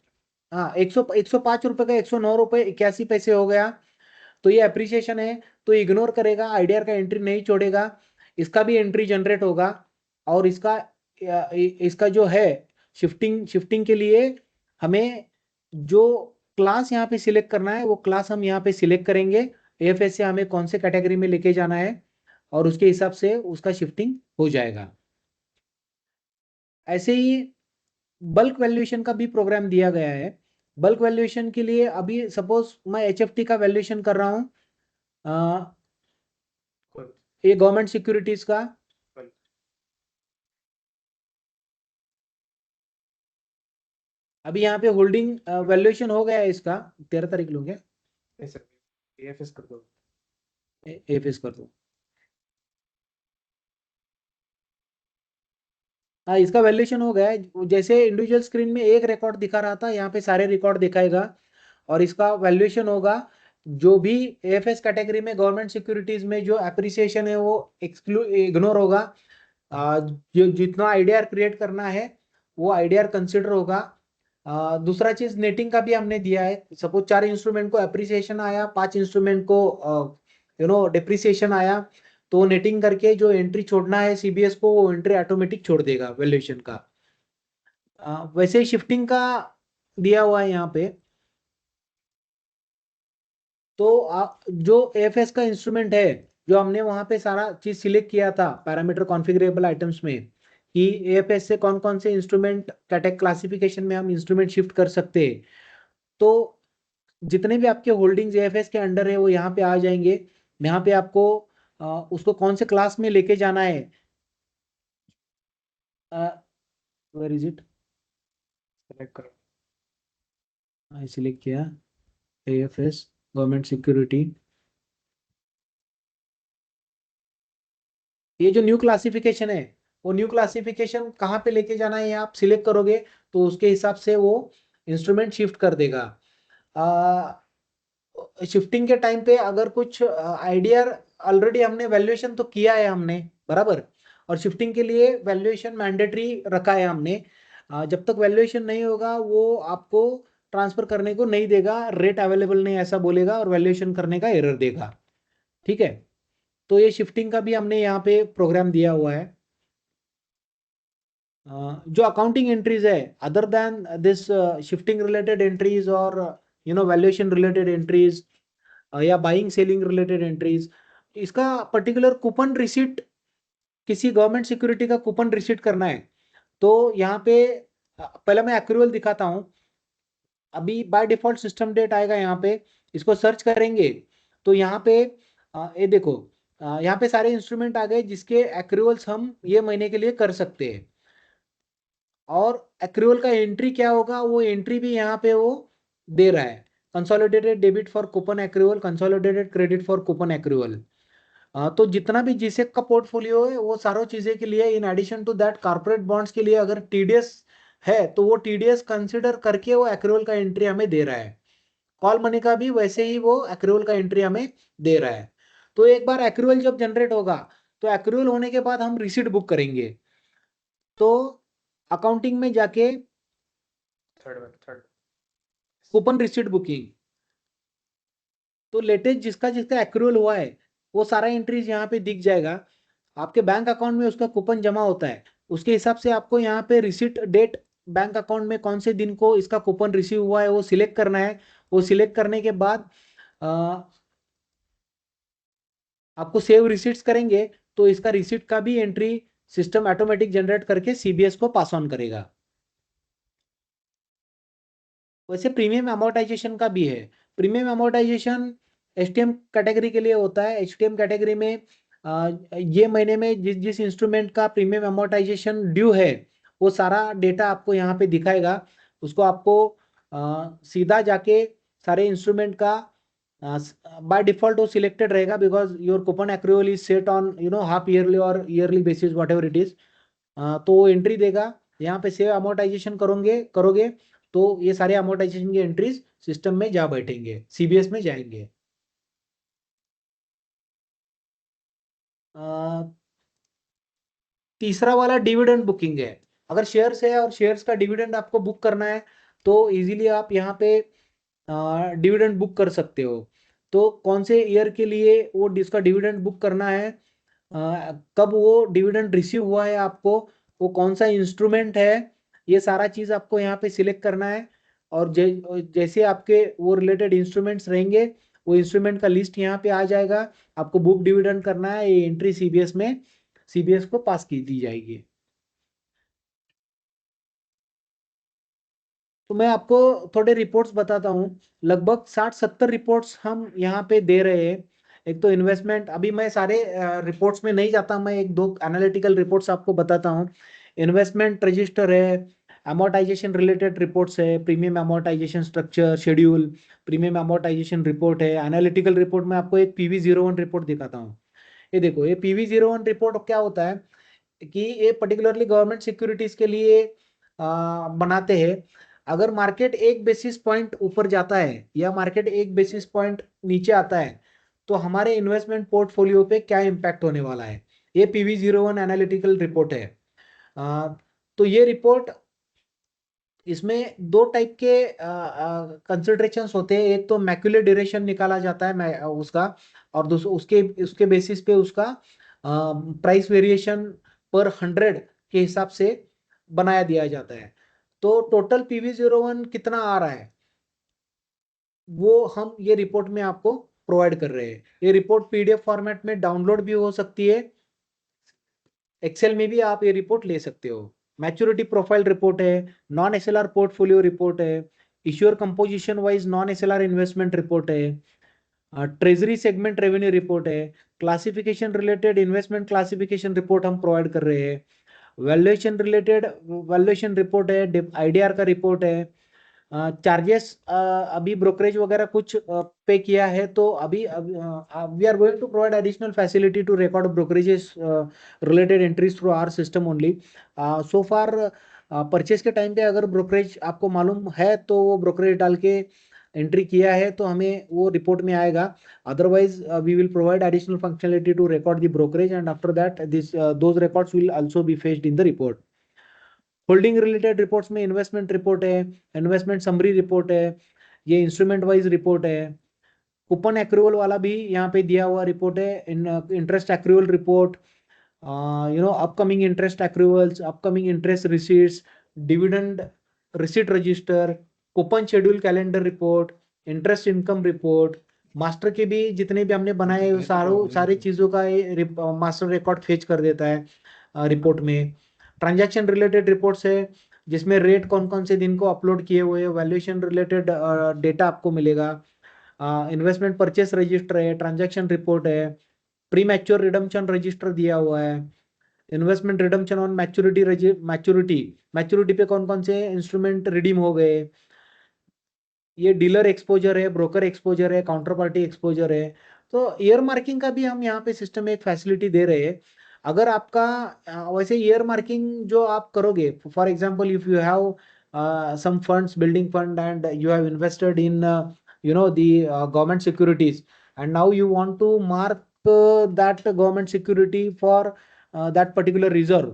[SPEAKER 5] हाँ 105 रुपए का 109 रुपए 81 पैसे हो गया, तो ये एप्रिसिएशन है। तो इग्नोर करेगा, IDR का एंट्री नहीं छोड़ेगा, इसका भी एंट्री जनरेट होगा। और इसका जो है शिफ्टिंग के लिए हमें जो क्लास यहाँ पे सिलेक्ट करना है वो क्लास हम यहाँ पे सिलेक्ट करेंगे, AFS से हमें कौन से कैटेगरी में लेके जाना है, और उसके हिसाब से उसका शिफ्टिंग हो जाएगा। ऐसे ही बल्क वैल्यूएशन का भी प्रोग्राम दिया गया है। बल्क वैल्यूएशन के लिए अभी सपोज मैं HFT का वैल्यूएशन कर रहा हूँ, ये गवर्नमेंट सिक्योरिटीज का, अभी यहाँ पे होल्डिंग वैल्यूएशन हो गया है इसका, 13 तारीख लोगे,
[SPEAKER 4] AFS कर दो,
[SPEAKER 5] AFS कर दो, हाँ इसका वैल्यूएशन हो गया है। जैसे इंडिविजुअल स्क्रीन में एक रिकॉर्ड दिखा रहा था, यहाँ पे सारे रिकॉर्ड दिखाएगा, और इसका वैल्यूएशन होगा। जो भी AFS कैटेगरी में गवर्नमेंट सिक्योरिटीज में जो एप्रिसिएशन है वो इग्नोर होगा, जो जितना IDR क्रिएट करना है वो IDR कंसिडर होगा। दूसरा चीज नेटिंग का भी हमने दिया है, सपोज 4 इंस्ट्रूमेंट को एप्रिसिएशन आया, 5 इंस्ट्रूमेंट को डिप्रिसिएशन आया, तो नेटिंग करके जो एंट्री छोड़ना है CBS को वो एंट्री ऑटोमेटिक छोड़ देगा वैल्यूएशन का। वैसे ही शिफ्टिंग का दिया हुआ है यहाँ पे। तो जो AFS का इंस्ट्रूमेंट है, जो हमने वहां पे सारा चीज सिलेक्ट किया था पैरामीटर कॉन्फ़िगरेबल आइटम्स में, कि AFS से कौन कौन से इंस्ट्रूमेंट कैटेगरी क्लासिफिकेशन में हम इंस्ट्रूमेंट शिफ्ट कर सकते हैं, तो जितने भी आपके होल्डिंग्स AFS के अंडर है वो यहाँ पे आ जाएंगे। यहाँ पे आपको उसको कौन से क्लास में लेके जाना है, वेयर इज इट,
[SPEAKER 4] सेलेक्ट करो,
[SPEAKER 5] सिलेक्ट किया AFS गवर्नमेंट सिक्योरिटी, ये जो न्यू क्लासिफिकेशन है वो न्यू क्लासिफिकेशन कहाँ पे लेके जाना है, आप सिलेक्ट करोगे तो उसके हिसाब से वो इंस्ट्रूमेंट शिफ्ट कर देगा। शिफ्टिंग के टाइम पे अगर कुछ आइडिया ऑलरेडी हमने वैल्यूएशन तो किया है हमने बराबर, और शिफ्टिंग के लिए वैल्यूएशन मैंडेटरी रखा है हमने। जब तक वैल्यूएशन नहीं होगा वो आपको ट्रांसफर करने को नहीं देगा, रेट अवेलेबल नहीं ऐसा बोलेगा और वैल्यूएशन करने का एरर देगा। ठीक है, तो ये शिफ्टिंग का भी हमने यहाँ पे प्रोग्राम दिया हुआ है। जो अकाउंटिंग एंट्रीज है other than this shifting related entries और वैल्यूएशन रिलेटेड एंट्रीज या बाइंग सेलिंग रिलेटेड एंट्रीज, इसका पर्टिकुलर कूपन रिसीट, किसी गवर्नमेंट सिक्योरिटी का कूपन रिसीट करना है तो यहाँ पे पहले मैं एक्रूअल दिखाता हूँ। अभी बाय डिफॉल्ट सिस्टम डेट आएगा, यहाँ पे इसको सर्च करेंगे तो यहाँ पे ये देखो, यहाँ पे सारे इंस्ट्रूमेंट आ गए जिसके एक्रूअल्स हम ये महीने के लिए कर सकते हैं। और एक्रूअल का एंट्री क्या होगा वो एंट्री भी यहाँ पे वो दे रहा है, consolidated debit for coupon accrual, consolidated credit for coupon accrual. तो जितना भी जीसेक का पोर्टफोलियो है वो सारों चीजें के लिए, in addition to that corporate bonds के लिए अगर टीडीएस है तो वो टीडीएस कंसिडर करके वो एक्रूअल का एंट्री हमें दे रहा है। कॉल मनी का भी वैसे ही वो एक्रूअल का एंट्री हमें दे रहा है। तो एक बार एक्रूअल जब जनरेट होगा तो एक्रूअल होने के बाद हम रिसीट बुक करेंगे। तो अकाउंटिंग में जाके
[SPEAKER 4] थर्ड
[SPEAKER 5] कूपन रिसीट बुकिंग, तो लेटेस्ट जिसका जिसका एक्रूअल हुआ है वो सारा एंट्रीज यहाँ पे दिख जाएगा। आपके बैंक अकाउंट में उसका कूपन जमा होता है, उसके हिसाब से आपको यहाँ पे रिसीट डेट, बैंक अकाउंट में कौन से दिन को इसका कूपन रिसीव हुआ है वो सिलेक्ट करना है। वो सिलेक्ट करने के बाद आपको सेव रिसीट्स करेंगे तो इसका रिसीट का भी एंट्री सिस्टम ऑटोमेटिक जनरेट करके सीबीएस को पास ऑन करेगा। वैसे प्रीमियम अमोर्टाइजेशन का भी है। प्रीमियम अमोर्टाइजेशन एचटीएम कैटेगरी के लिए होता है। एचटीएम कैटेगरी में ये महीने में जिस जिस इंस्ट्रूमेंट का प्रीमियम अमोर्टाइजेशन ड्यू है वो सारा डेटा आपको यहाँ पे दिखाएगा। उसको आपको सीधा जाके सारे इंस्ट्रूमेंट का बाय डिफॉल्ट वो सिलेक्टेड रहेगा because your coupon accrual is set on half yearly और yearly basis whatever it is. तो वो एंट्री देगा, यहाँ पे सेव अमोर्टाइजेशन करोगे तो ये सारे अमोर्टाइजेशन की एंट्रीज सिस्टम में जा बैठेंगे, सीबीएस में जाएंगे। तीसरा वाला डिविडेंड बुकिंग है। अगर शेयर्स है और शेयर्स का डिविडेंड आपको बुक करना है तो इजीली आप यहाँ पे डिविडेंड बुक कर सकते हो। तो कौन से ईयर के लिए वो इसका डिविडेंड बुक करना है, कब वो डिविडेंड रिसीव हुआ है आपको, वो कौन सा इंस्ट्रूमेंट है, ये सारा चीज आपको यहाँ पे सिलेक्ट करना है। और जैसे आपके वो रिलेटेड इंस्ट्रूमेंट्स रहेंगे वो इंस्ट्रूमेंट का लिस्ट यहाँ पे आ जाएगा। आपको बुक डिविडेंड करना है, ये एंट्री सीबीएस में, सीबीएस को पास की दी जाएगी। तो मैं आपको थोड़े रिपोर्ट्स बताता हूँ। लगभग 60-70 रिपोर्ट्स हम यहाँ पे दे रहे हैं। एक तो इन्वेस्टमेंट, अभी मैं सारे रिपोर्ट्स में नहीं जाता, मैं एक दो एनालिटिकल रिपोर्ट्स आपको बताता हूँ। इन्वेस्टमेंट रजिस्टर है, अमोर्टाइजेशन रिलेटेड रिपोर्ट्स है, premium amortisation structure schedule, premium amortisation report है, एनालिटिकल रिपोर्ट में आपको एक PV01 रिपोर्ट दिखाता हूँ। ये देखो, ये PV01 रिपोर्ट क्या होता है कि ये पर्टिकुलरली गवर्नमेंट सिक्योरिटीज के लिए बनाते हैं। अगर मार्केट 1 बेसिस पॉइंट ऊपर जाता है या मार्केट 1 बेसिस पॉइंट नीचे आता है तो हमारे इन्वेस्टमेंट पोर्टफोलियो पे क्या इंपैक्ट होने वाला है, ये PV01 एनालिटिकल रिपोर्ट है। तो ये रिपोर्ट, इसमें दो टाइप के कंसिडरेशंस होते हैं। एक तो मैक्युलर ड्यूरेशन निकाला जाता है उसका, और उसके उसके बेसिस पे उसका प्राइस वेरिएशन पर 100 के हिसाब से बनाया दिया जाता है। तो टोटल PV01 कितना आ रहा है वो हम ये रिपोर्ट में आपको प्रोवाइड कर रहे हैं। ये रिपोर्ट PDF फॉर्मेट में डाउनलोड भी हो सकती है, एक्सेल में भी आप ये रिपोर्ट ले सकते हो। मैच्योरिटी प्रोफाइल रिपोर्ट है, नॉन SLR पोर्टफोलियो रिपोर्ट है, issuer composition wise non SLR investment report है, ट्रेजरी सेगमेंट रेवेन्यू रिपोर्ट है, classification related investment classification report हम प्रोवाइड कर रहे हैं, वैल्यूएशन रिलेटेड वैल्यूएशन रिपोर्ट है, IDR का रिपोर्ट है, चार्जेस अभी ब्रोकरेज वगैरह कुछ पे किया है तो अभी we are going to provide additional facility to record brokerages related entries through our system only. So far purchase के टाइम पे अगर ब्रोकरेज आपको मालूम है तो वो ब्रोकरेज डाल के एंट्री किया है तो हमें वो रिपोर्ट में आएगा. Otherwise we will provide additional functionality to record the brokerage and after that this those records will also be fetched in the report. Holding related reports में इन्वेस्टमेंट रिपोर्ट है, इन्वेस्टमेंट समरी रिपोर्ट है, ये instrument wise report है. Coupon accrual वाला भी यहाँ पे दिया हुआ रिपोर्ट है. Interest accrual report, upcoming interest accruals, upcoming interest receipts, dividend receipt register, coupon schedule calendar report, interest income report, master के भी जितने भी हमने बनाए सारी चीजों का मास्टर रिकॉर्ड फेच कर देता है रिपोर्ट में. ट्रांजैक्शन रिलेटेड रिपोर्ट्स है जिसमें रेट कौन कौन से दिन को अपलोड किए हुए, वैल्यूएशन रिलेटेड डेटा आपको मिलेगा. इन्वेस्टमेंट परचेस रजिस्टर है, ट्रांजैक्शन रिपोर्ट है, प्री मैच्योर रिडम्पशन रजिस्टर दिया हुआ है, इन्वेस्टमेंट रिडम्पशन ऑन मैच्योरिटी पे कौन कौन से इंस्ट्रूमेंट रिडीम हो गए, ये डीलर एक्सपोजर है, ब्रोकर एक्सपोजर है, काउंटर पार्टी एक्सपोजर है. तो ईयर मार्किंग का भी हम यहाँ पे सिस्टम में एक फैसिलिटी दे रहे हैं. अगर आपका वैसे ईयर मार्किंग जो आप करोगे, for example if you have some funds, building fund, and you have invested in the government securities, and now you want to mark that government security for that particular reserve,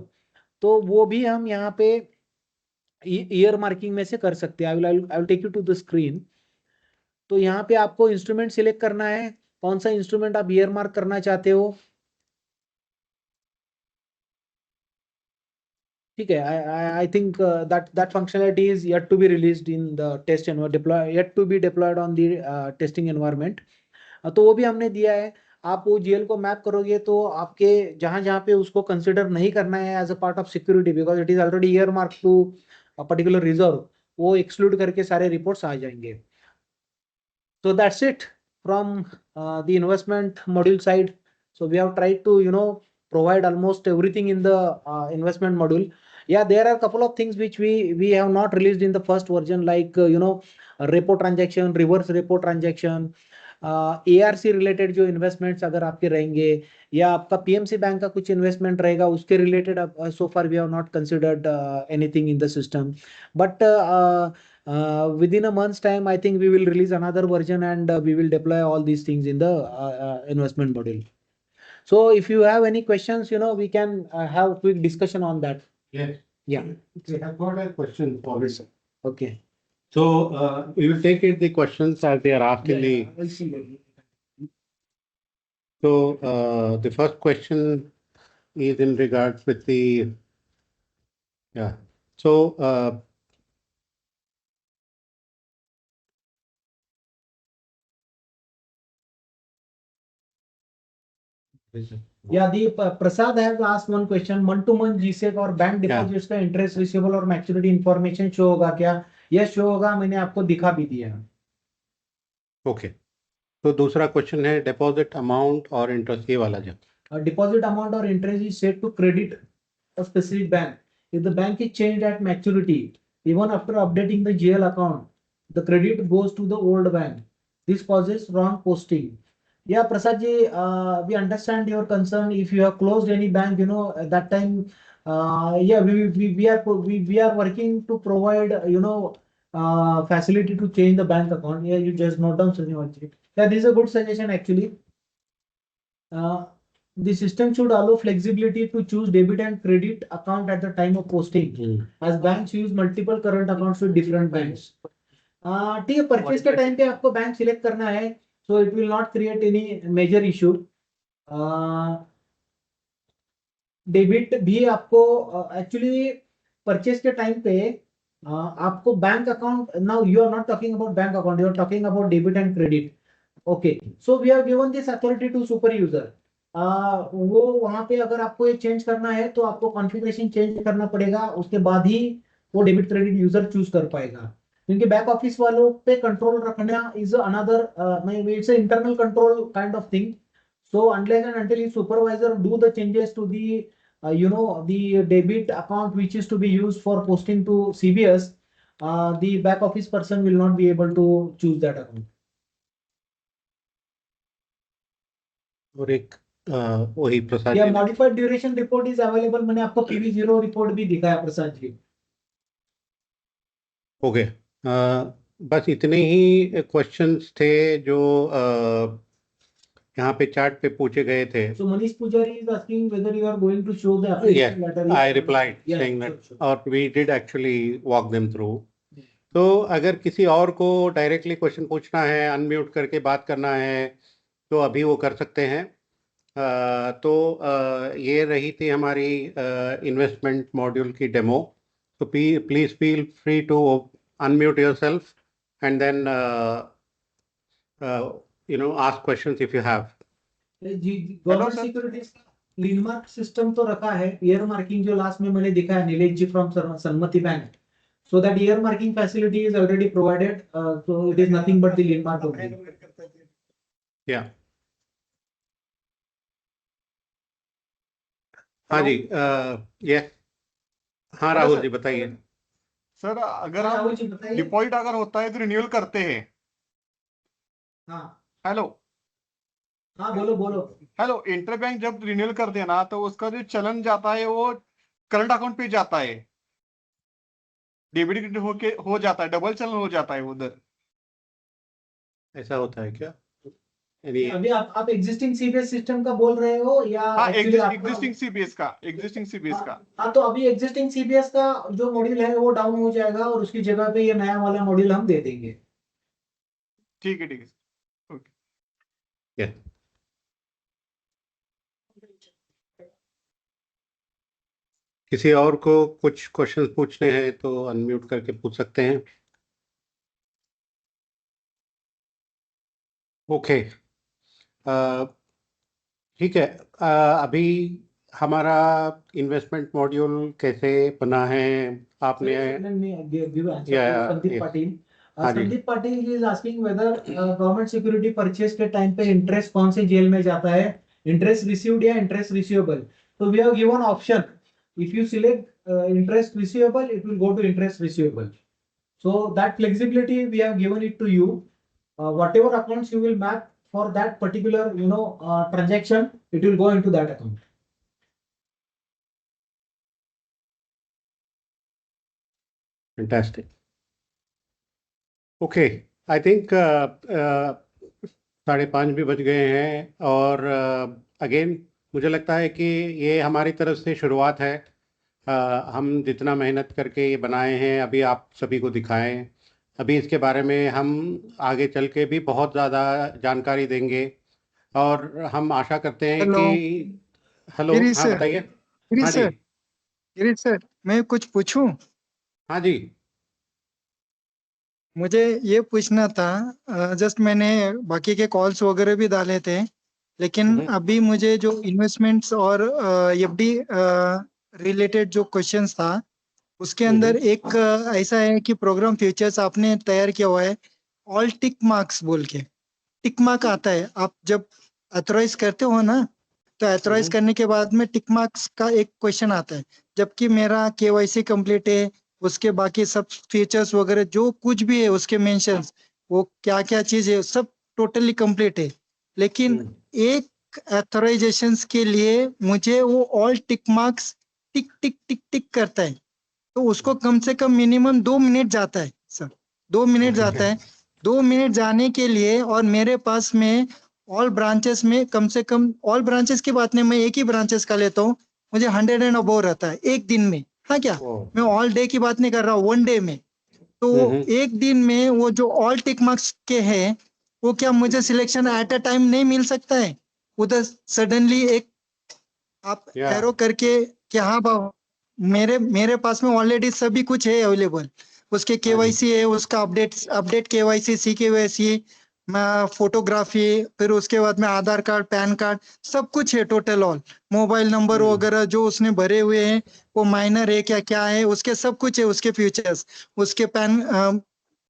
[SPEAKER 5] तो वो भी हम यहाँ पे year marking में से कर सकते हैं. I will take you to the screen. तो यहाँ पे आपको इंस्ट्रूमेंट सिलेक्ट करना है, कौन सा इंस्ट्रूमेंट आप ईयर मार्क करना चाहते हो. ठीक है. I think that functionality is yet to be released in the test and yet to be deployed on the testing environment. तो वो भी हमने दिया है. आप वो जीएल को मैप करोगे तो आपके जहां पे उसको कंसिडर नहीं करना है as a part of security because it is already earmark to a particular reserve, वो एक्सक्लूड करके सारे रिपोर्ट्स आ जाएंगे. So that's it from the investment module side. So we have tried to provide almost everything in the investment module. Yeah, there are a couple of things which we have not released in the first version, like repo transaction, reverse repo transaction, ARC related जो investments अगर आपके रहेंगे या आपका PMC bank का कुछ investment रहेगा उसके related so far we have not considered anything in the system, but within a month's time I think we will release another version and we will deploy all these things in the investment module. So if you have any questions, we can have a quick discussion on that.
[SPEAKER 1] Yes.
[SPEAKER 5] Yeah.
[SPEAKER 1] We have got a question for it.
[SPEAKER 5] Okay.
[SPEAKER 1] So we will take it the questions as they are asked in the.
[SPEAKER 5] I'll see.
[SPEAKER 1] So the first question is in regards with the. Yeah. So.
[SPEAKER 5] Yeah, the Prasad has asked one question. Month-to-month GSEC और bank deposits का interest receivable और maturity information show होगा क्या? Yes show होगा, मैंने आपको दिखा भी दिया.
[SPEAKER 1] ओके. तो दूसरा क्वेश्चन है डिपॉजिट अमाउंट और इंटरेस्ट, ये वाला जो
[SPEAKER 5] deposit amount or interest is set to credit a specific bank. If the bank is changed at maturity, even after updating the GL account, the credit goes to the old bank. This causes wrong posting. Yeah, Prasad ji, we understand your concern. If you have closed any bank, at that time, yeah, we are working to provide, facility to change the bank account. Yeah, you just note down, Srinivas. Yeah, this is a good suggestion actually. The system should allow flexibility to choose debit and credit account at the time of posting, as banks use multiple current accounts with different banks. ठीक है, purchase के time पे आपको bank select करना है, so it will not create any major issue. Debit भी आपको actually purchase के टाइम पे आपको bank account, now you are not talking about bank account, you are talking about debit and credit. Okay, so we have given this authority to super user. वो वहां पे अगर आपको ये चेंज करना है तो आपको कॉन्फ़िगरेशन चेंज करना पड़ेगा, उसके बाद ही वो डेबिट क्रेडिट यूजर चूज कर पाएगा. क्योंकि बैक ऑफिस वालों पे कंट्रोल रखना is another, it's internal control kind of thing. So unless and until your supervisor do the changes to the the debit account which is to be used for posting to CBS, the back office person will not be able to choose that account.
[SPEAKER 1] और एक वही प्रसाद
[SPEAKER 5] Yeah, modified duration report is available. मैंने आपको PV0 report भी दिखाया Prasad ji.
[SPEAKER 1] Okay. बस इतने ही questions थे जो यहाँ पे चैट पे पूछे गए थे.
[SPEAKER 5] So Manish Pujari is asking whether you are going to show the
[SPEAKER 1] Yeah,
[SPEAKER 5] application letter.
[SPEAKER 1] I replied
[SPEAKER 5] Yeah,
[SPEAKER 1] saying
[SPEAKER 5] sure,
[SPEAKER 1] that,
[SPEAKER 5] sure.
[SPEAKER 1] और we did actually walk them through. तो अगर किसी और को डायरेक्टली क्वेश्चन पूछना है, अनम्यूट करके बात करना है, तो अभी वो कर सकते हैं. ये रही थी हमारी इन्वेस्टमेंट मॉड्यूल की डेमो. तो please feel free to unmute yourself and then ask questions if you have.
[SPEAKER 5] Government securities का लैंडमार्क सिस्टम तो रखा है. ईयर मार्किंग जो लास्ट में मैंने दिखा है Nilesh ji from Sanmati bank, so that year marking facility is already provided, so it is nothing but the landmark only.
[SPEAKER 1] Yeah. हाँ जी. ये हाँ राहुल जी बताइए.
[SPEAKER 6] सर अगर
[SPEAKER 5] हाँ,
[SPEAKER 6] हम
[SPEAKER 5] राहुल जी बताइए.
[SPEAKER 6] डिपॉजिट अगर होता है तो रिन्यूअल करते हैं.
[SPEAKER 5] हाँ
[SPEAKER 6] हेलो
[SPEAKER 5] हाँ बोलो बोलो.
[SPEAKER 6] हेलो इंटरबैंक जब रिन्यूअल करते हैं ना, तो उसका जो चलन जाता है वो करंट अकाउंट पे जाता है, डेबिट क्रेडिट हो जाता है, डबल चलन हो जाता है उधर.
[SPEAKER 1] ऐसा होता है क्या?
[SPEAKER 5] अभी आप एग्जिस्टिंग सीबीएस सिस्टम का बोल रहे हो या
[SPEAKER 6] हाँ,
[SPEAKER 5] actually आपका-
[SPEAKER 6] एग्जिस्टिंग सीबीएस का.
[SPEAKER 5] हाँ, तो अभी एग्जिस्टिंग सीबीएस का जो मॉड्यूल है वो डाउन हो जाएगा और उसकी जगह पे ये नया वाला मॉड्यूल हम दे देंगे.
[SPEAKER 6] ठीक है, ठीक है.
[SPEAKER 1] Yeah. किसी और को कुछ क्वेश्चन पूछने हैं तो अनम्यूट करके पूछ सकते हैं. ओके, ठीक है. अभी हमारा इन्वेस्टमेंट मॉड्यूल कैसे बना है आपने?
[SPEAKER 5] संदीप पाटिल.
[SPEAKER 1] हाँ जी.
[SPEAKER 5] Sandeep Patil is asking whether government security purchase के टाइम पे इंटरेस्ट कौन से जेल में जाता है, इंटरेस्ट रिसीव्ड या इंटरेस्ट रिसीवेबल. तो we have given option. If you select interest receivable, it will go to interest receivable. So that flexibility we have given it to you. Whatever accounts you will map for that particular transaction, it will go into that account.
[SPEAKER 1] Fantastic. Okay, I think 5:30 भी बज गए हैं और again मुझे लगता है कि ये हमारी तरफ से शुरुआत है. हम जितना मेहनत करके ये बनाए हैं अभी आप सभी को दिखाएं. अभी इसके बारे में हम आगे चल के भी बहुत ज़्यादा जानकारी देंगे और हम आशा करते हैं
[SPEAKER 7] हेलो.
[SPEAKER 1] कि हेलो.
[SPEAKER 7] गिरीश
[SPEAKER 1] हाँ
[SPEAKER 7] सर.
[SPEAKER 1] बताइए.
[SPEAKER 7] गिरीश
[SPEAKER 1] हाँ जी.
[SPEAKER 7] सर. गिरीश सर, मैं कुछ पूछूं?
[SPEAKER 1] हाँ जी.
[SPEAKER 7] मुझे ये पूछना था, जस्ट मैंने बाकी के कॉल्स वगैरह भी डाले थे, लेकिन अभी मुझे जो इन्वेस्टमेंट्स और एफडी रिलेटेड जो क्वेश्चंस था उसके अंदर एक ऐसा है कि प्रोग्राम फीचर्स आपने तैयार किया हुआ है, ऑल टिक मार्क्स बोल के. टिक मार्क आता है आप जब ऑथराइज करते हो ना, तो ऑथराइज करने के बाद में टिक मार्क्स का एक क्वेश्चन आता है. जबकि मेरा केवाईसी कंप्लीट है, उसके बाकी सब फीचर्स वगैरह जो कुछ भी है उसके मेंशंस, वो क्या क्या चीज है सब टोटली कंप्लीट है, लेकिन एक ऑथराइजेशंस के लिए मुझे वो ऑल टिक मार्क्स टिक टिक टिक टिक करता है. तो उसको कम से कम मिनिमम 2 मिनट जाता है सर. 2 मिनट जाता है. 2 मिनट जाने के लिए, और मेरे पास में ऑल ब्रांचेस में कम से कम, ऑल ब्रांचेस की बात नहीं, मैं एक ही ब्रांचेस का लेता हूँ, मुझे 100 एंड अबव रहता है एक दिन में. हाँ क्या, मैं ऑल डे की बात नहीं कर रहा हूँ, 1 डे में. तो एक दिन में वो जो ऑल टिक मार्क्स के हैं, वो क्या मुझे सिलेक्शन एट अ टाइम नहीं मिल सकता है? उधर सडनली एक आप एरो करके कि हाँ बाबा मेरे पास में ऑलरेडी सभी कुछ है अवेलेबल. उसके केवाईसी है, उसका अपडेट केवाईसी, सी केवाईसी, फोटोग्राफी, फिर उसके बाद में आधार कार्ड, पैन कार्ड, सब कुछ है टोटल ऑल. मोबाइल नंबर वगैरह जो उसने भरे हुए हैं, वो माइनर है क्या क्या है, उसके सब कुछ है, उसके फीचर्स, उसके पैन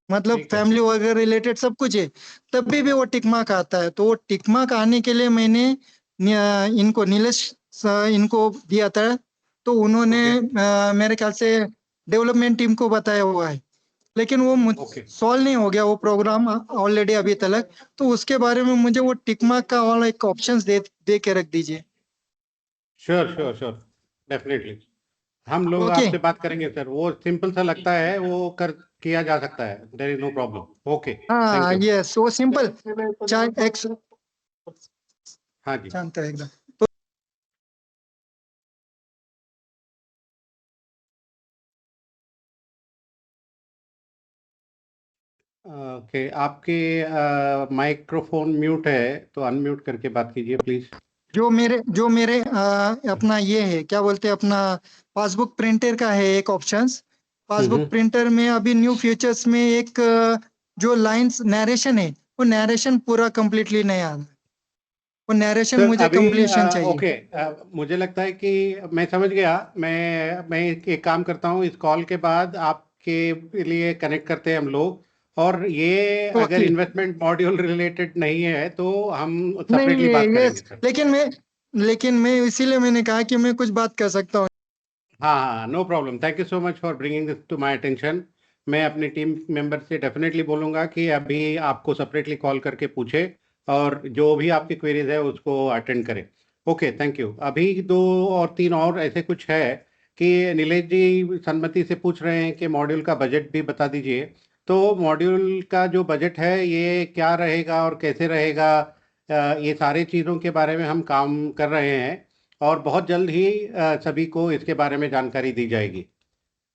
[SPEAKER 7] मतलब फैमिली वगैरह रिलेटेड सब कुछ है. तब भी वो टिक मार्क आता है. तो वो टिक मार्क आने के लिए मैंने इनको नीलेश इनको दिया था, तो उन्होंने मेरे ख्याल से डेवलपमेंट टीम को बताया हुआ है, लेकिन वो सॉल्व नहीं हो गया वो प्रोग्राम ऑलरेडी अभी तक. तो उसके बारे में मुझे वो टिक मार्क का और एक ऑप्शंस दे के रख दीजिए.
[SPEAKER 1] Sure, definitely. हम लोग
[SPEAKER 7] Okay.
[SPEAKER 1] आपसे बात करेंगे सर, वो सिंपल सा लगता है, वो किया जा सकता है, there is no problem. Okay,
[SPEAKER 7] हाँ
[SPEAKER 1] थैंक यू।
[SPEAKER 7] यस, वो सिंपल चार एक्स
[SPEAKER 1] हाँ जी।
[SPEAKER 7] जानता है एकदम।
[SPEAKER 1] ओके, आपके माइक्रोफोन म्यूट है, तो अनम्यूट करके बात कीजिए प्लीज।
[SPEAKER 7] जो मेरे अपना ये है, क्या बोलते हैं, अपना पासबुक प्रिंटर का है एक ऑप्शंस। पासबुक प्रिंटर में अभी न्यू फीचर्स में एक जो लाइंस नरेशन है, वो नरेशन पूरा कंप्लीटली नहीं आ रहा है। वो नरेशन
[SPEAKER 1] सर
[SPEAKER 7] मुझे
[SPEAKER 1] अभी
[SPEAKER 7] कंप्लीशन चाहिए।
[SPEAKER 1] ओके, मुझे लगता है कि मैं समझ गया। मैं एक काम करता हूँ, इस कॉल के बाद आपके लिए कनेक्ट करते हैं हम लोग, और ये अगर
[SPEAKER 7] ओके।
[SPEAKER 1] इन्वेस्टमेंट मॉड्यूल रिलेटेड नहीं है तो हम
[SPEAKER 7] नहीं
[SPEAKER 1] सेपरेटली
[SPEAKER 7] ये
[SPEAKER 1] बात करेंगे
[SPEAKER 7] यस,
[SPEAKER 1] सर।
[SPEAKER 7] लेकिन मैं इसीलिए मैंने कहा कि मैं कुछ बात कर सकता हूँ।
[SPEAKER 1] हाँ हाँ, no problem, thank you so much for bringing this to my attention. मैं अपनी टीम मेंबर से डेफिनेटली बोलूंगा कि अभी आपको सेपरेटली कॉल करके पूछे, और जो भी आपकी क्वेरीज है उसको अटेंड करें। Okay, thank you. अभी दो और तीन और ऐसे कुछ है कि नीलेश जी सन्मति से पूछ रहे हैं कि मॉड्यूल का बजट भी बता दीजिए। तो मॉड्यूल का जो बजट है ये क्या रहेगा और कैसे रहेगा, ये सारी चीज़ों के बारे में हम काम कर रहे हैं, और बहुत जल्द ही सभी को इसके बारे में जानकारी दी जाएगी।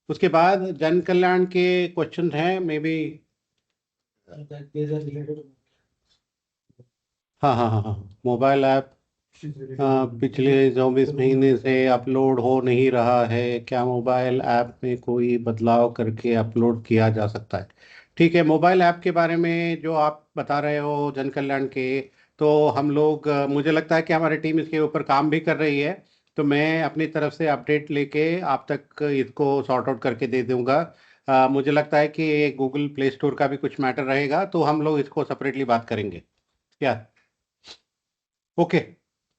[SPEAKER 1] उसके बाद जन कल्याण के क्वेश्चन हैं, मे बी। हाँ हाँ हाँ हाँ, मोबाइल ऐप पिछले 24 महीने से अपलोड हो नहीं रहा है, क्या मोबाइल ऐप में कोई बदलाव करके अपलोड किया जा सकता है? ठीक है, मोबाइल ऐप के बारे में जो आप बता रहे हो जन कल्याण के, तो हम लोग मुझे लगता है कि हमारी टीम इसके ऊपर काम भी कर रही है। तो मैं अपनी तरफ से अपडेट लेके आप तक इसको सॉर्ट आउट करके दे दूंगा। मुझे लगता है कि गूगल प्ले स्टोर का भी कुछ मैटर रहेगा, तो हम लोग इसको सेपरेटली बात करेंगे क्या? ओके,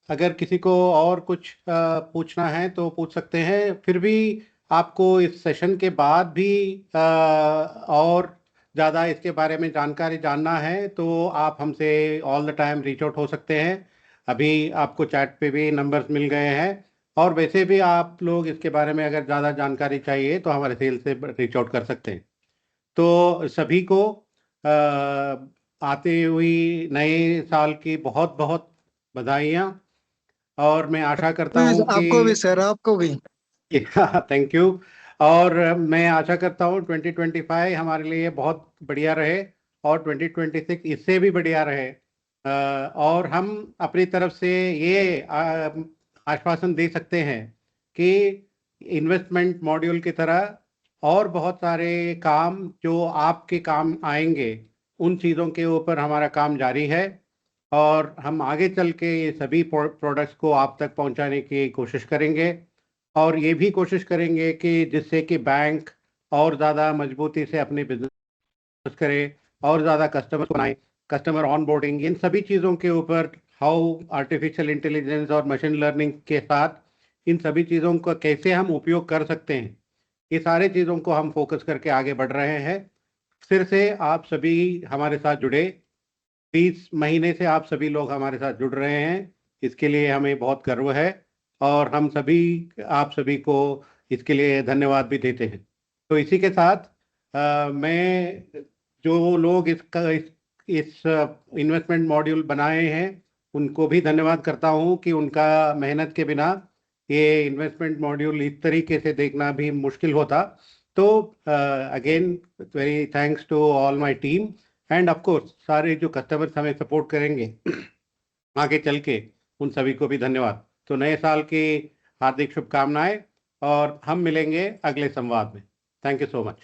[SPEAKER 1] अगर किसी को और कुछ पूछना है तो पूछ सकते हैं। फिर भी आपको इस सेशन के बाद भी और ज़्यादा इसके बारे में जानकारी जानना है तो आप हमसे all the time reach out हो सकते हैं। अभी आपको चैट पे भी नंबर्स मिल गए हैं, और वैसे भी आप लोग इसके बारे में अगर ज़्यादा जानकारी चाहिए तो हमारे सेल से रीच आउट कर सकते हैं। तो सभी को आते हुई नए साल की बहुत बहुत बधाइयाँ, और मैं आशा करता हूँ कि
[SPEAKER 7] आपको भी सर, आपको भी।
[SPEAKER 1] Thank you. और मैं आशा करता हूँ 2025 हमारे लिए बहुत बढ़िया रहे, और 2026 इससे भी बढ़िया रहे। और हम अपनी तरफ से ये आश्वासन दे सकते हैं कि इन्वेस्टमेंट मॉड्यूल की तरह और बहुत सारे काम जो आपके काम आएंगे, उन चीज़ों के ऊपर हमारा काम जारी है, और हम आगे चल के ये सभी प्रोडक्ट्स को आप तक पहुंचाने की कोशिश करेंगे, और ये भी कोशिश करेंगे कि जिससे कि बैंक और ज़्यादा मजबूती से अपने बिजनेस करे, और ज़्यादा कस्टमर बनाए, कस्टमर ऑनबोर्डिंग, इन सभी चीज़ों के ऊपर हाउ आर्टिफिशियल इंटेलिजेंस और मशीन लर्निंग के साथ इन सभी चीज़ों का कैसे हम उपयोग कर सकते हैं, ये सारे चीज़ों को हम फोकस करके आगे बढ़ रहे हैं। फिर से आप सभी हमारे साथ जुड़े, 20 महीने से आप सभी लोग हमारे साथ जुड़ रहे हैं, इसके लिए हमें बहुत गर्व है, और हम सभी आप सभी को इसके लिए धन्यवाद भी देते हैं। तो इसी के साथ मैं जो लोग इस इन्वेस्टमेंट मॉड्यूल बनाए हैं उनको भी धन्यवाद करता हूं कि उनका मेहनत के बिना ये इन्वेस्टमेंट मॉड्यूल इस तरीके से देखना भी मुश्किल होता। तो again very thanks to all my team, and of course सारे जो कस्टमर्स हमें सपोर्ट करेंगे आगे चल के, उन सभी को भी धन्यवाद। तो नए साल की हार्दिक शुभकामनाएं, और हम मिलेंगे अगले संवाद में। Thank you so much.